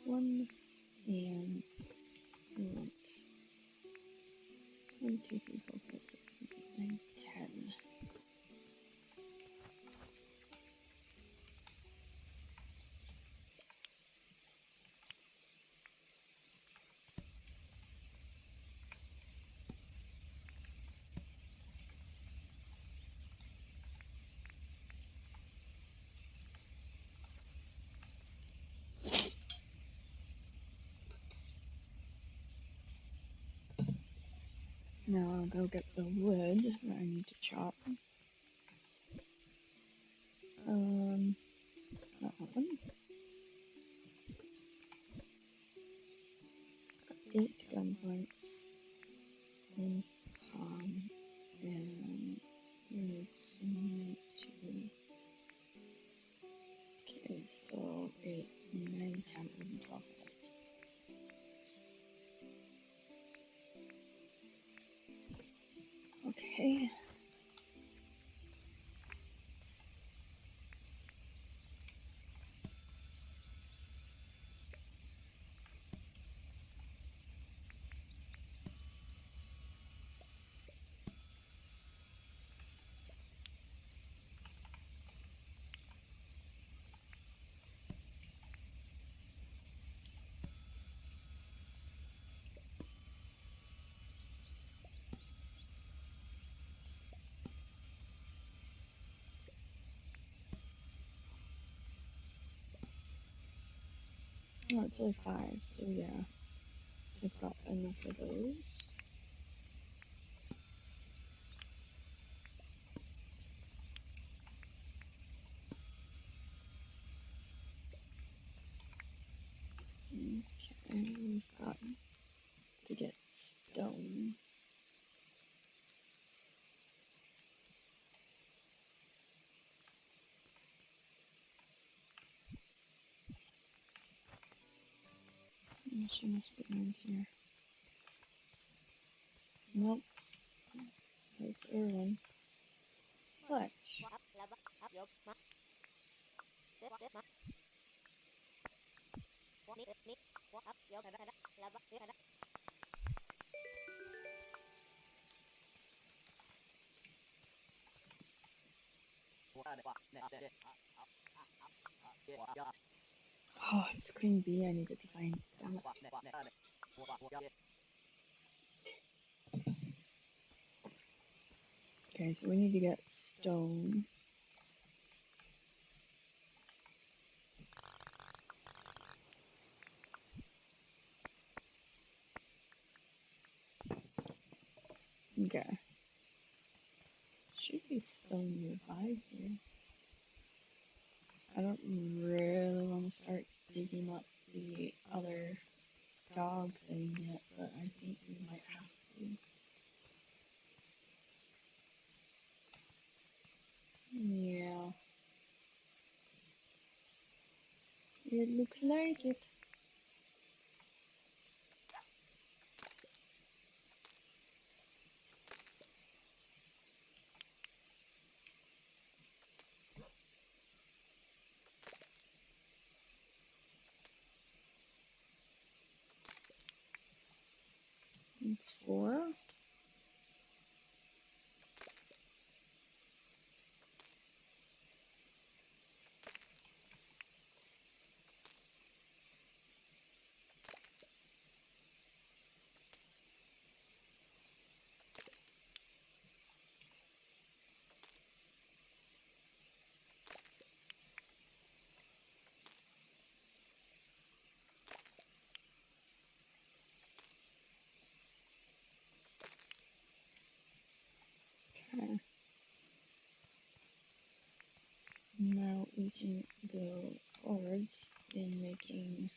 One and we want 1, 2, 3, 4, 5, 6, 7, 8, 9, 10. go get the wood that I need to chop. That one. Got 8 gun points. And here's some two. Okay, so 8, 9, 10, 11, 12. Okay. Oh, it's only 5, so yeah. I've got enough of those. Okay, we've got to get stone. She must be around here. Nope. That's Erwin. Fletch. Oh, it's Queen Bee I needed to find. Damn it. Okay, so we need to get stone. Okay. Should be stone nearby here. I don't really want to start digging up the other dog thing yet, but I think we might have to. Yeah. It looks like it. It's 4. Okay. Now we can go forwards in making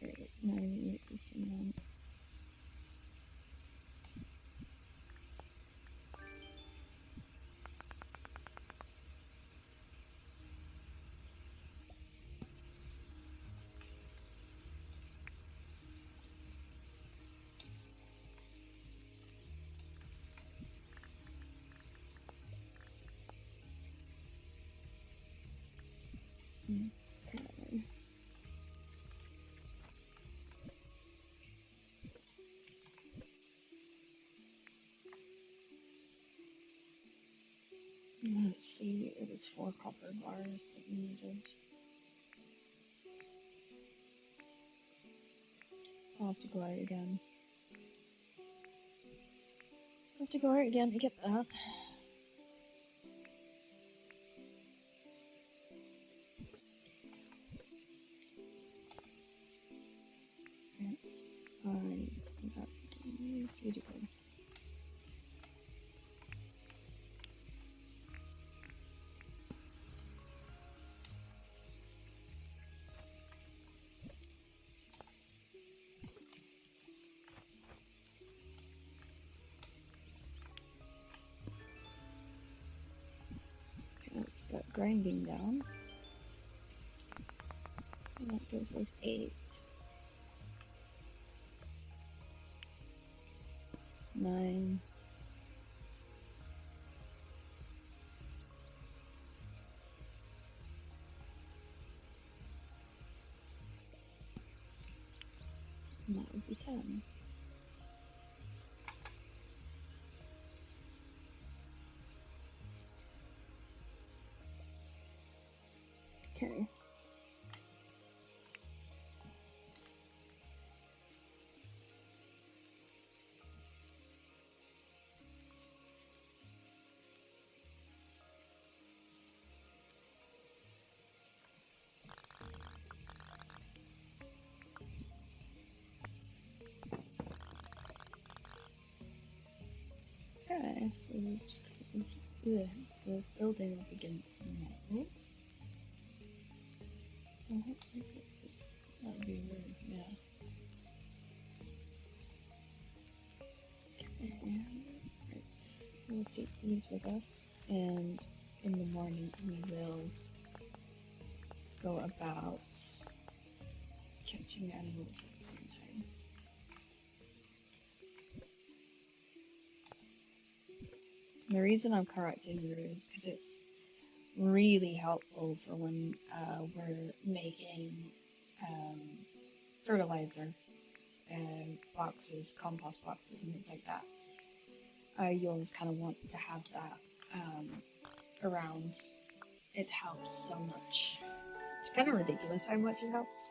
great 98%. Okay. Let's see, it was 4 copper bars that we needed. So I'll have to go out again. I'll have to go out again to get that. Alright, so that beautiful. Okay, let's start grinding down. And that gives us 8. 9. And that would be 10. Okay. Okay, so we're just gonna the building up against metal. Oh, what is it? That would be weird, yeah. Okay, right. We'll take these with us, and in the morning we will go about catching animals at the same time. And the reason I'm correcting you is because it's really helpful for when we're making fertilizer boxes, compost boxes, and things like that. You always kind of want to have that around. It helps so much. It's kind of ridiculous how much it helps.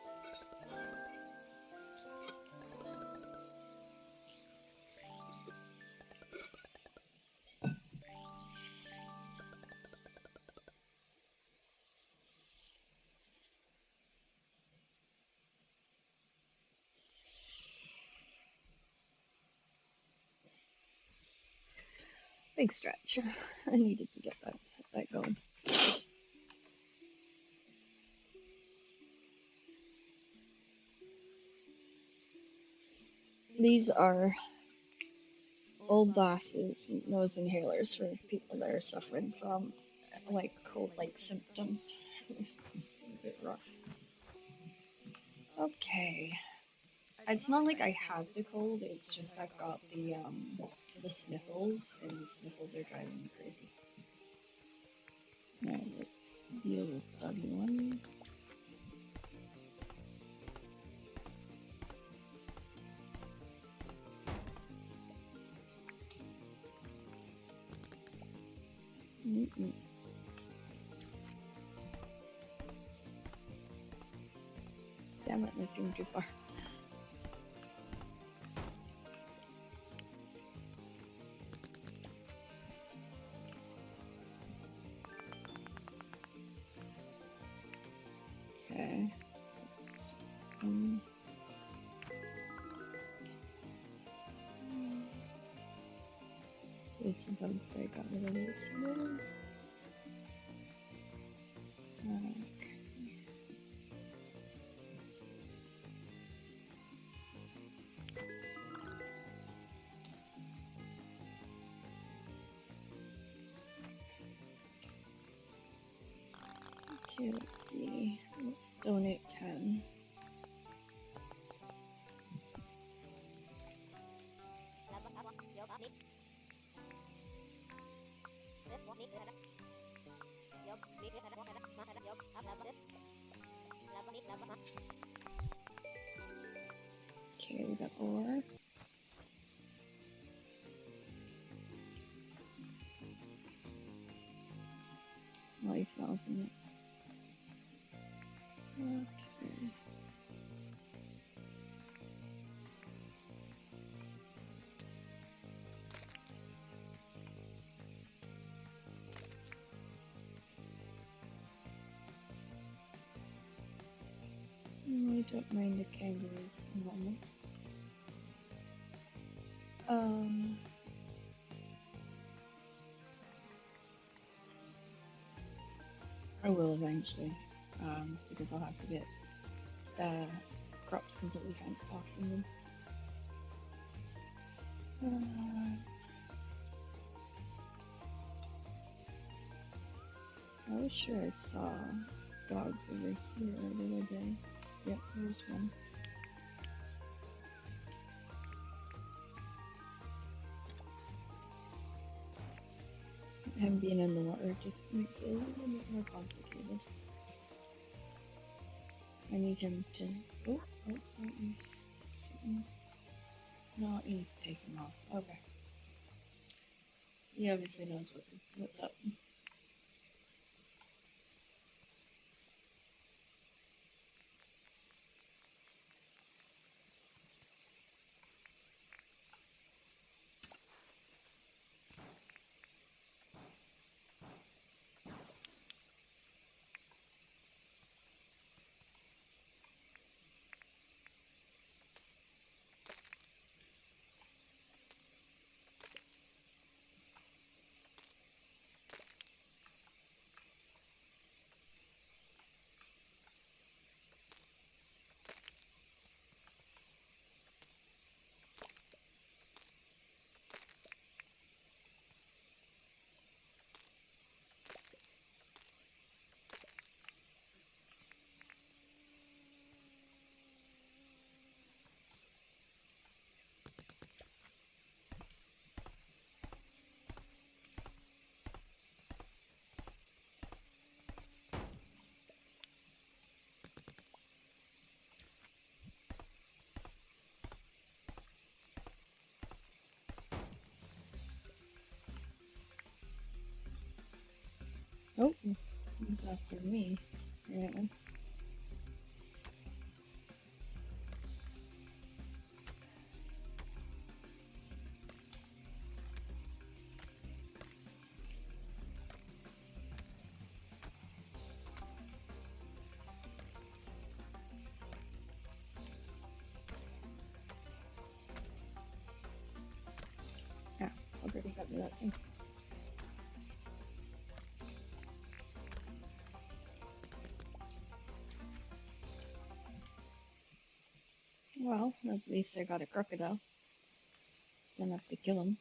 Big stretch. I needed to get that going. These are old glasses, nose inhalers for people that are suffering from like cold-like symptoms. It's a bit rough. Okay. It's not like I have the cold, it's just I've got the sniffles, and the sniffles are driving me crazy. Alright, let's deal with W1. Damn it, I threw too far. Okay. It's the bugs I got rid of yesterday. Okay, let's see. Let's donate 10. Okay, we got ore. Oh, he's not opening it. Okay. No, I don't mind the kangaroos at the moment. I will eventually, because I'll have to get the crops completely fenced off from them. I was sure I saw dogs over here the other day. Yep, there's one. Him being in the water just makes it a little bit more complicated. I need him to. Oh, he's. No, he's taking off. Okay. He obviously knows what's up. Oh, he's after me, apparently. Yeah, already got me that thing. Well, at least I got a crocodile. Didn't have to kill him.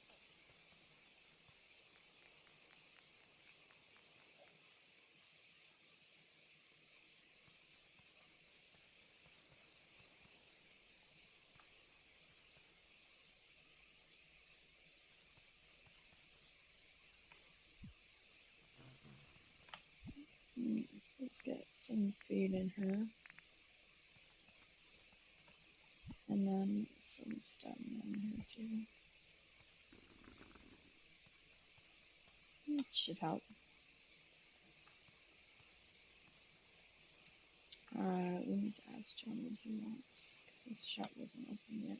Let's get some food in her. And then some stamina in her too. It should help. We need to ask John what he wants, because his shop wasn't open yet.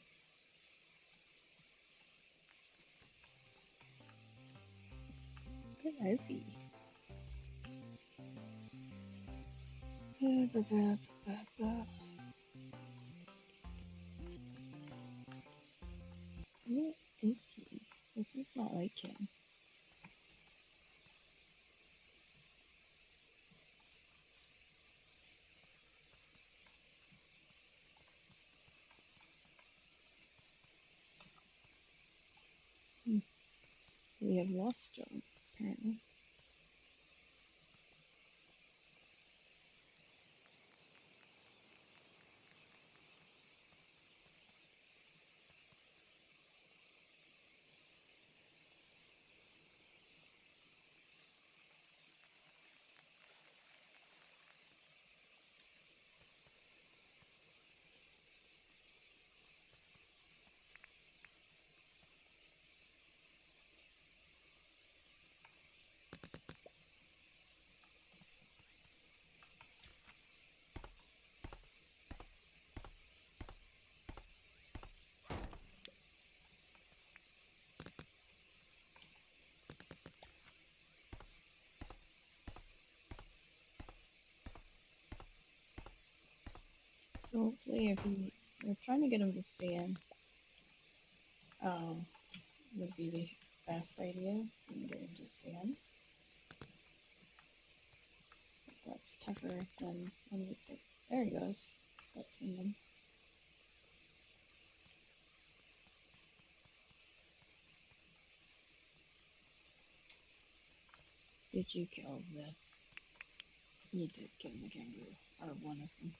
Where is he? Where is he? This is not like him. We have lost John, apparently. So hopefully if we're trying to get him to stay in, would be the best idea, and get him to stay in. That's tougher than one would think. There he goes. That's him. Did you kill the... You did kill the kangaroo. Or one of them.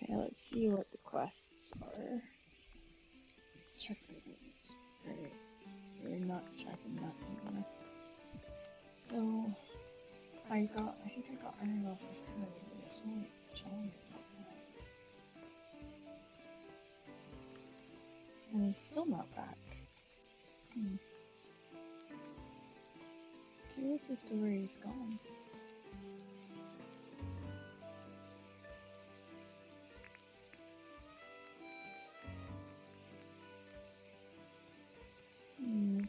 Okay, let's see what the quests are. Check for those. Great. We're not checking that anymore. So, I think I got iron off of her, but it's only John that got that. And he's still not back. Curious as to where he's gone.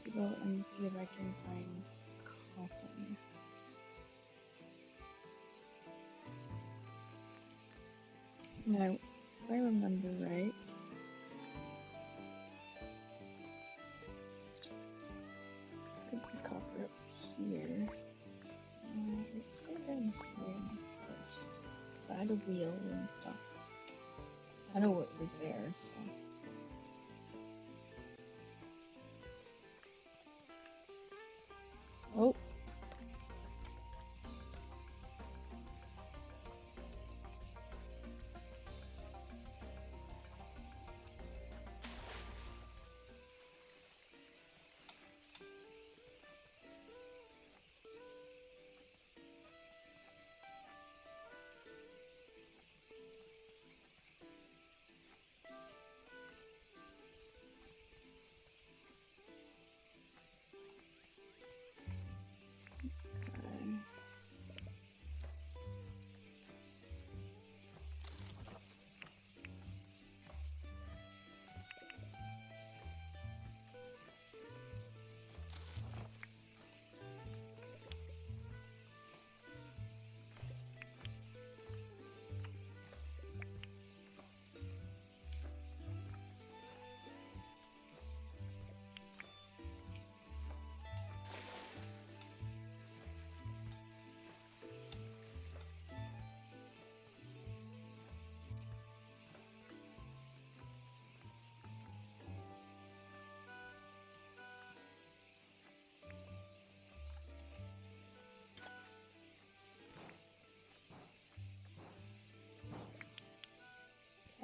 To go and see if I can find Coffin. Now, if I remember right, could be copper up here. Let's go down here first. So I had a wheel and stuff. I know what was there, so. Oh.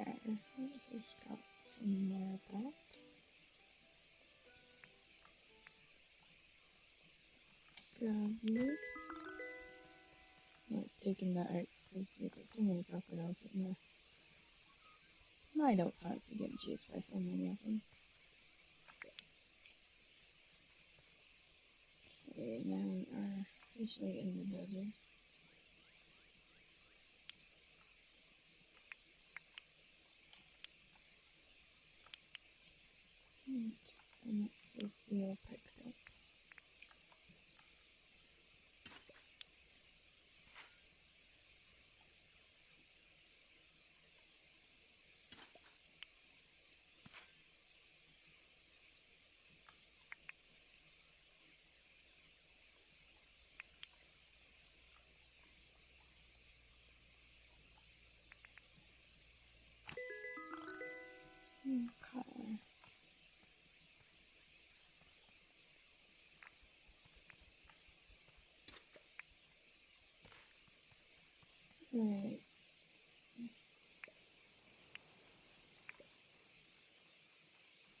Okay, I just got some more of that. Let's grab you. Not taking that out because we've got too many crocodiles in there. And I don't fancy getting chased by so many of them. Okay, now we are officially in the desert. And that's the wheel picked up. Okay. Right.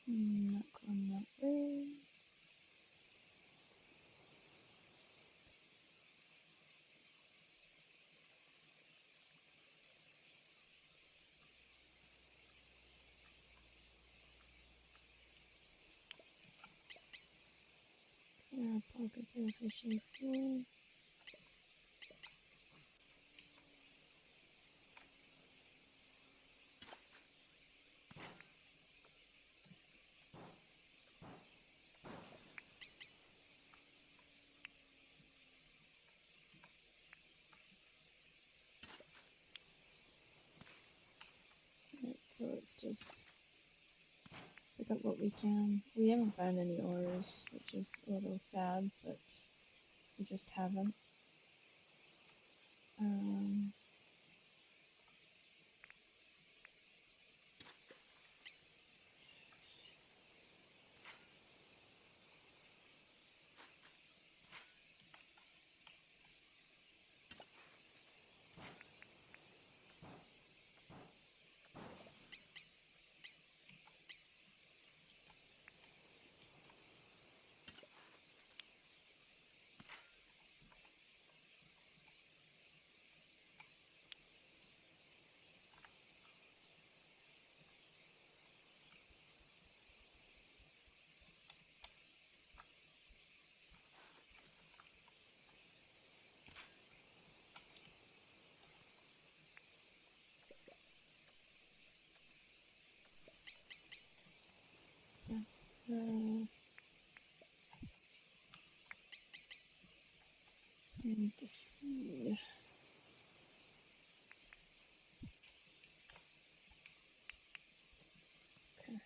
Not going that way. My pockets are officially full. Alright, so let's just pick up what we can. We haven't found any ores, which is a little sad, but we just haven't. I need to see. Okay.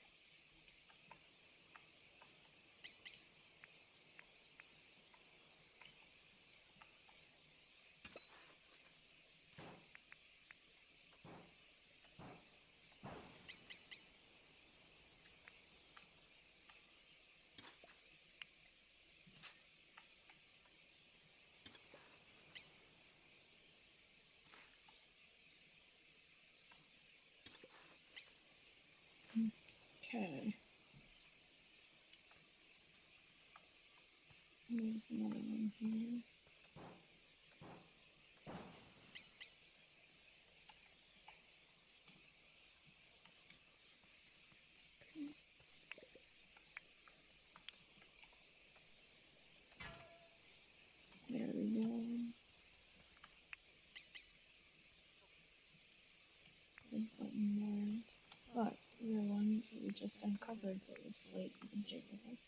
Okay. There's another one here. There we go. There's a button there. But the ones that we just uncovered that was slate we can take with us.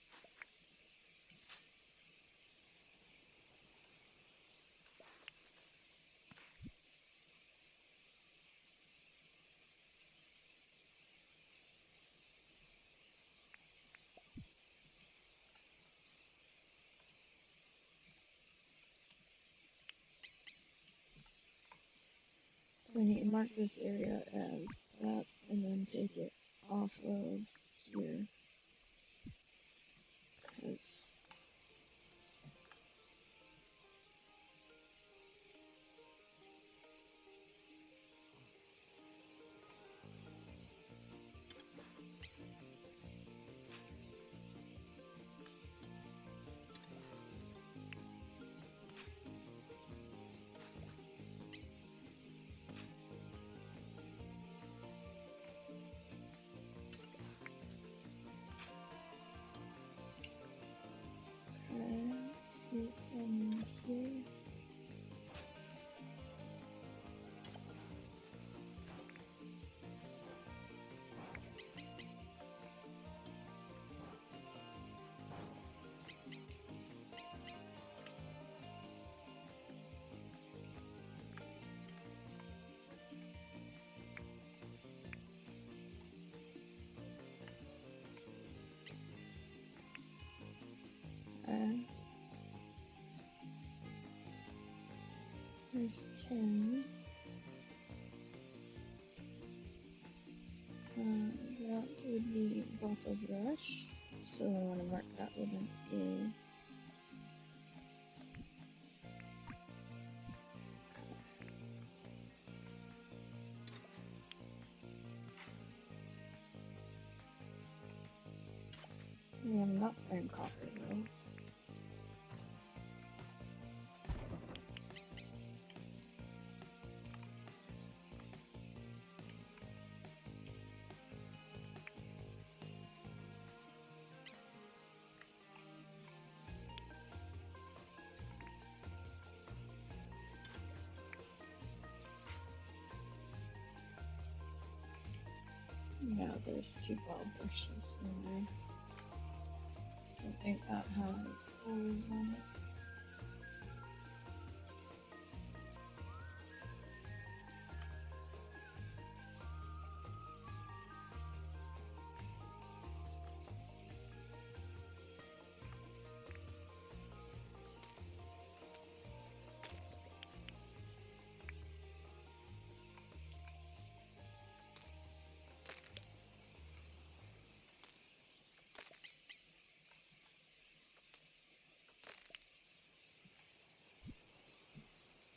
So we need to mark this area as that and then take it off of here. Because let's see what's in here. There's 10. That would be bottle brush, so I want to mark that with an A. We have not found copper though. Yeah, there's 2 wild bushes in there. Don't think that has holes on it.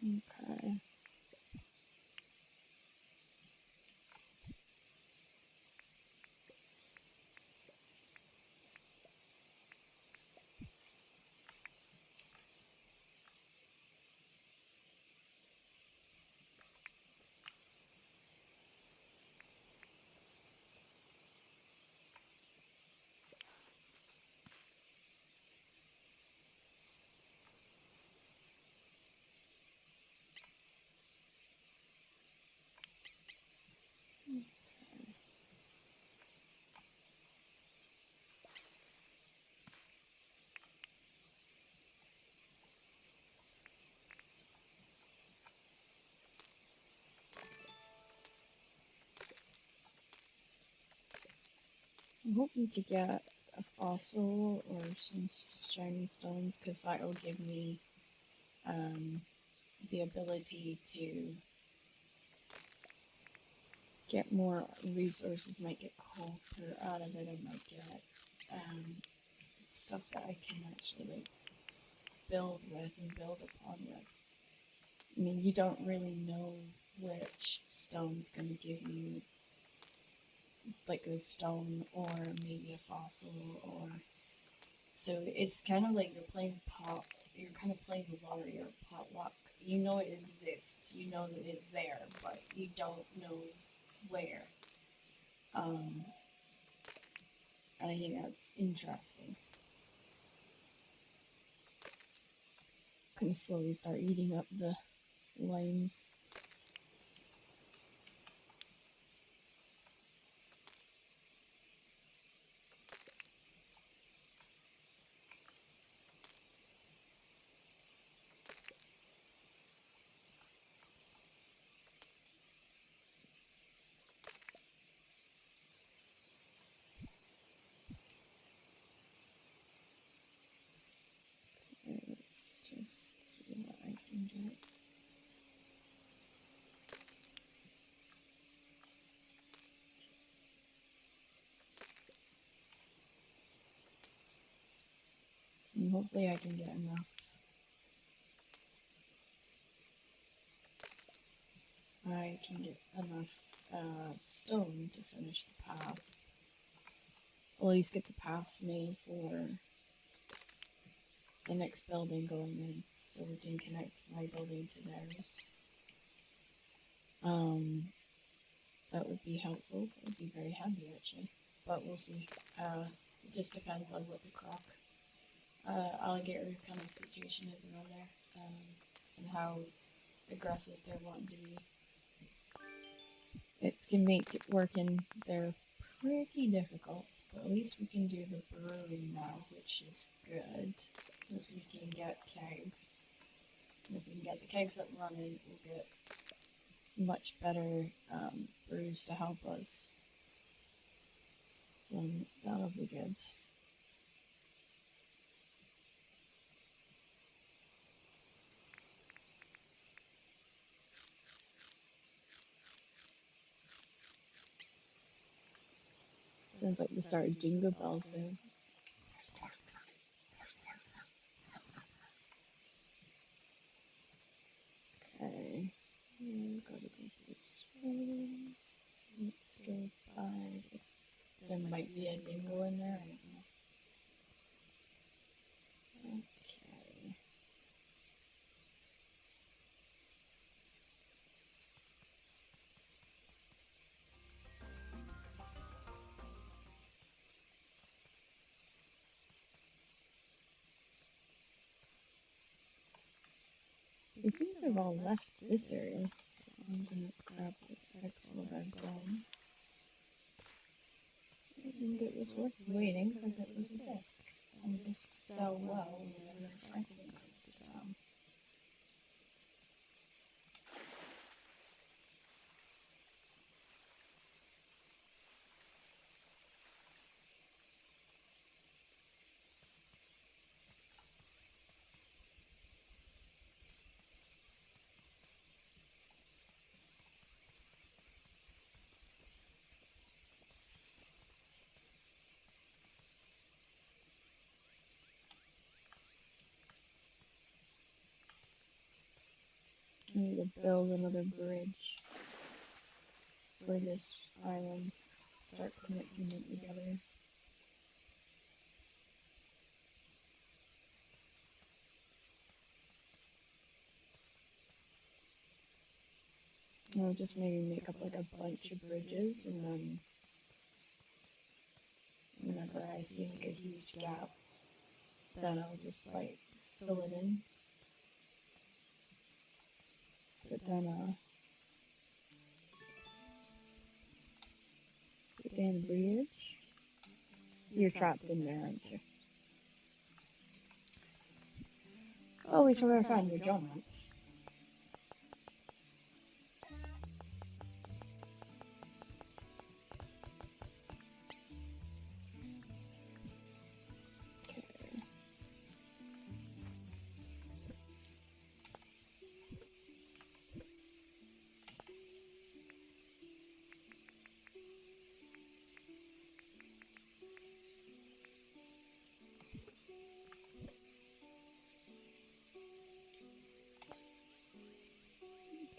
Okay. I'm hoping to get a fossil or some shiny stones, because that will give me the ability to get more resources. Might get copper out of it. I might get stuff that I can actually like build with and build upon with. I mean, you don't really know which stone's going to give you like a stone or maybe a fossil, or so it's kind of like you're kind of playing the lottery or potluck. You know it exists, you know that it's there, but you don't know where. And I think that's interesting. Kind of slowly start eating up the limes. Let's just see what I can get. And hopefully I can get enough. I can get enough stone to finish the path. Or at least get the paths made for the next building going in, so we can connect my building to theirs. That would be helpful. I'd be very happy actually, but we'll see. It just depends on what the croc alligator kind of situation is around there, and how aggressive they're wanting to be. It can make it working there pretty difficult, but at least we can do the brewing now, which is good, because we can get kegs. And if we can get the kegs up and running, we'll get much better brews to help us. So that'll be good. Sounds like the start of Jingle Bells there. Okay, gotta go this way. Let's go by. There might be a dingle in there. I don't know. Okay. It seems to have all left this area, so I'm gonna grab this extra that I've gone. And it was worth waiting because it was a disc. And discs sell well whenever Franklin comes to town. I need to build another bridge for this island. Start connecting them together. I'll just maybe make up like a bunch of bridges, and then whenever I see like a huge gap, then I'll just like fill it in. But then the damn bridge. You're trapped in there, aren't you? Oh, we should better find your John.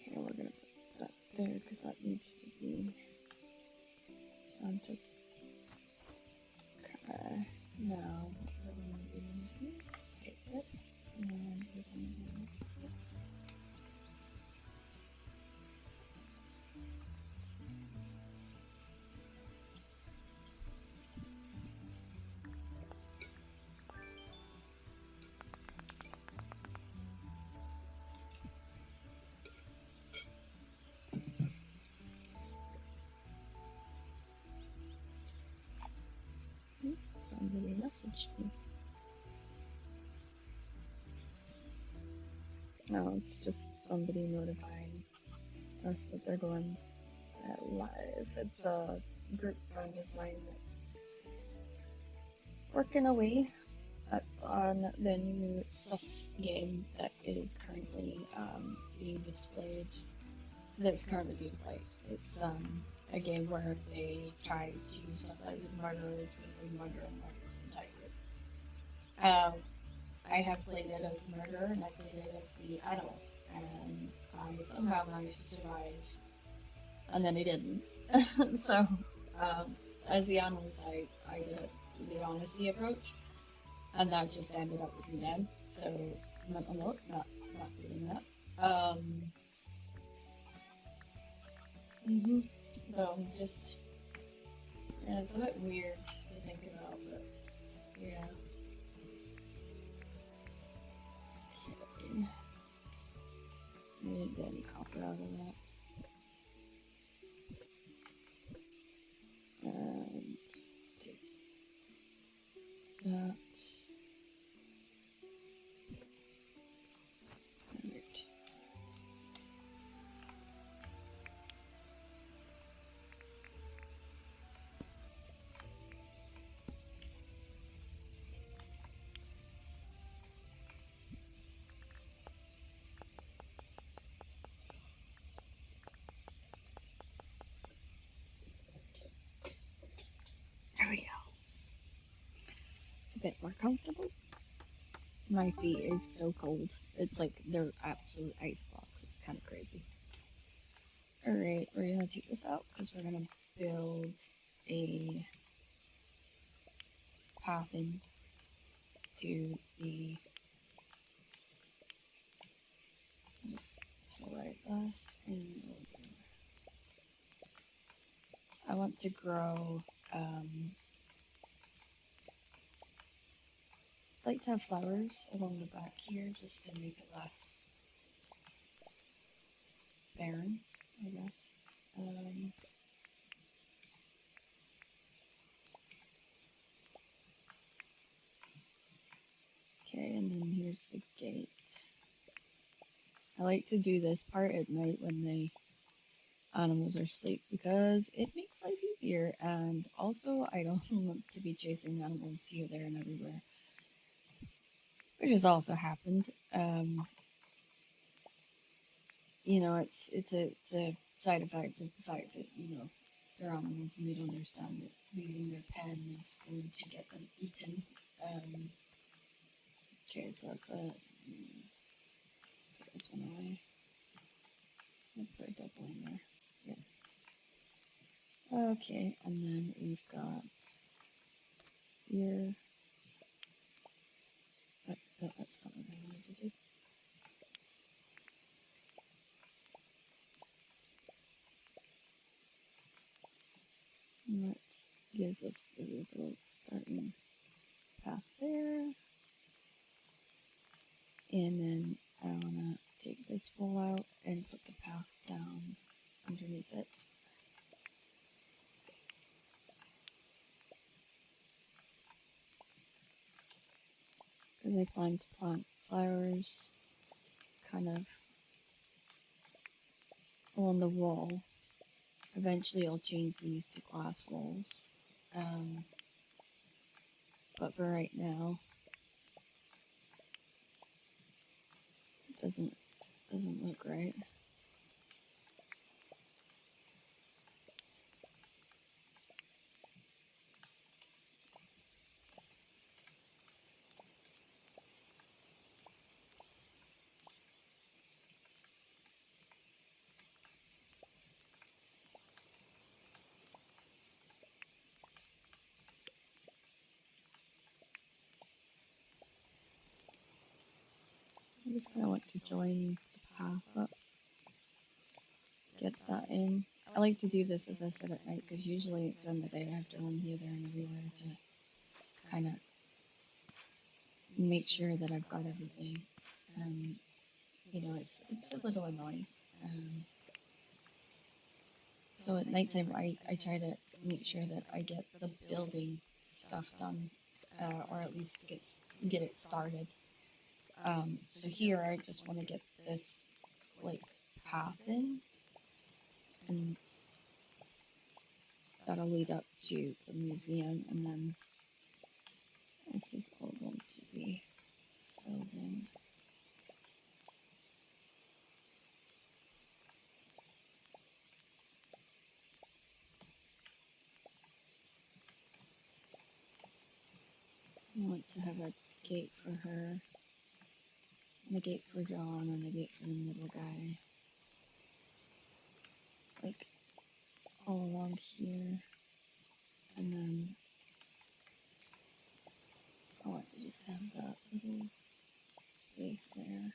Okay, we're gonna put that there because that needs to be on top. Okay, now what we're gonna do is take this and we're gonna do somebody messaged me. No, it's just somebody notifying us that they're going live. It's a group friend of mine that's working away. That's on the new sus game that is currently being displayed. That's currently being played. It's a game where they try to suss out the murderers when they murder and murders entirely. I have played it as the murderer and I played it as the analyst, and I somehow managed to survive, and then I didn't. So, as the analyst, I did the honesty approach, and that just ended up with me dead. So, mental note, not doing that. So, just, yeah, it's a bit weird to think about, but yeah. Okay. I didn't get any copper out of that. And let's take that. Alright. There we go. It's a bit more comfortable. My feet is so cold. It's like they're absolute ice blocks. It's kind of crazy. Alright, we're gonna take this out because we're gonna build a path in to the just highlight this and we'll do. I want to grow I'd like to have flowers along the back here just to make it less barren, I guess. there's the gate. I like to do this part at night when the animals are asleep because it makes life easier, and also I don't want to be chasing animals here, there, and everywhere, which has also happened. You know, it's a side effect of the fact that, you know, they're animals and they don't understand that leaving their pen is going to get them eaten. Okay, so that's put this one away. I'll put a double in there. Yeah. Okay, and then we've got here. Oh, no, that's not what I wanted to do. And that gives us the result starting path there. And then I want to take this wall out and put the path down underneath it. Because I plan to plant flowers kind of along the wall. Eventually I'll change these to glass walls. But for right now, it doesn't look right. I just kind of want to join the path up, get that in. I like to do this, as I said, at night, because usually during the day I have to run here, there, and everywhere to kind of make sure that I've got everything. You know, it's a little annoying. So at nighttime, I try to make sure that I get the building stuff done, or at least get it started. So here I just want to get this like path in, and that'll lead up to the museum, and then this is all going to be filled in. I want to have a gate for her, and a gate for John, and a gate for the middle guy. Like, all along here. And then I want to just have that little space there.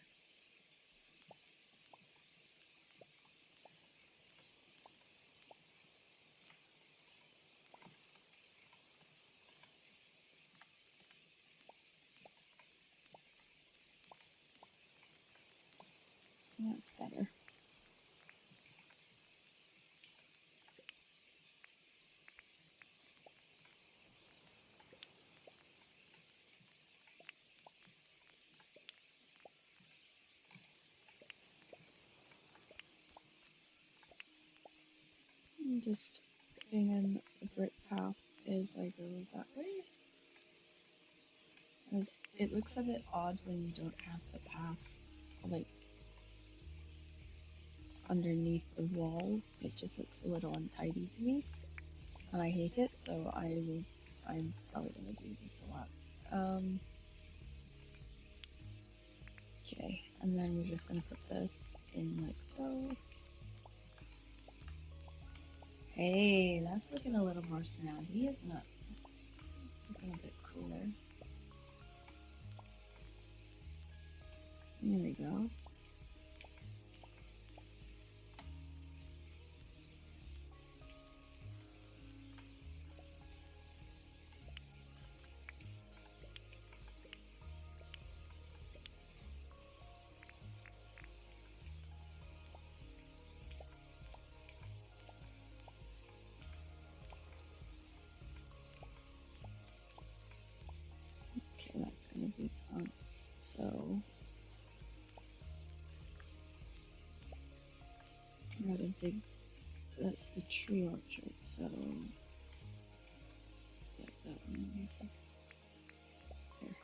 And that's better. I'm just putting in the brick path as I go that way. As it looks a bit odd when you don't have the path like underneath the wall. It just looks a little untidy to me, and I hate it. So I'm probably gonna do this a lot. Okay, and then we're just gonna put this in like so. Hey, that's looking a little more snazzy, isn't it? It's looking a bit cooler. There we go. Okay, that's gonna be plants, so I don't think that's the tree orchard, so like that one maybe. There.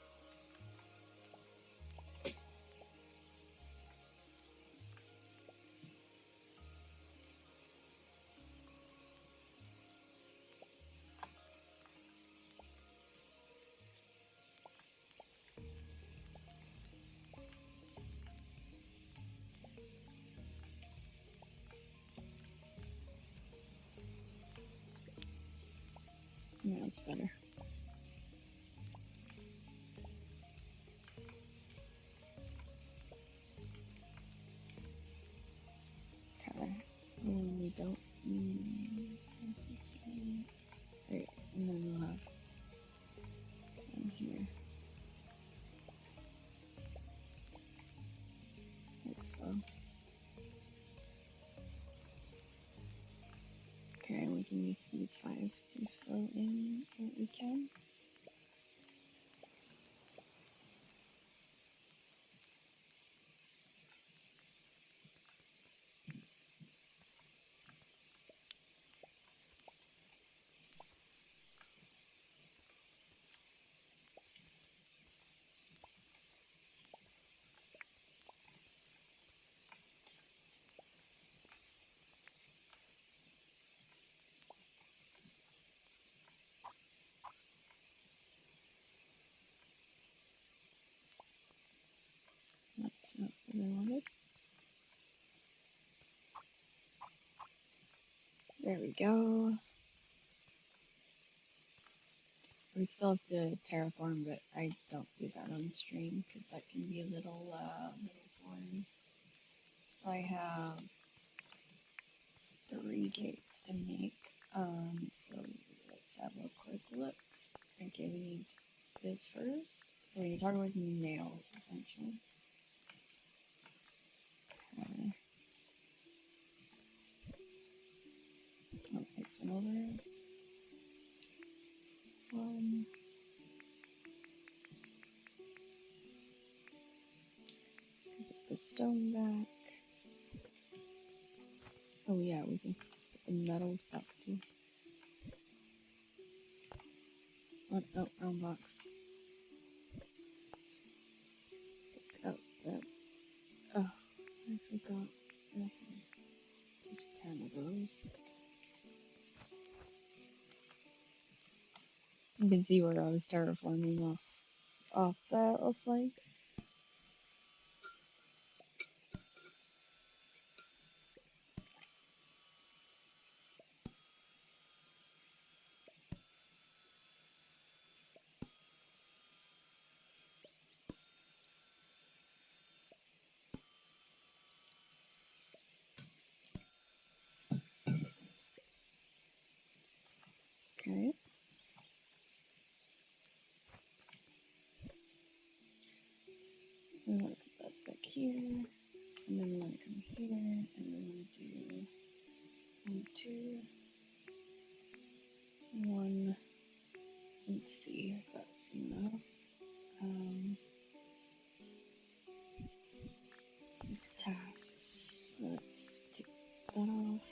Yeah, that's better. Okay. We don't need right, and then we'll have one here. Like so. Okay, we can use these 5 to fill in what we can. That's not what I wanted. There we go. We still have to terraform, but I don't do that on stream because that can be a little boring. So I have 3 gates to make. So let's have a quick look. Okay, we need this first. So we need to talk about nails, essentially. Okay. Oh, next one over. 1. Put the stone back. Oh yeah, we can put the metals back too. Oh, no, wrong box. Take out that. Oh, I forgot. Okay. Just 10 of those. You can see where I was terraforming off that flank. Okay. We want to put that back here, and then we want to come here, and then do 1, 2, 1. Let's see if that's enough. Tasks. Let's take that off.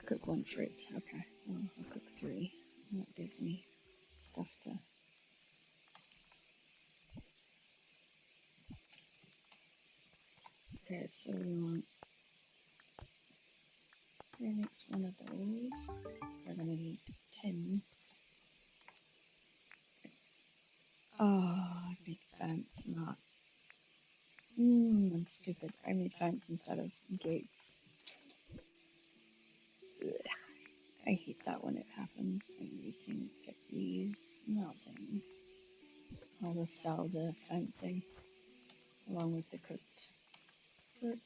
Cook 1 fruit. Okay. Well, I'll cook 3. And that gives me stuff to. Okay, so we want 3 next one of those. We're gonna need 10. Oh, I made fence, not. I'm stupid. I made fence instead of gates. Ugh. I hate that when it happens. Maybe we can get these melting. I'll just sell the fencing along with the cooked fruit.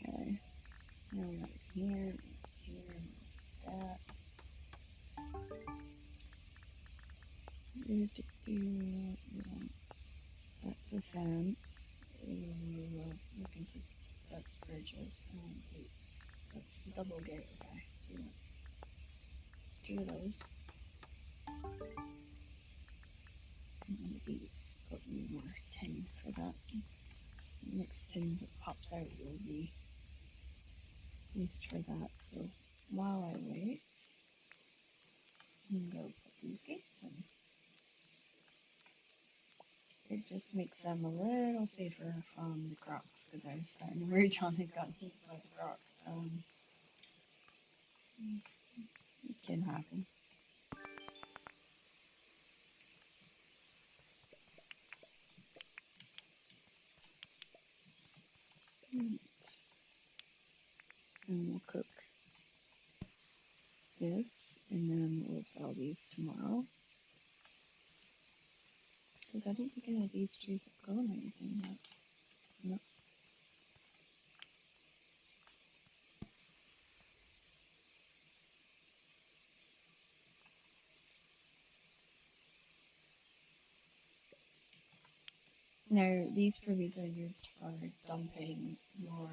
Okay. Now we got it here, that. You want that's a fence. Looking for that's bridges and gates. That's the double gate. Okay, so you want 2 of those. And one of these. Got one more tin for that. The next tin that pops out will be used for that. So while I wait, I'm gonna go put these gates in. It just makes them a little safer from the crocs because I was starting to worry John had gotten hit by the croc. It can happen. And we'll cook this, and then we'll sell these tomorrow. Because I don't think any of these trees have grown anything yet. No. Now, these freebies are used for dumping your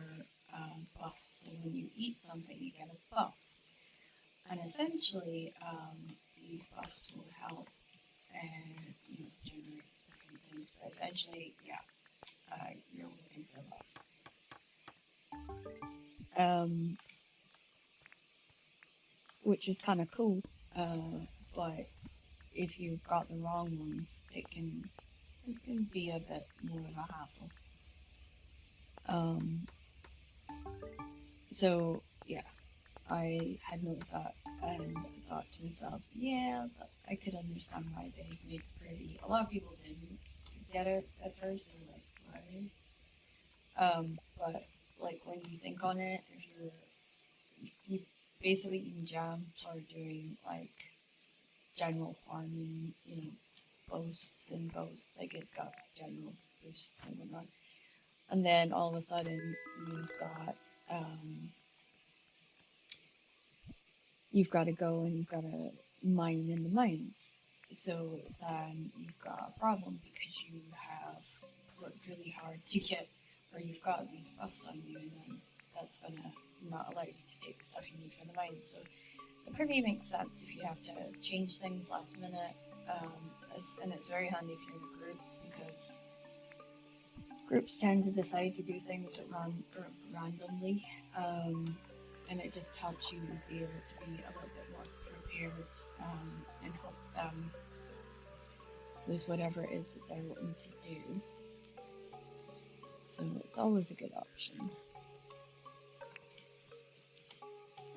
buffs. So when you eat something, you get a buff. And essentially, these buffs will help and generate different things. But essentially, yeah, you're looking for a buff. Which is kind of cool. But if you've got the wrong ones, it can be a bit more of a hassle. So yeah, I had noticed that and thought to myself, yeah, but I could understand why they made it pretty. A lot of people didn't get it at first, and like, why? But like when you think on it, if you basically eating jam, start doing like general farming, boasts and boasts, like it's got general boosts and whatnot. And then all of a sudden you've got to go and you've got to mine in the mines. So then you've got a problem because you have worked really hard to get, or you've got these buffs on you, and then that's gonna not allow you to take the stuff you need from the mines. So the privy makes sense if you have to change things last minute, and it's very handy if you're in a group because groups tend to decide to do things randomly, and it just helps you be able to be a little bit more prepared and help them with whatever it is that they're wanting to do. So it's always a good option.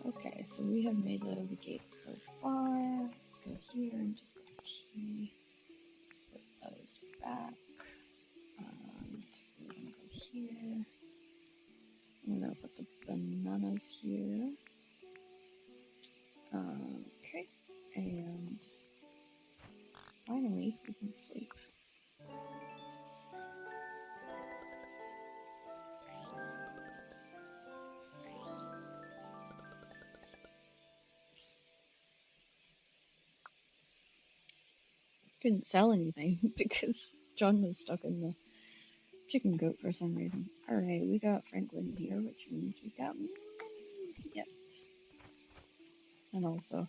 Okay, so we have made it of the gates so far. Let's go here and just go T. Put those back. And we're gonna go here. I'm gonna put the bananas here. Okay, and finally we can sleep. Couldn't sell anything because John was stuck in the chicken coop for some reason. Alright, we got Franklin here, which means we got money to get. And also,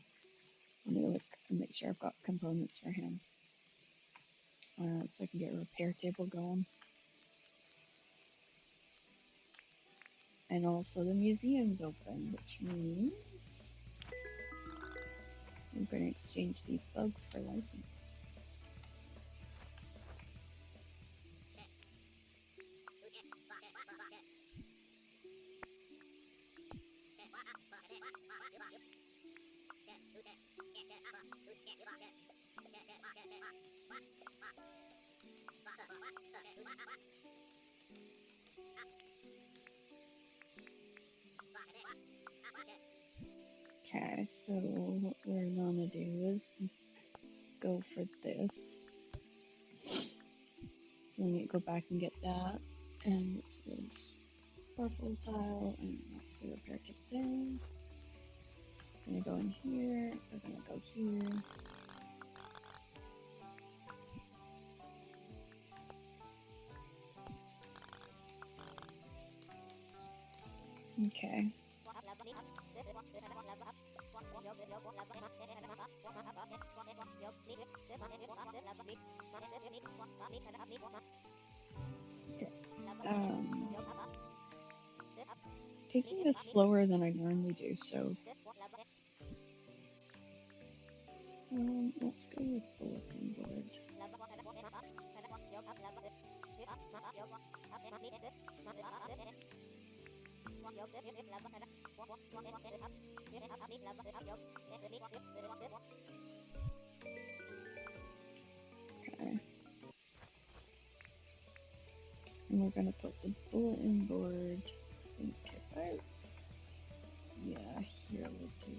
let me look and make sure I've got components for him. So I can get a repair table going. And also the museum's open, which means I'm going to exchange these bugs for licenses. Okay, so what we're gonna do is go for this. So I need to go back and get that. And this is purple tile, and that's the repair kit there. We're gonna go in here, we're gonna go here. Okay. Okay. Taking this slower than I normally do, so let's go with bulletin board. Okay. And we're gonna put the bulletin board, I think, about, yeah, here will do.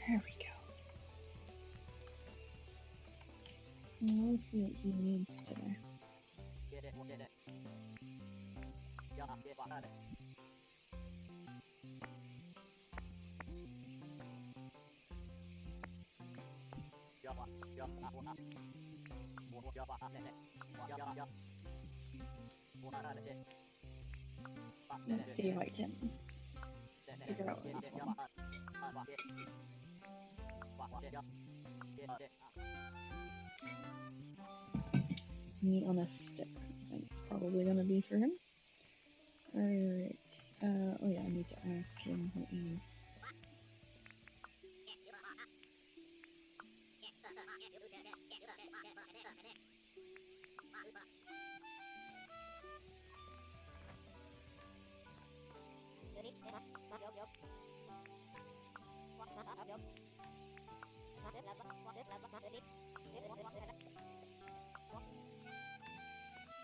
There we go. Now let's see what he needs today. Let's see if I can figure out what he's wanting. Meat on a stick. I think it's probably gonna be for him. Alright. Oh yeah, I need to ask him what he needs.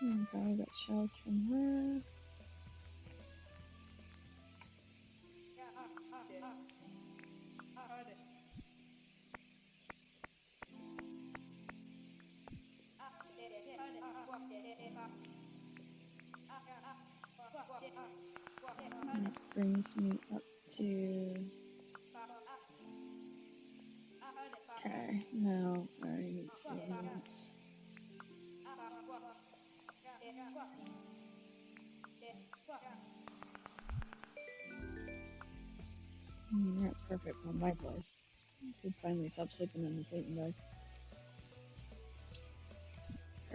Okay, I got shells from her. That brings me up to... Okay, now I need to see what he wants. That's perfect for my place. I could finally stop sleeping in the sleeping bag.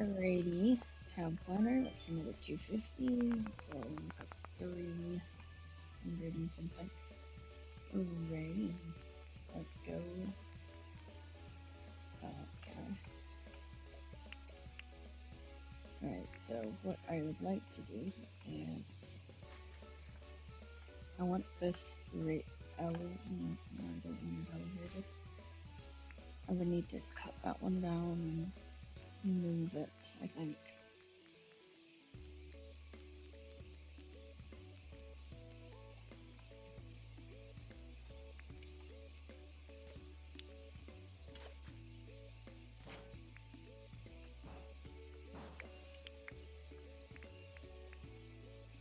Alrighty, town planner, let's submit at 250, so up 300 and something. Alrighty, let's go. Okay. Alright, so what I would like to do is I want this right out. No, I don't want it elevated. I would need to cut that one down and move it, I think.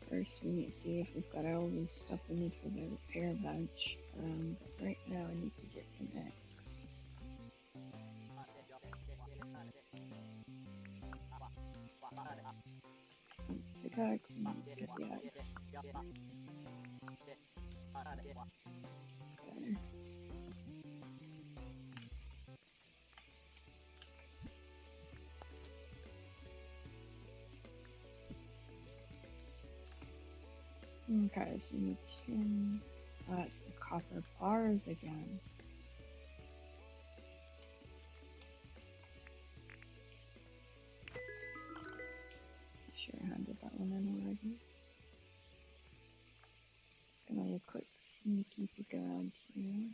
First, we need to see if we've got all the stuff we need for the repair bench. But right now, I need to get an X. Let's pickaxe and let's get the X. Okay. Okay, so we need 10. That's the copper bars again. Sure, I handed that one in already. Just gonna have a quick sneaky peek around here.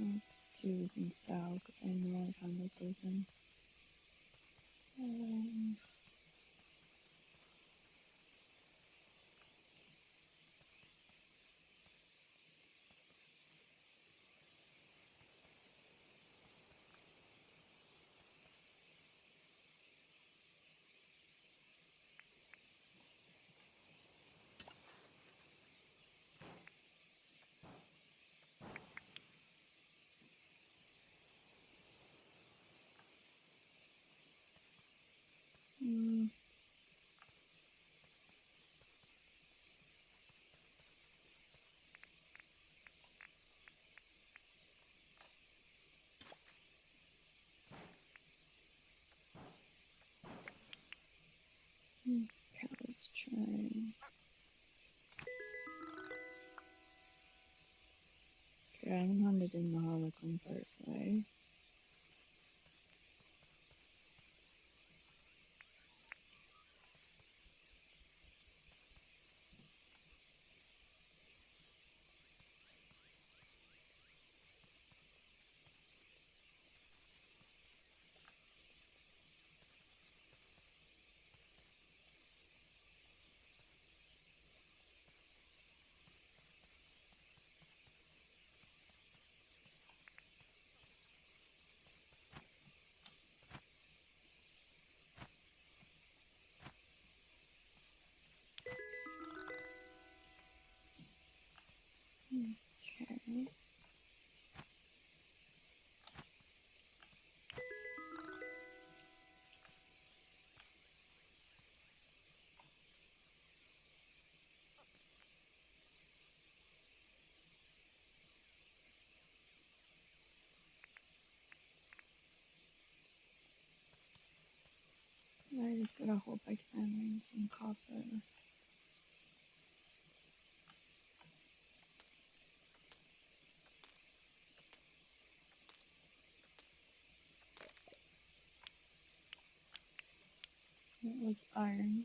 Let's see if we can sell, because I know I've handled those in. Okay, I haven't handed in the Harlequin Firefly. Okay. I just gotta hope I can find some copper. It was iron.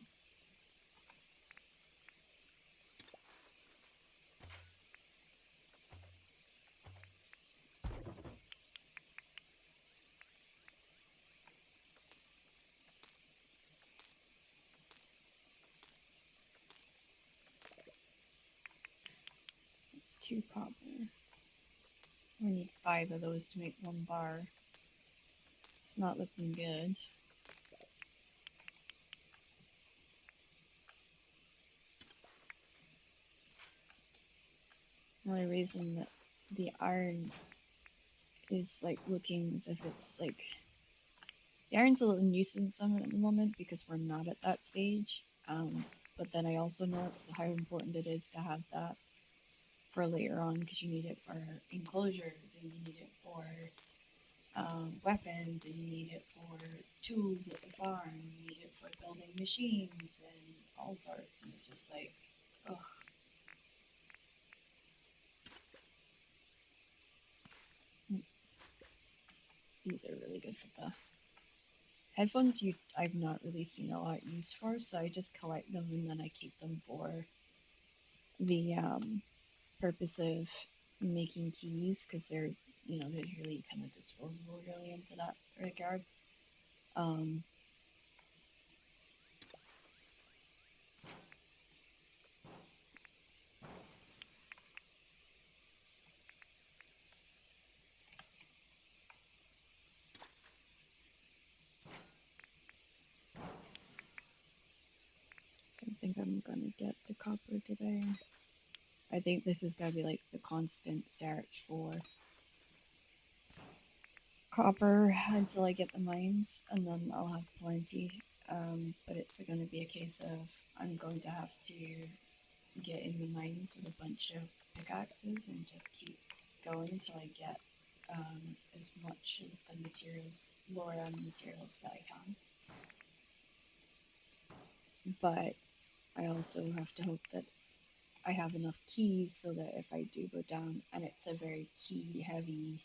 It's 2 copper. We need 5 of those to make 1 bar. It's not looking good. The only reason that the iron is like looking as if it's like the iron's a little nuisance at the moment because we're not at that stage. But then I also know it's how important it is to have that for later on because you need it for enclosures and you need it for weapons and you need it for tools at the farm. You need it for building machines and all sorts. And it's just like, ugh. These are really good for the headphones. I've not really seen a lot use for, so I just collect them and then I keep them for the purpose of making keys because they're they're really kind of disposable really into that regard. I don't think I'm gonna get the copper today. I think this is gonna be like the constant search for copper until I get the mines, and then I'll have plenty. But it's gonna be a case of I'm going to have to get in the mines with a bunch of pickaxes and just keep going until I get as much of the materials, lower end materials that I can. But I also have to hope that I have enough keys so that if I do go down and it's a very key heavy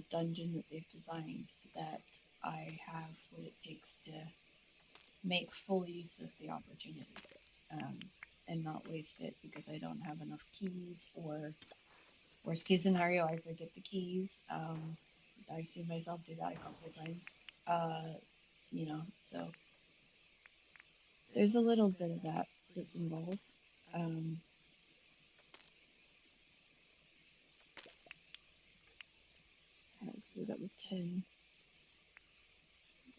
dungeon that they've designed, that I have what it takes to make full use of the opportunity and not waste it because I don't have enough keys, or worst case scenario, I forget the keys. I've seen myself do that a couple of times. So there's a little bit of that that's involved. So we got the tin.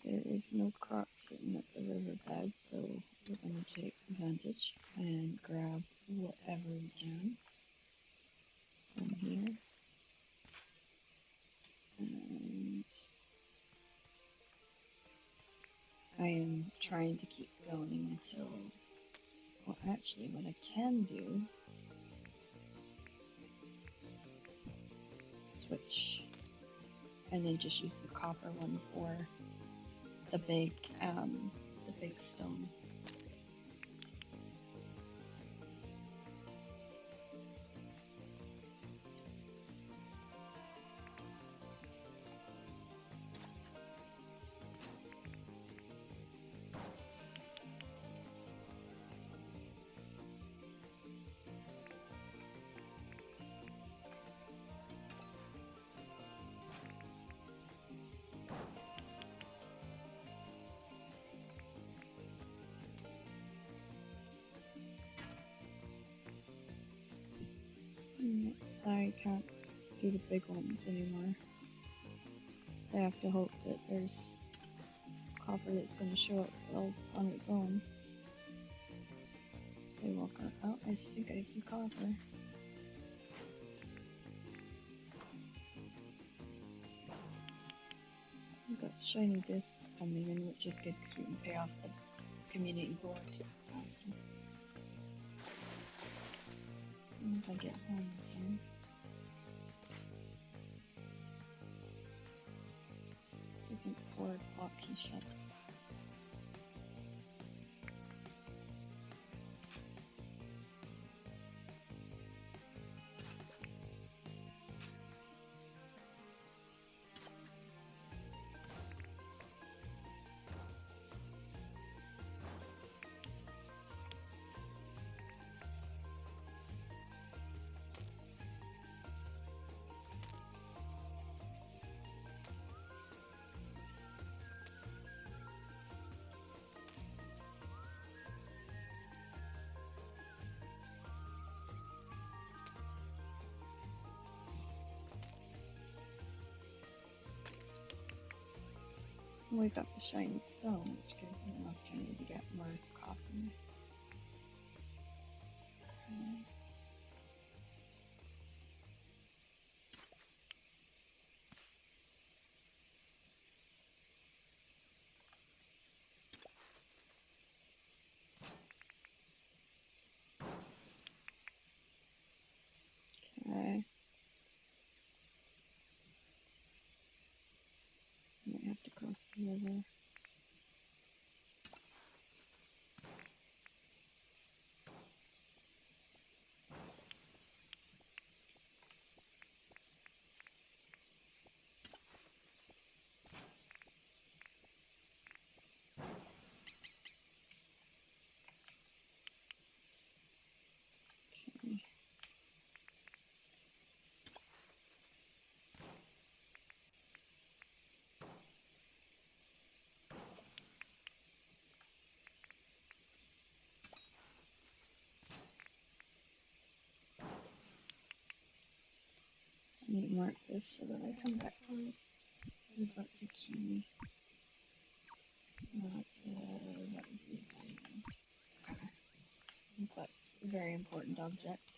There is no croc sitting at the riverbed, so we're going to take advantage and grab whatever we can from here. And I am trying to keep going until, well, actually what I can do, switch, and then just use the copper one for the big stone. I can't do the big ones anymore. So I have to hope that there's copper that's going to show up all on its own. So I walk up. Oh, I think I see copper. We've got shiny discs coming in, which is good because we can pay off the community board faster. Once I get home again. So I think 4 o'clock he shuts. We got the shiny stone, which gives us an opportunity to get more copper. Okay. Might have to cross the river. Okay. I need to mark this so that I come back for it. Because that's a key. That's that would be a diamond. Okay. That's a very important object.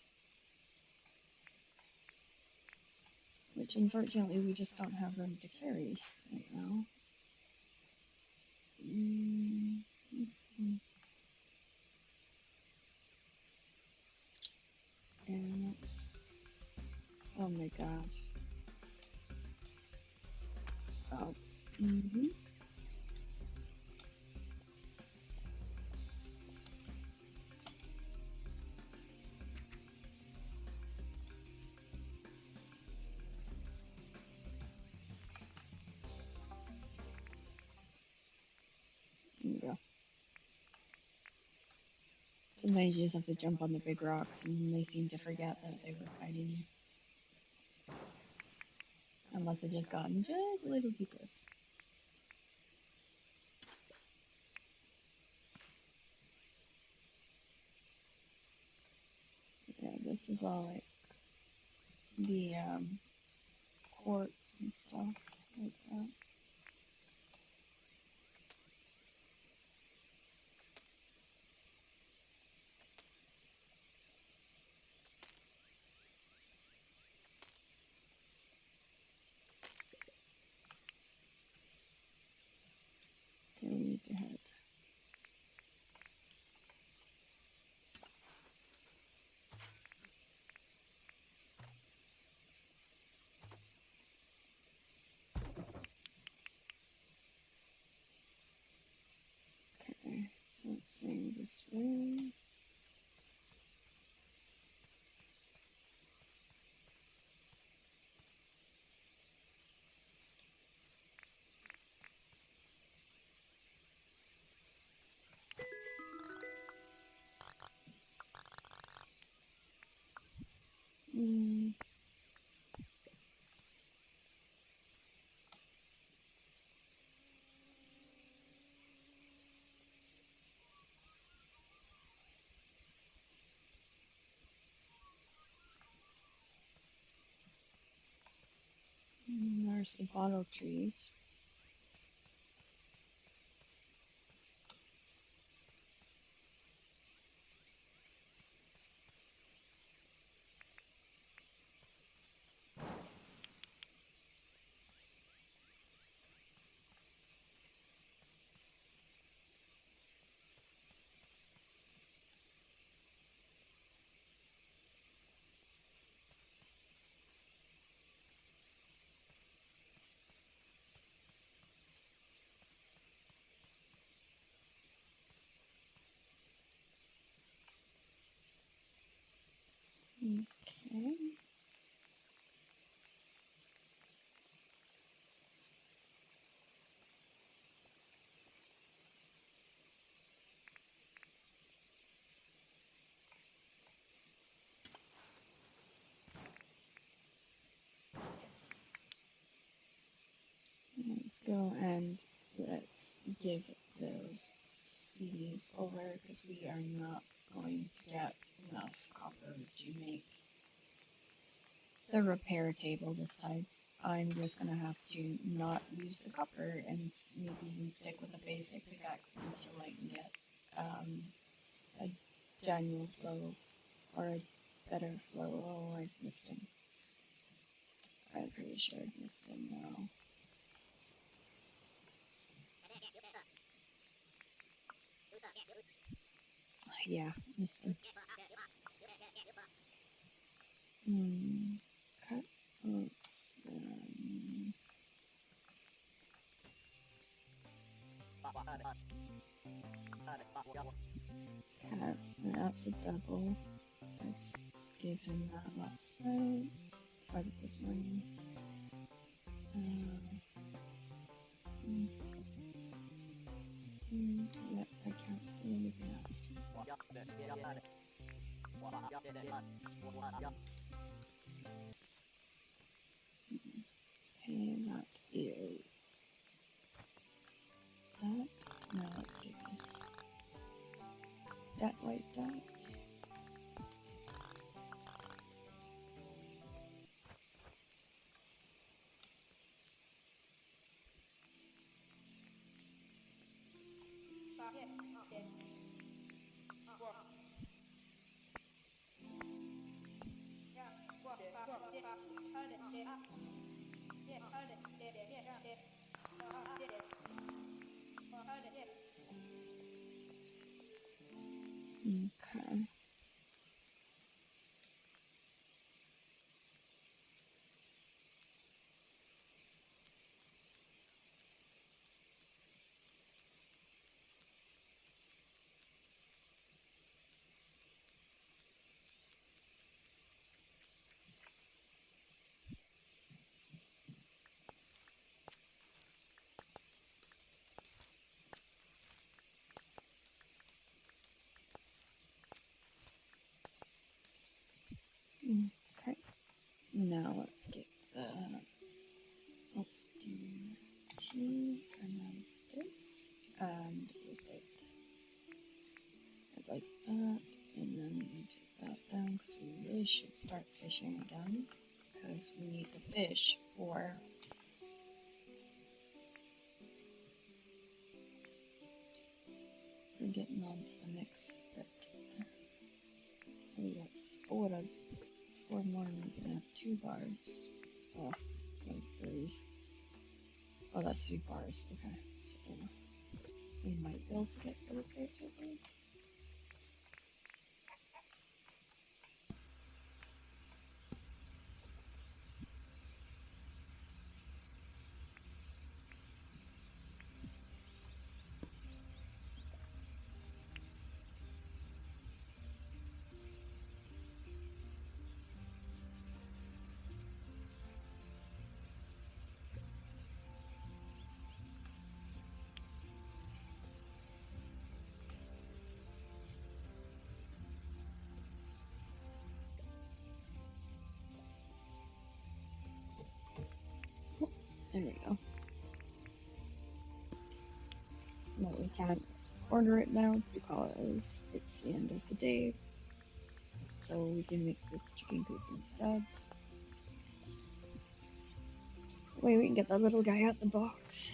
Which unfortunately we just don't have room to carry right now. And oh my gosh. Oh. There you go. Sometimes you just have to jump on the big rocks and they seem to forget that they were fighting you. Unless it just gotten just a little too close. Yeah, this is all like the quartz and stuff like that. Okay, we need to head. Okay, so it's saying this way. There's the bottle trees. Okay. Let's go and let's give those CDs over because we are not going to get enough copper to make the repair table this time. I'm just gonna have to not use the copper and maybe even stick with a basic pickaxe until I can get a Daniel flow or a better flow. Oh, I missed him. I'm pretty sure I missed him now. Yeah, missed him. Okay, let's okay, that's a double. Let's give him that last night. Tried it this morning. Yep, I can't see anything else. Okay, that is that. Now let's get this that wiped out. Okay. Okay. Now let's get the. Let's do T and then this and with it like that, and then we take that down because we really should start fishing again because we need the fish for getting on to the next bit. We got four more and we can have 2 bars. Oh, it's like 3. Oh, that's 3 bars. Okay, so we might be able to get the repair table. There we go. But we can't order it now because it's the end of the day. So we can make the chicken coop instead. Wait, we can get that little guy out the box.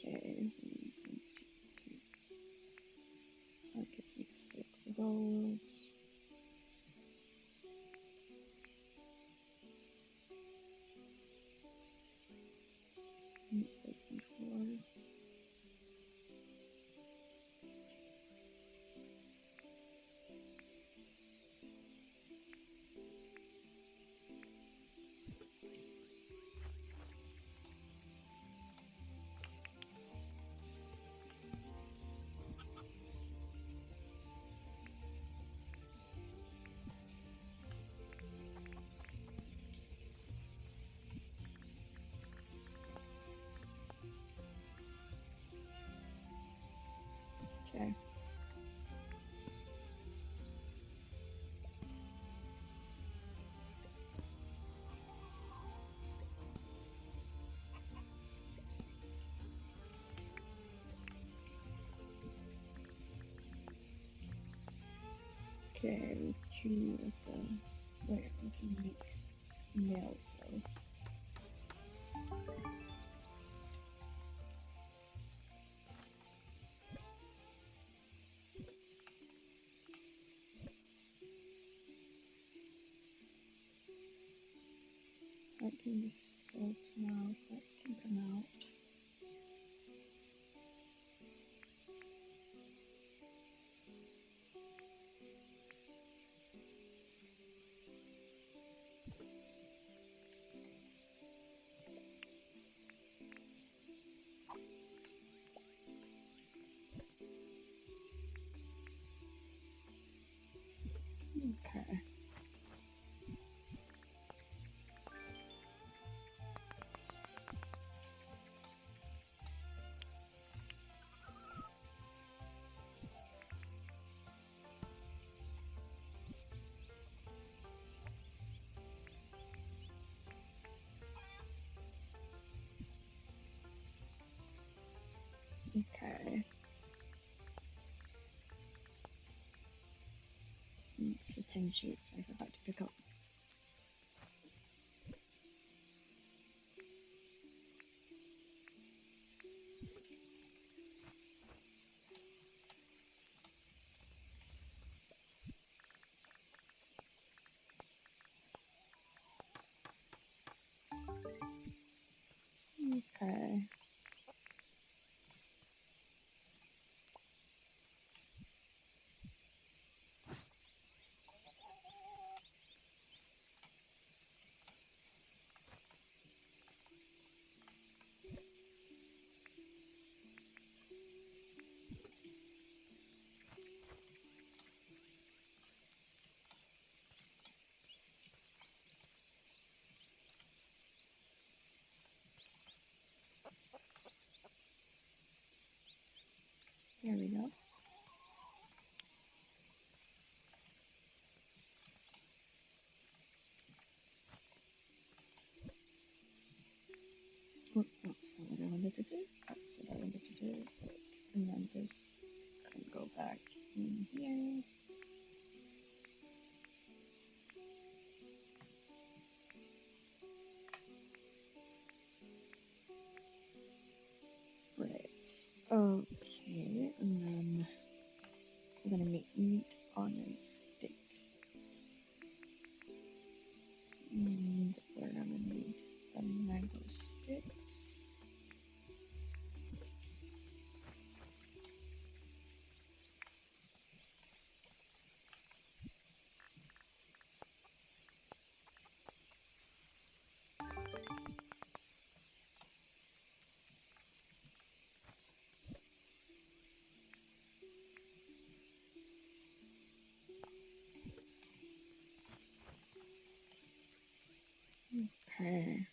Okay. That gets me 6 of those. This before. Okay. Okay, 2 of the. Wait, we can make nails though. That can be salt now. That can come out. Okay. Okay. It's the 10 sheets I forgot to pick up. Okay. There we go. Oh, that's not what I wanted to do. That's what I wanted to do. And then this can go back in here. Right. Okay, and then we're gonna make meat on a stick. And we're gonna need the mango sticks. Okay.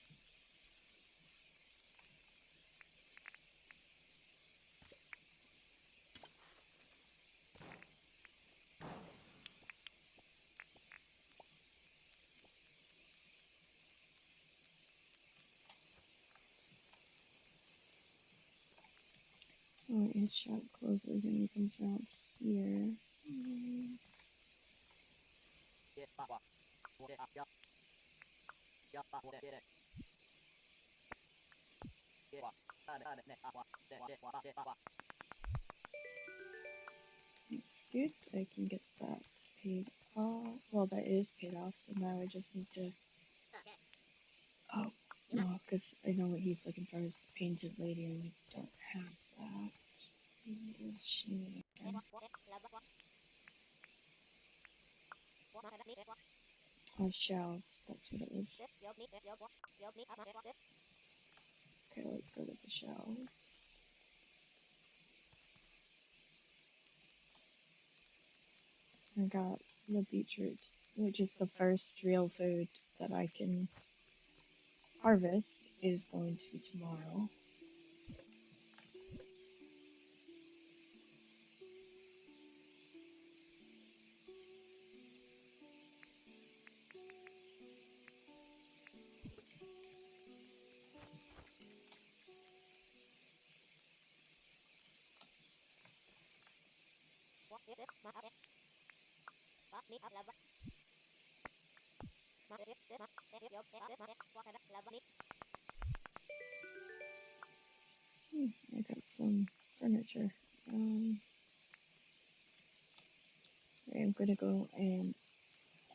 Oh, his shop closes and he comes around here. That's good. I can get that paid off. Well, that is paid off, so now I just need to... Oh, no, because I know what he's looking for is painted lady, and we don't have that. Where is she again? Oh, shells. That's what it was. Okay, let's go to the shells. I got the beetroot, which is the first real food that I can harvest, is going to be tomorrow. I got some furniture. I'm gonna go and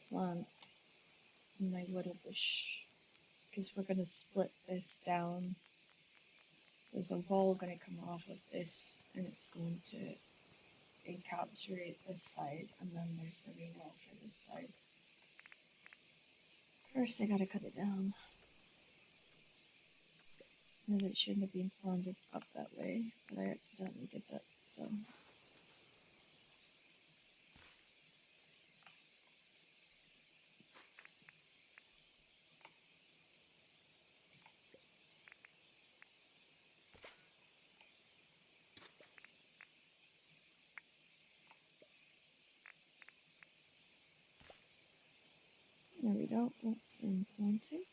plant my little bush because we're gonna split this down. There's a wall gonna come off of this, and it's going to encapsulate this side, and then there's gonna be a wall for this side. First, I gotta cut it down. And it shouldn't have been planted up that way, but I accidentally did that, so. There we go, that's then planted.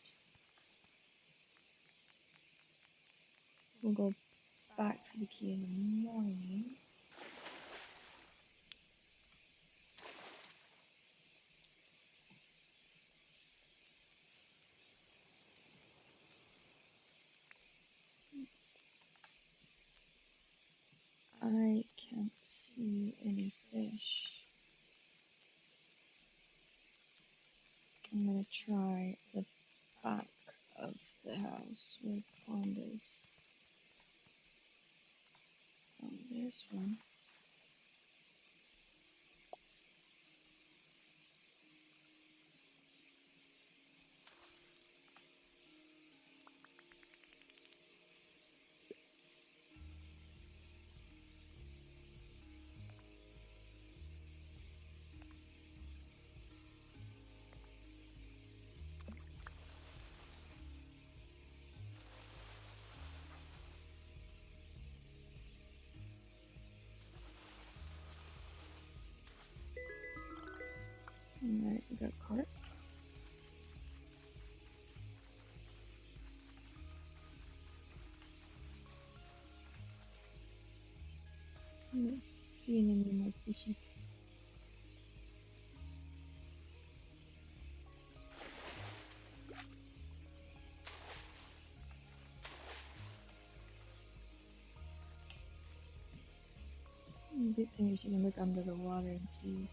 We'll go back for the key in the morning. I can't see any fish. I'm gonna try the back of the house where the pond is. Oh, there's one. Alright, we got carp. I'm not seeing any more fishes. The good thing is you can look under the water and see.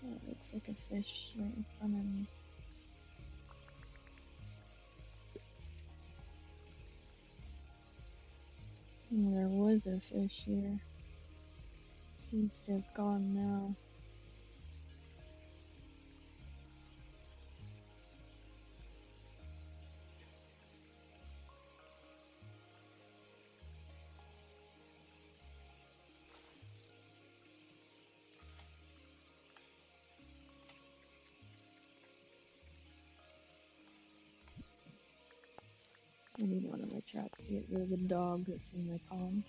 That looks like a fish right in front of me. There was a fish here. Seems to have gone now. I need one of my traps to get rid of the dog that's in my pond.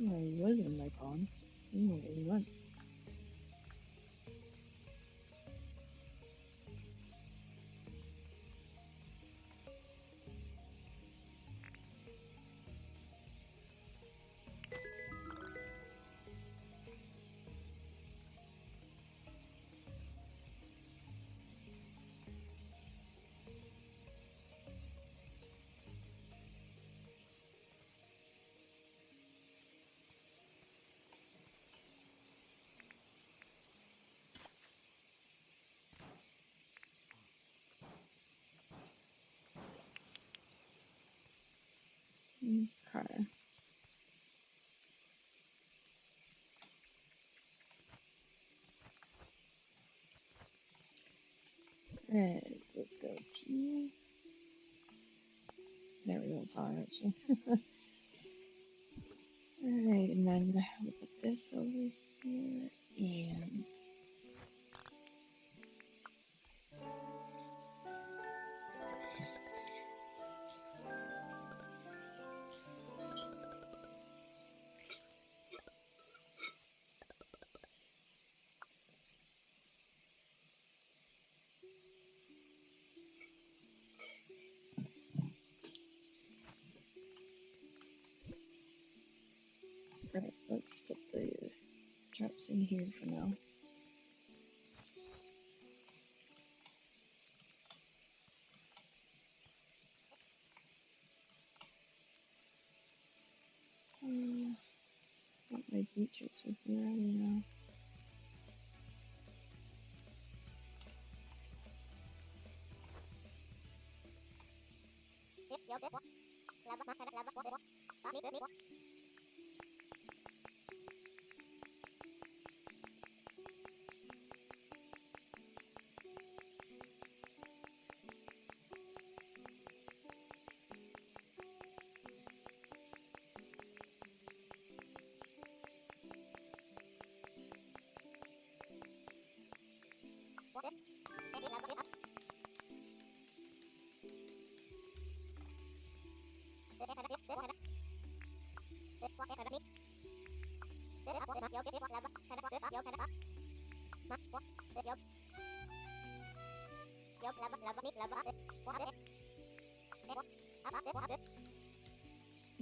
Oh, he was in my pond. I don't know where he went. Okay. Alright, let's go to... There we go, sorry actually. Alright, and then we'll put this over here, and... Right, let's put the traps in here for now. Thought my beaches would be ready now.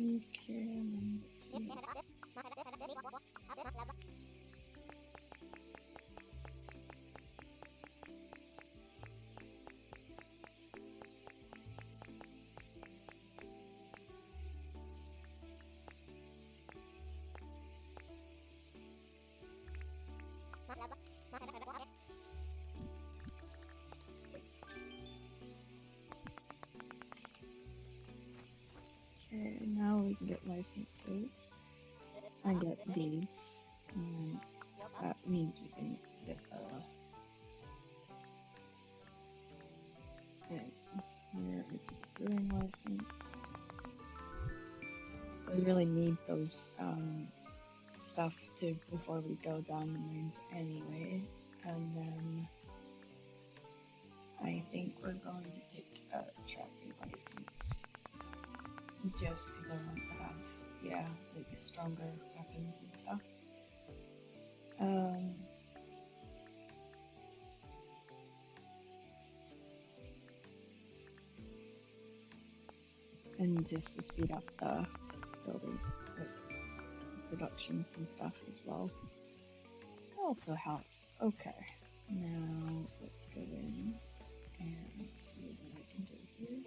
Okay, and then let's see. Okay, now we can get licenses and get deeds, and that means we can get okay, here is the brewing license. We really need those stuff to before we go down the mines anyway, and then I think we're going to take a trapping license just because I want to have, yeah, like stronger weapons and stuff. And just to speed up the building, like productions and stuff as well. It also helps. Okay, now let's go in and see what I can do here.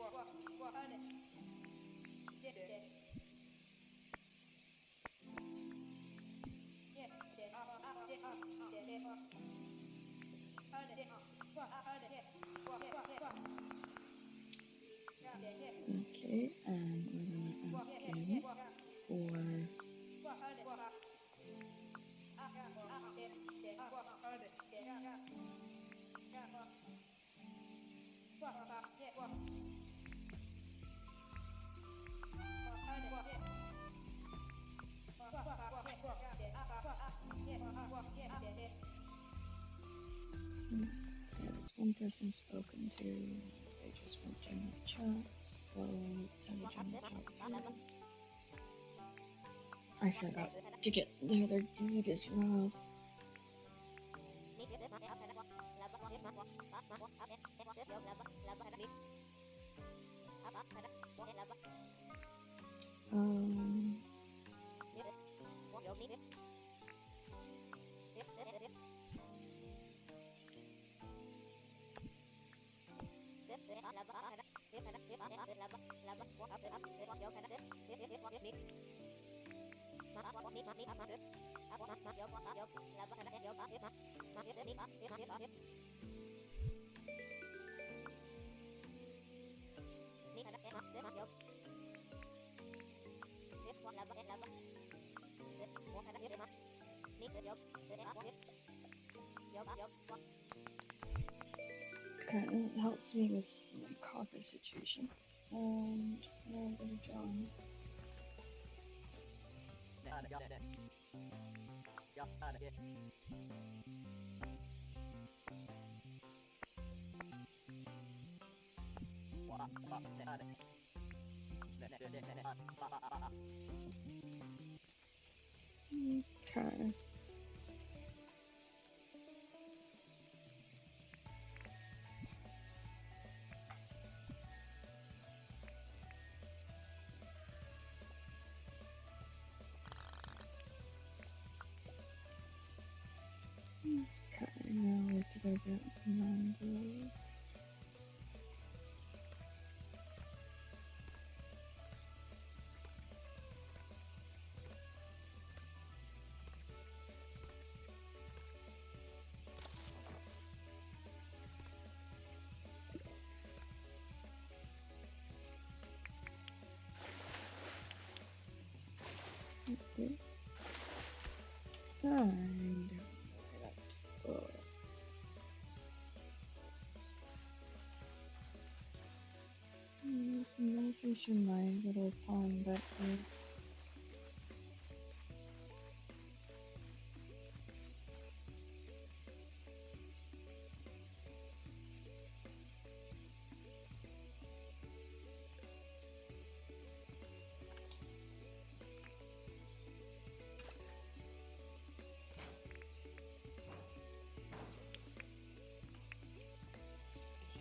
Okay, and we're gonna ask him for yeah, this one person spoken to. They just went general chats, so let's have a general chat here. I forgot to get the other dude as well. Okay, it helps me with my cocker situation. And now I'm gonna draw. Okay. Okay, now we have to go get mango. Okay. I don't know where that. Oh. Some more fish in my little pond back here.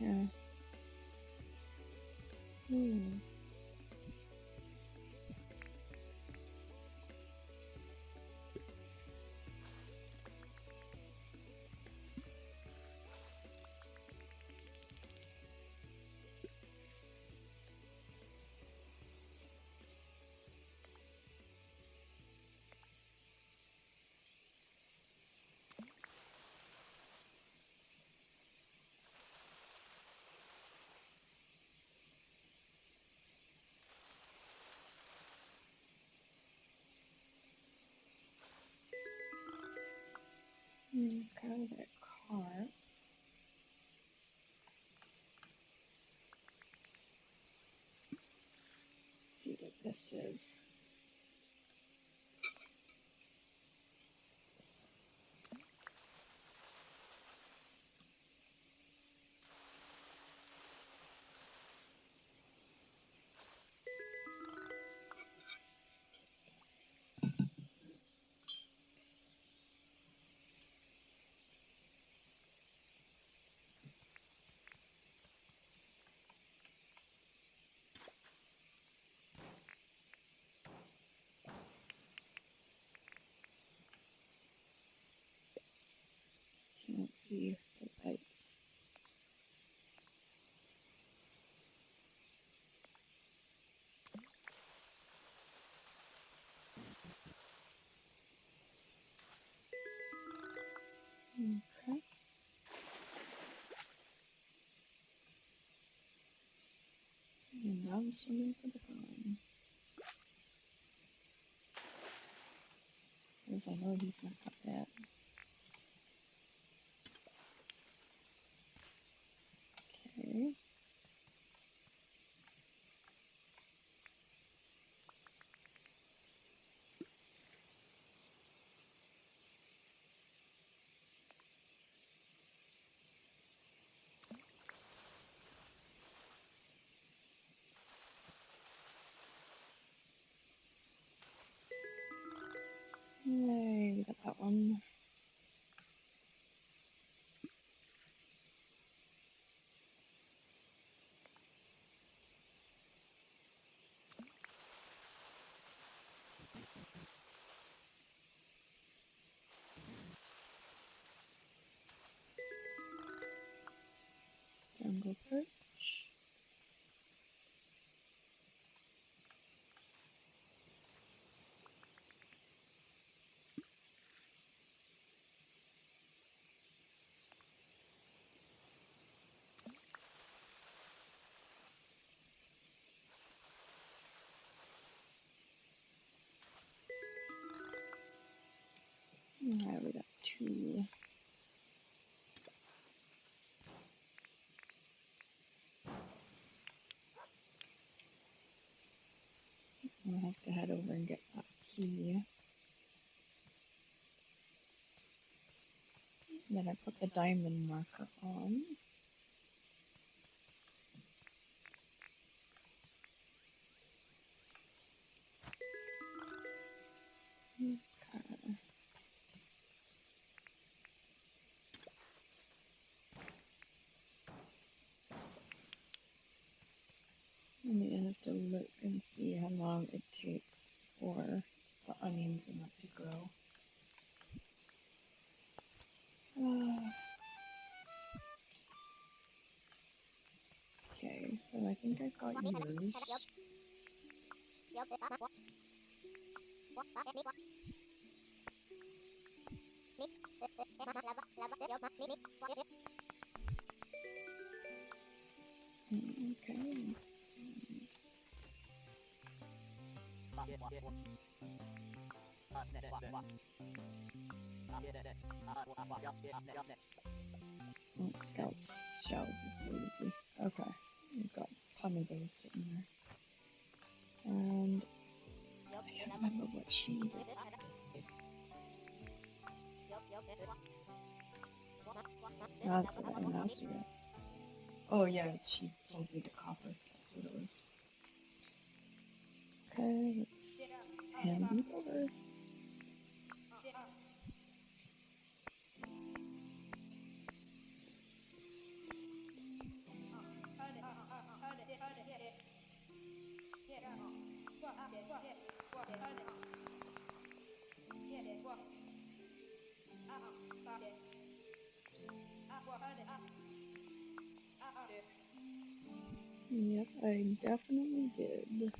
Okay. Okay, that car. Let's see what this is. Can't see the lights. Okay. And now I'm swimming for the pond. Because I know he's not got that. Okay. Yay, we got that one. Jungle perch. Alright, we got 2. I'll have to head over and get that key. Then I put the diamond marker on. Okay. I may have to look and see how long it takes for the onions in that to grow. Okay, so I think I got yours. Okay. Scalps shells is so easy. Okay, we've got a ton of those sitting there. And I can't remember what she needed. That's what I asked her yet. Oh yeah, she sold me the copper. That's what it was. Okay, let's hand these over. Yep, I definitely did.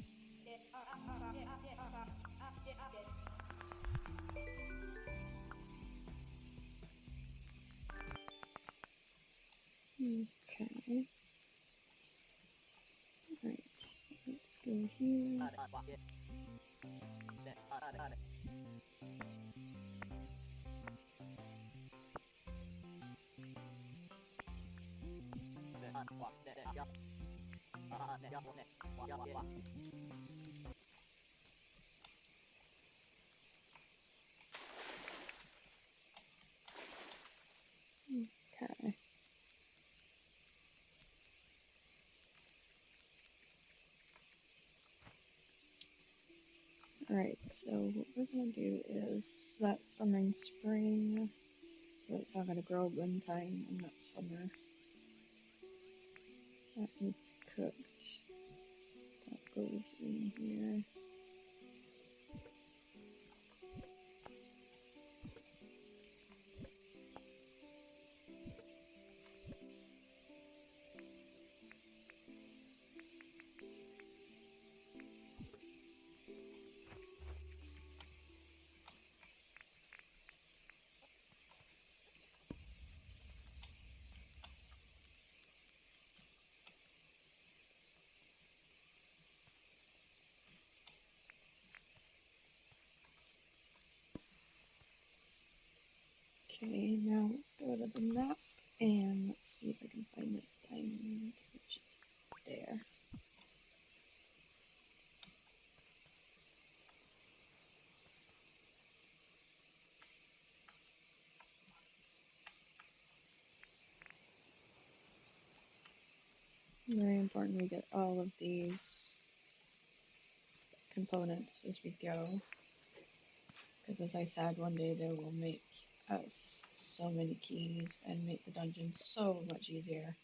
Okay. Alright, let's go here. Okay. Alright, so what we're gonna do is that summer and spring, so it's not gonna grow one time in that summer. That needs cooked. That goes in here. Okay, now let's go to the map and let's see if I can find the diamond, which is there. Very important we get all of these components as we go, because as I said, one day they will make us so many keys and make the dungeons so much easier.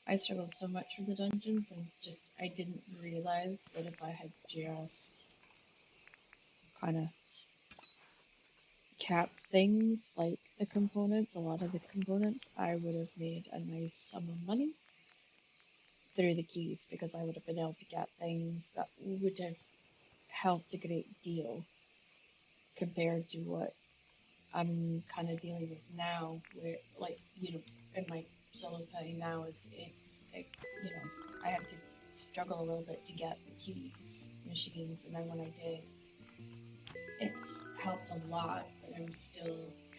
I struggled so much with the dungeons and just I didn't realize that if I had just kind of capped things like the components, a lot of the components, I would have made a nice sum of money through the keys, because I would have been able to get things that would have helped a great deal compared to what I'm kind of dealing with now, where, like, you know, in my solo play now you know, I have to struggle a little bit to get the keys machines, and then when I did, it's helped a lot, but I'm still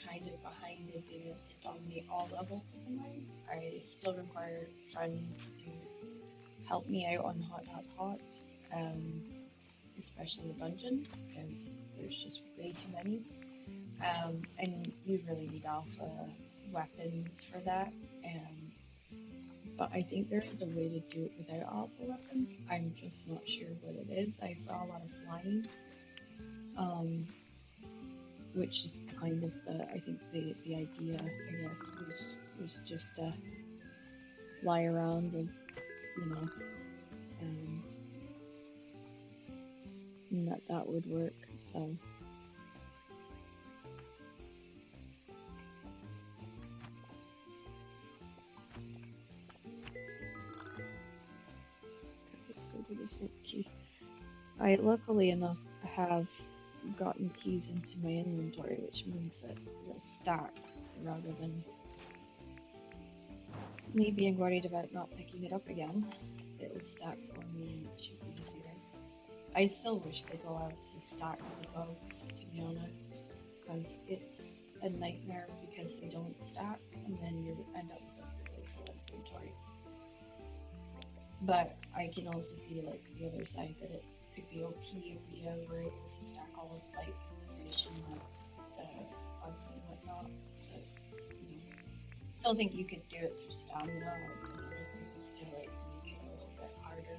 kind of behind in being able to dominate all levels of the mine. I still require friends to help me out on hot, especially the dungeons, because there's just way too many. And you really need alpha weapons for that. But I think there is a way to do it without alpha weapons. I'm just not sure what it is. I saw a lot of flying, which is kind of I think the idea, I guess, was just to fly around and, you know, and that would work. So. Let's go to this key. I luckily enough have gotten keys into my inventory, which means that they'll stack rather than me being worried about not picking it up again. It will stack for me and it should be easier. I still wish they'd allow us to stack the bugs, to be honest, because it's a nightmare because they don't stack and then you end up with a really full inventory. But I can also see like the other side that it could be OP if we were able to stack all of like the fish and the bugs and whatnot. So it's, you know, still think you could do it through stamina or other things to like make it a little bit harder,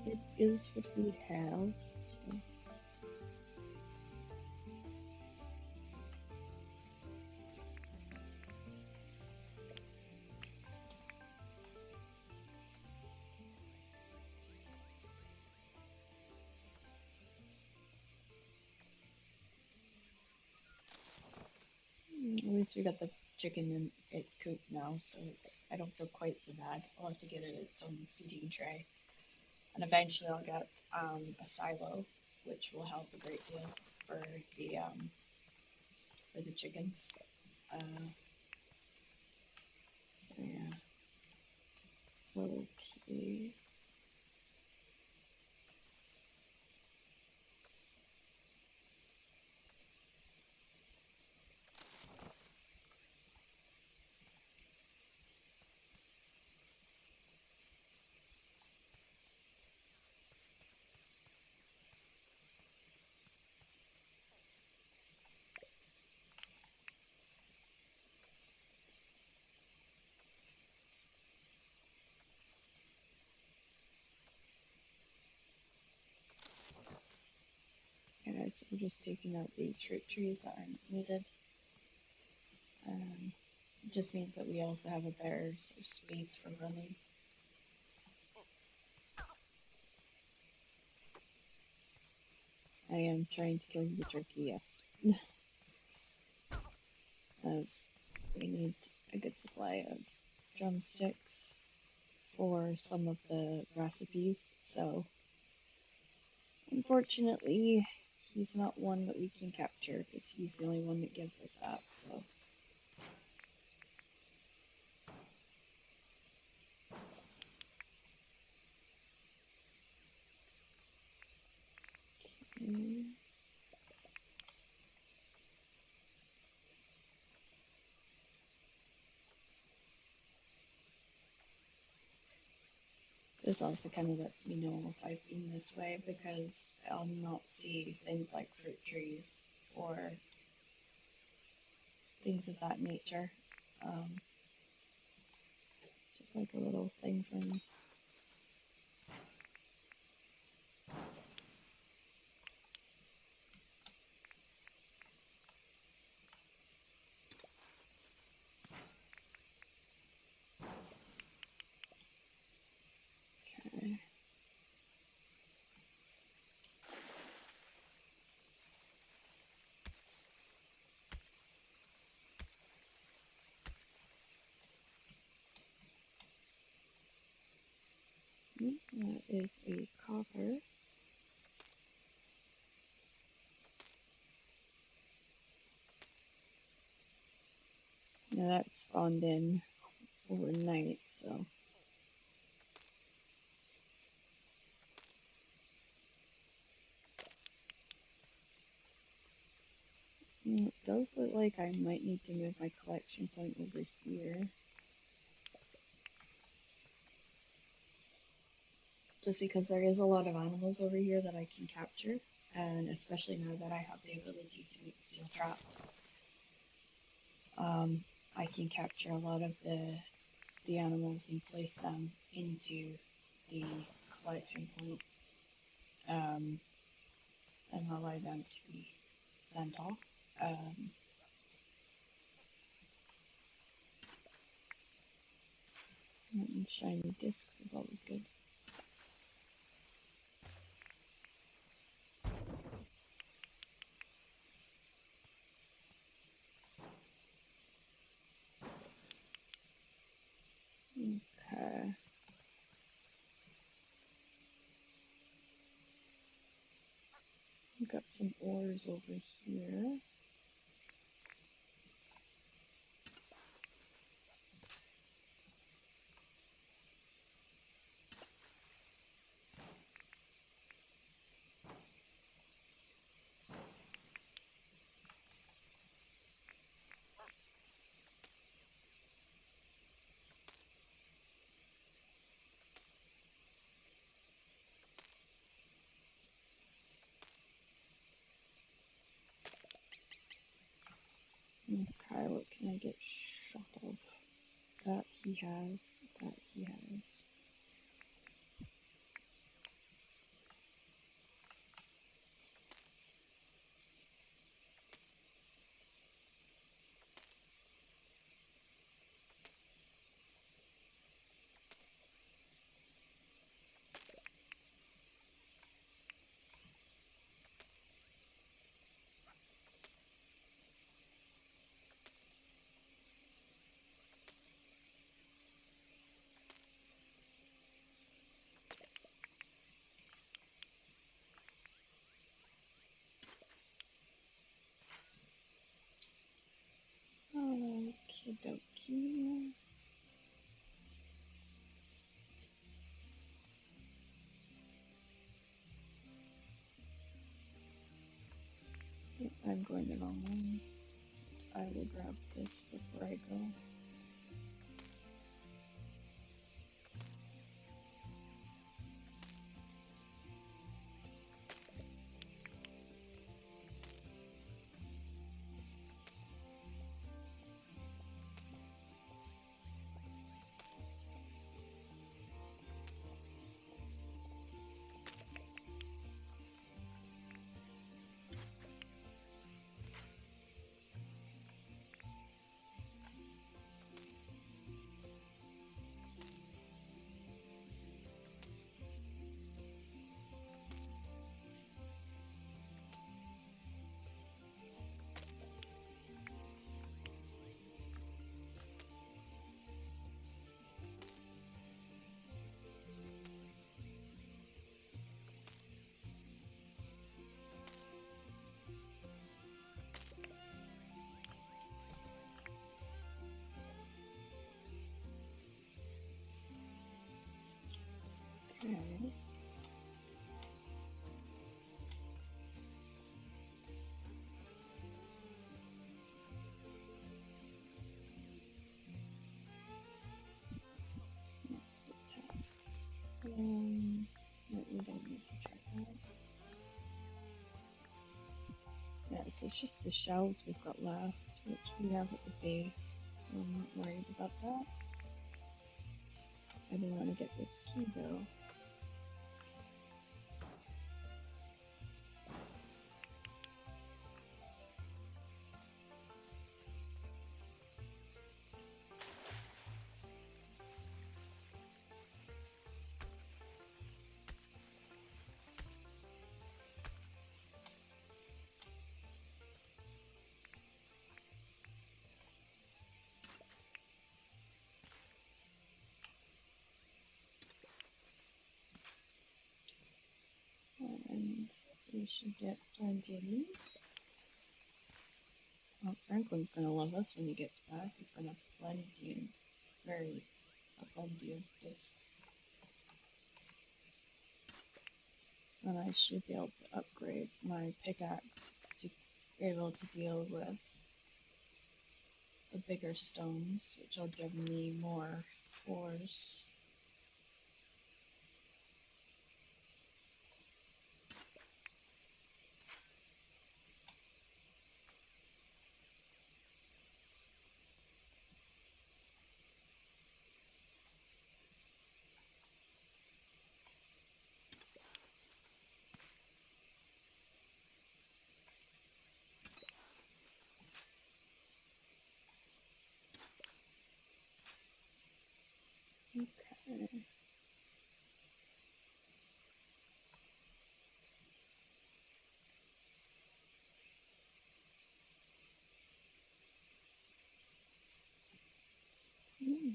but it is what we have. So. At least we got the chicken in its coop now, so I don't feel quite so bad. I'll have to get it its own feeding tray. And eventually I'll get a silo, which will help a great deal for the chickens. So yeah. Okay. Okay, so we're just taking out these fruit trees that aren't needed. It just means that we also have a better sort of space for running. I am trying to kill the turkey, yes. As we need a good supply of drumsticks for some of the recipes, so unfortunately he's not one that we can capture because he's the only one that gives us that, so. Okay. This also kind of lets me know if I've been this way because I'll not see things like fruit trees or things of that nature. Just like a little thing for me. Okay. That is a copper. Now that spawned in overnight, so. It does look like I might need to move my collection point over here. Just because there is a lot of animals over here that I can capture, and especially now that I have the ability to make steel traps. I can capture a lot of the animals and place them into the collection point, and allow them to be sent off. And shiny discs is always good. Okay. We've got some ores over here. Okay, what can I get shot of? That he has, that he has. Okie dokie. I'm going the wrong way. I will grab this before I go. Okay. That's the tasks. No, we don't need to check that. Yeah, so it's just the shelves we've got left, which we have at the base, so I'm not worried about that. I do want to get this key though. And we should get plenty of these. Oh, Franklin's gonna love us when he gets back. He's gonna have plenty. very plenty of discs. And I should be able to upgrade my pickaxe to be able to deal with the bigger stones, which will give me more ores. Okay.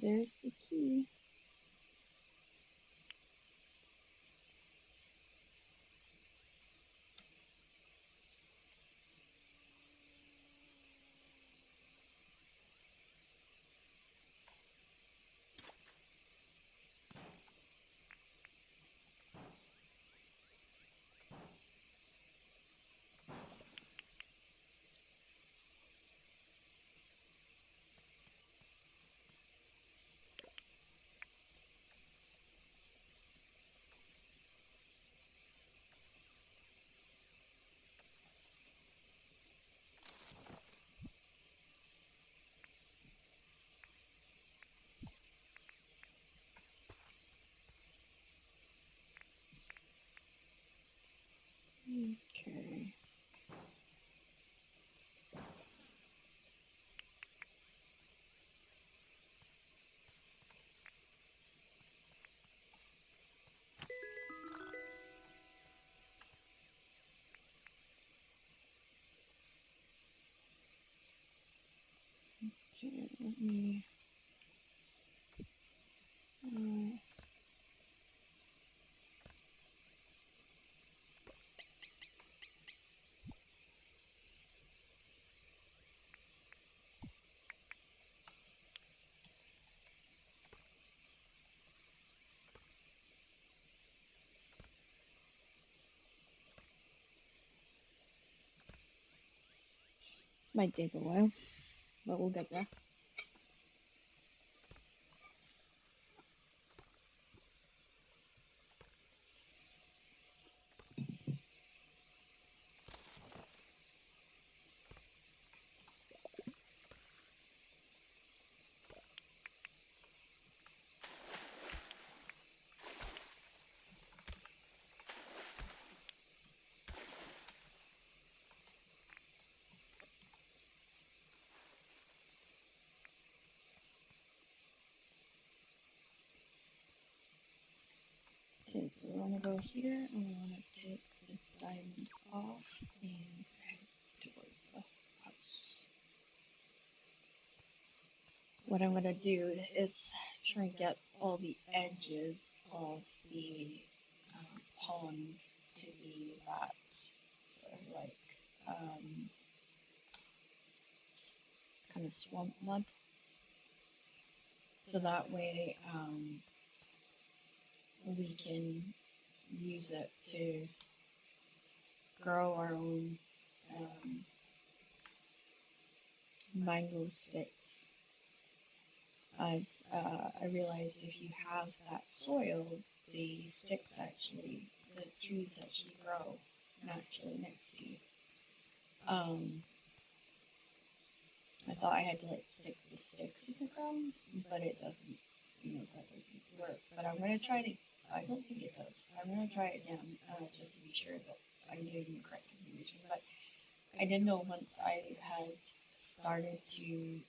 There's the key. Okay. Okay, let me... This might take a while, but we'll get there. Okay, so we want to go here, and we want to take the diamond off and head towards the house. What I'm going to do is try and get all the edges of the pond to be that sort of like kind of swamp mud. So that way we can use it to grow our own mango sticks. As I realized, if you have that soil, the sticks actually, the trees actually grow naturally next to you. I thought I had to like stick the sticks in the ground, but it doesn't, that doesn't work. But I'm going to try to, I don't think it does. I'm going to try it again, just to be sure that I'm doing the correct information. But I did know once I had started to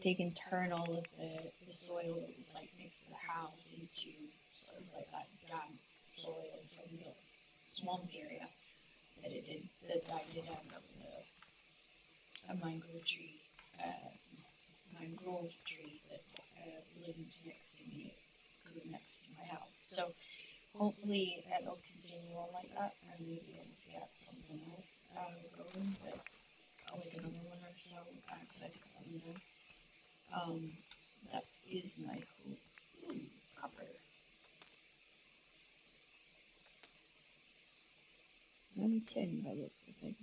take and turn all of the soil that was like next to the house into sort of like that damp soil from the swamp area, that I did end up with a mangrove tree that lived next to me, grew next to my house. So hopefully it'll continue on like that and we'll be able to get something else going, but like another one or so, because I took them down. That is my hope. Ooh, copper. And 10 by the looks of things.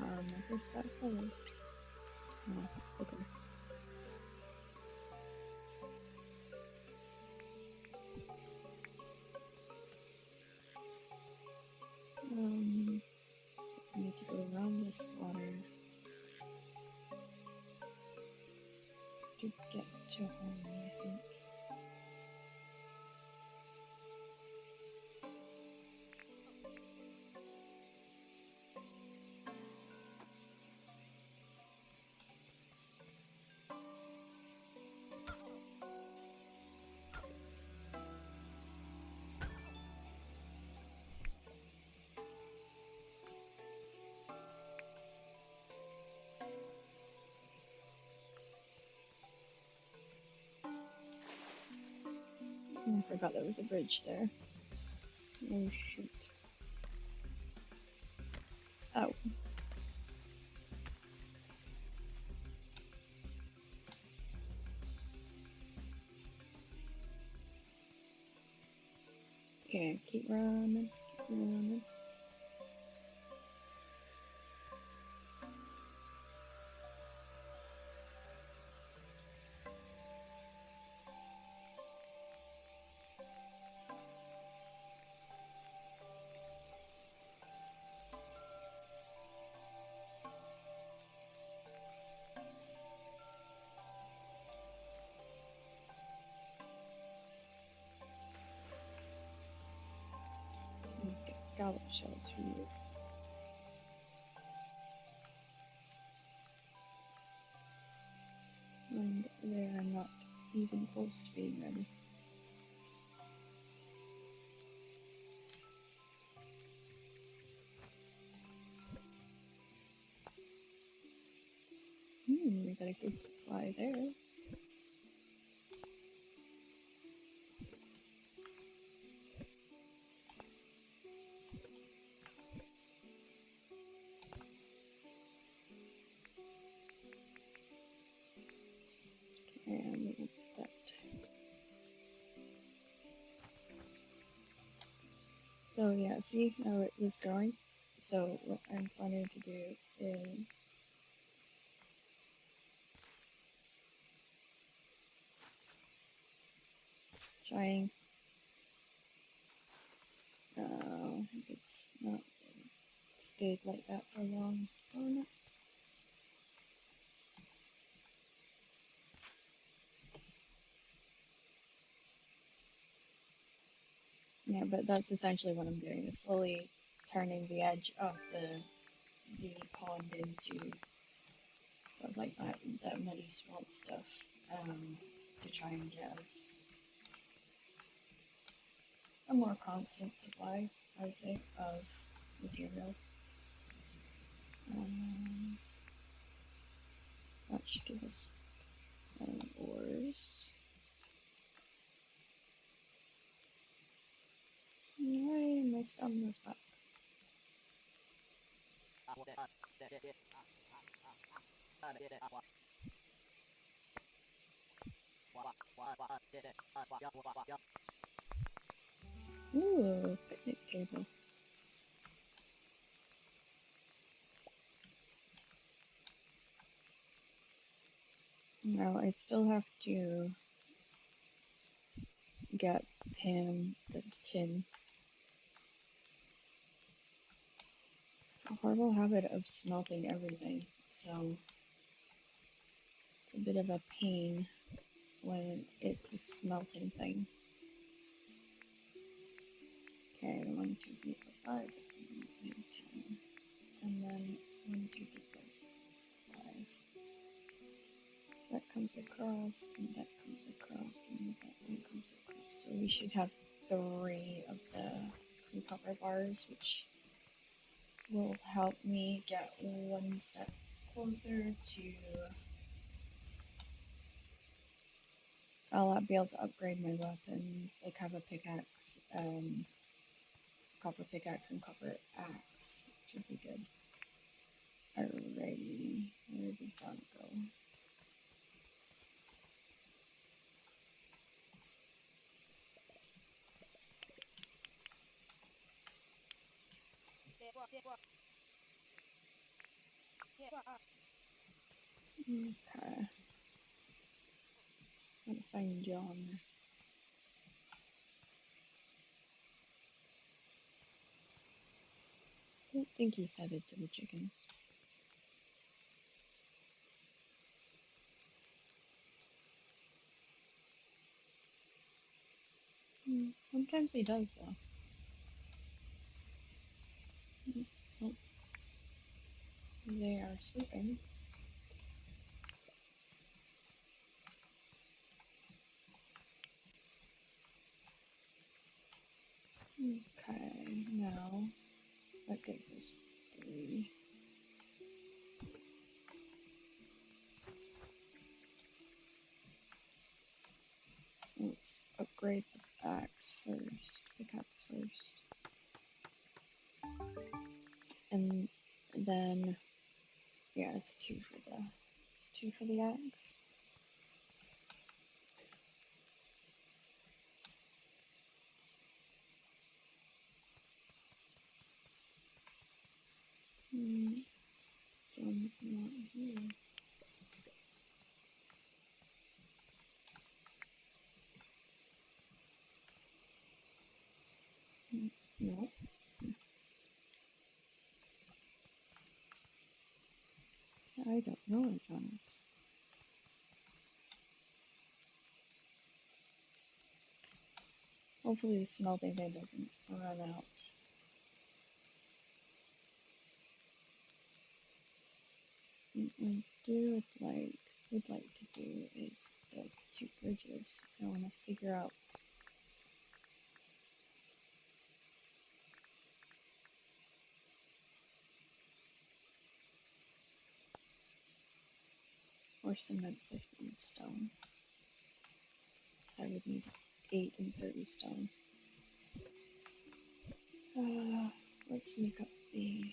I guess that follows. Oh, okay. So I need to go around this water to get to home, I think. Oh, I forgot there was a bridge there. Oh shoot. Oh. Okay, keep running, keep running. Get scallop shells for you. And they are not even close to being ready. We got a good supply there. And we'll get that. So yeah, see how it was growing? So what I'm planning to do is trying. I think it's not stayed like that for long. Oh no. Yeah, but that's essentially what I'm doing, is slowly turning the edge of the pond into sort of like that muddy swamp stuff, to try and get us a more constant supply, I would say, of materials. That should give us ores. Why am I stumbling this back? Ooh, picnic table. Now I still have to get him the tin. A horrible habit of smelting everything, so it's a bit of a pain when it's a smelting thing. Okay, 1, 2, 3, 4, 5, 6, 7, 8, 9, 10. And then 1, 2, 3, 4, 5. That comes across, and that comes across, and that one comes across. So we should have 3 of the crew copper bars, which will help me get one step closer to I'll be able to upgrade my weapons, like have a pickaxe, copper pickaxe and copper axe, which would be good. Alrighty, where did that go? Okay. Gotta find John. I don't think he said it to the chickens. Sometimes he does, though. Oh, they are sleeping. Okay, now that gives us 3. Let's upgrade the axe first, pickaxe first. And then, yeah, it's 2 for the axe. John's not here. No. I don't know where John is. Hopefully the smelting thing doesn't run out. What I would like to do is the 2 bridges. I want to figure out or cement 15 stone. So I would need 8 and 30 stone. Let's make up the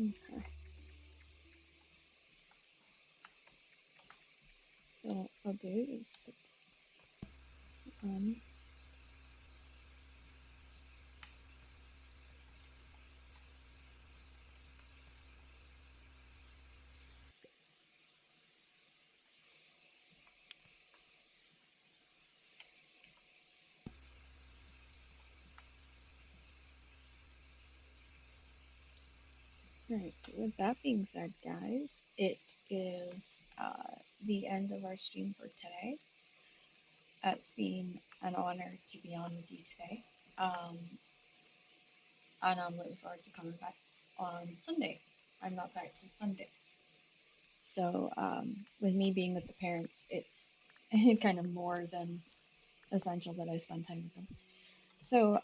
okay. So what I'll do is put right, with that being said, guys, it is the end of our stream for today. It's been an honor to be on with you today. And I'm looking forward to coming back on Sunday. I'm not back till Sunday. So, with me being with the parents, it's kind of more than essential that I spend time with them. So,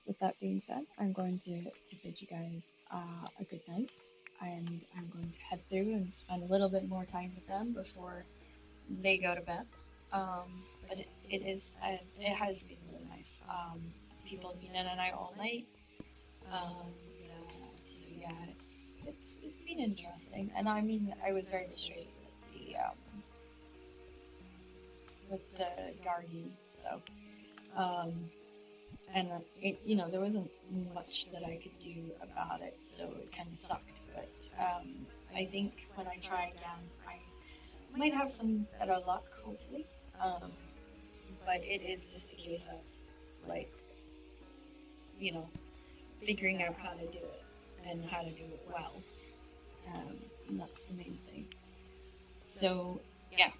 with that being said, I'm going to bid you guys a good night, and I'm going to head through and spend a little bit more time with them before they go to bed. but it has been really nice. People have been in and out all night. So yeah, it's been interesting. And I mean, I was very frustrated with the guardian. So and there wasn't much that I could do about it, so it kind of sucked. But I think when I try again, I might have some better luck, hopefully. But it is just a case of like, figuring out how to do it and how to do it well. And that's the main thing. So yeah,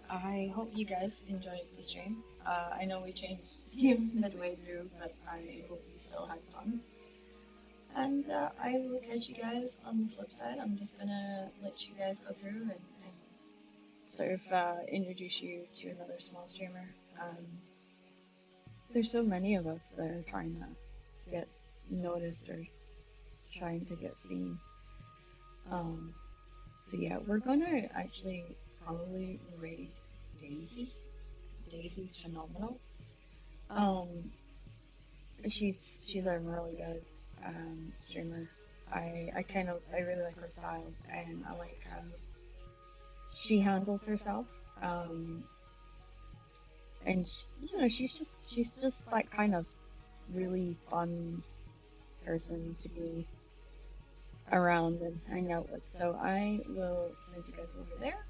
I hope you guys enjoyed the stream. I know we changed games midway through, but I hope you still had fun. And I will catch you guys on the flip side. I'm just gonna let you guys go through and sort of introduce you to another small streamer. There's so many of us that are trying to get noticed or trying to get seen. So yeah, we're gonna actually probably raid Daisy. Daisy's phenomenal. She's a really good streamer. I really like her style, and I like how she handles herself. And she's just like kind of really fun person to be around and hang out with. So I will send you guys over there,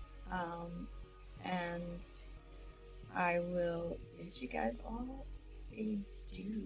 and I will bid you guys all adieu.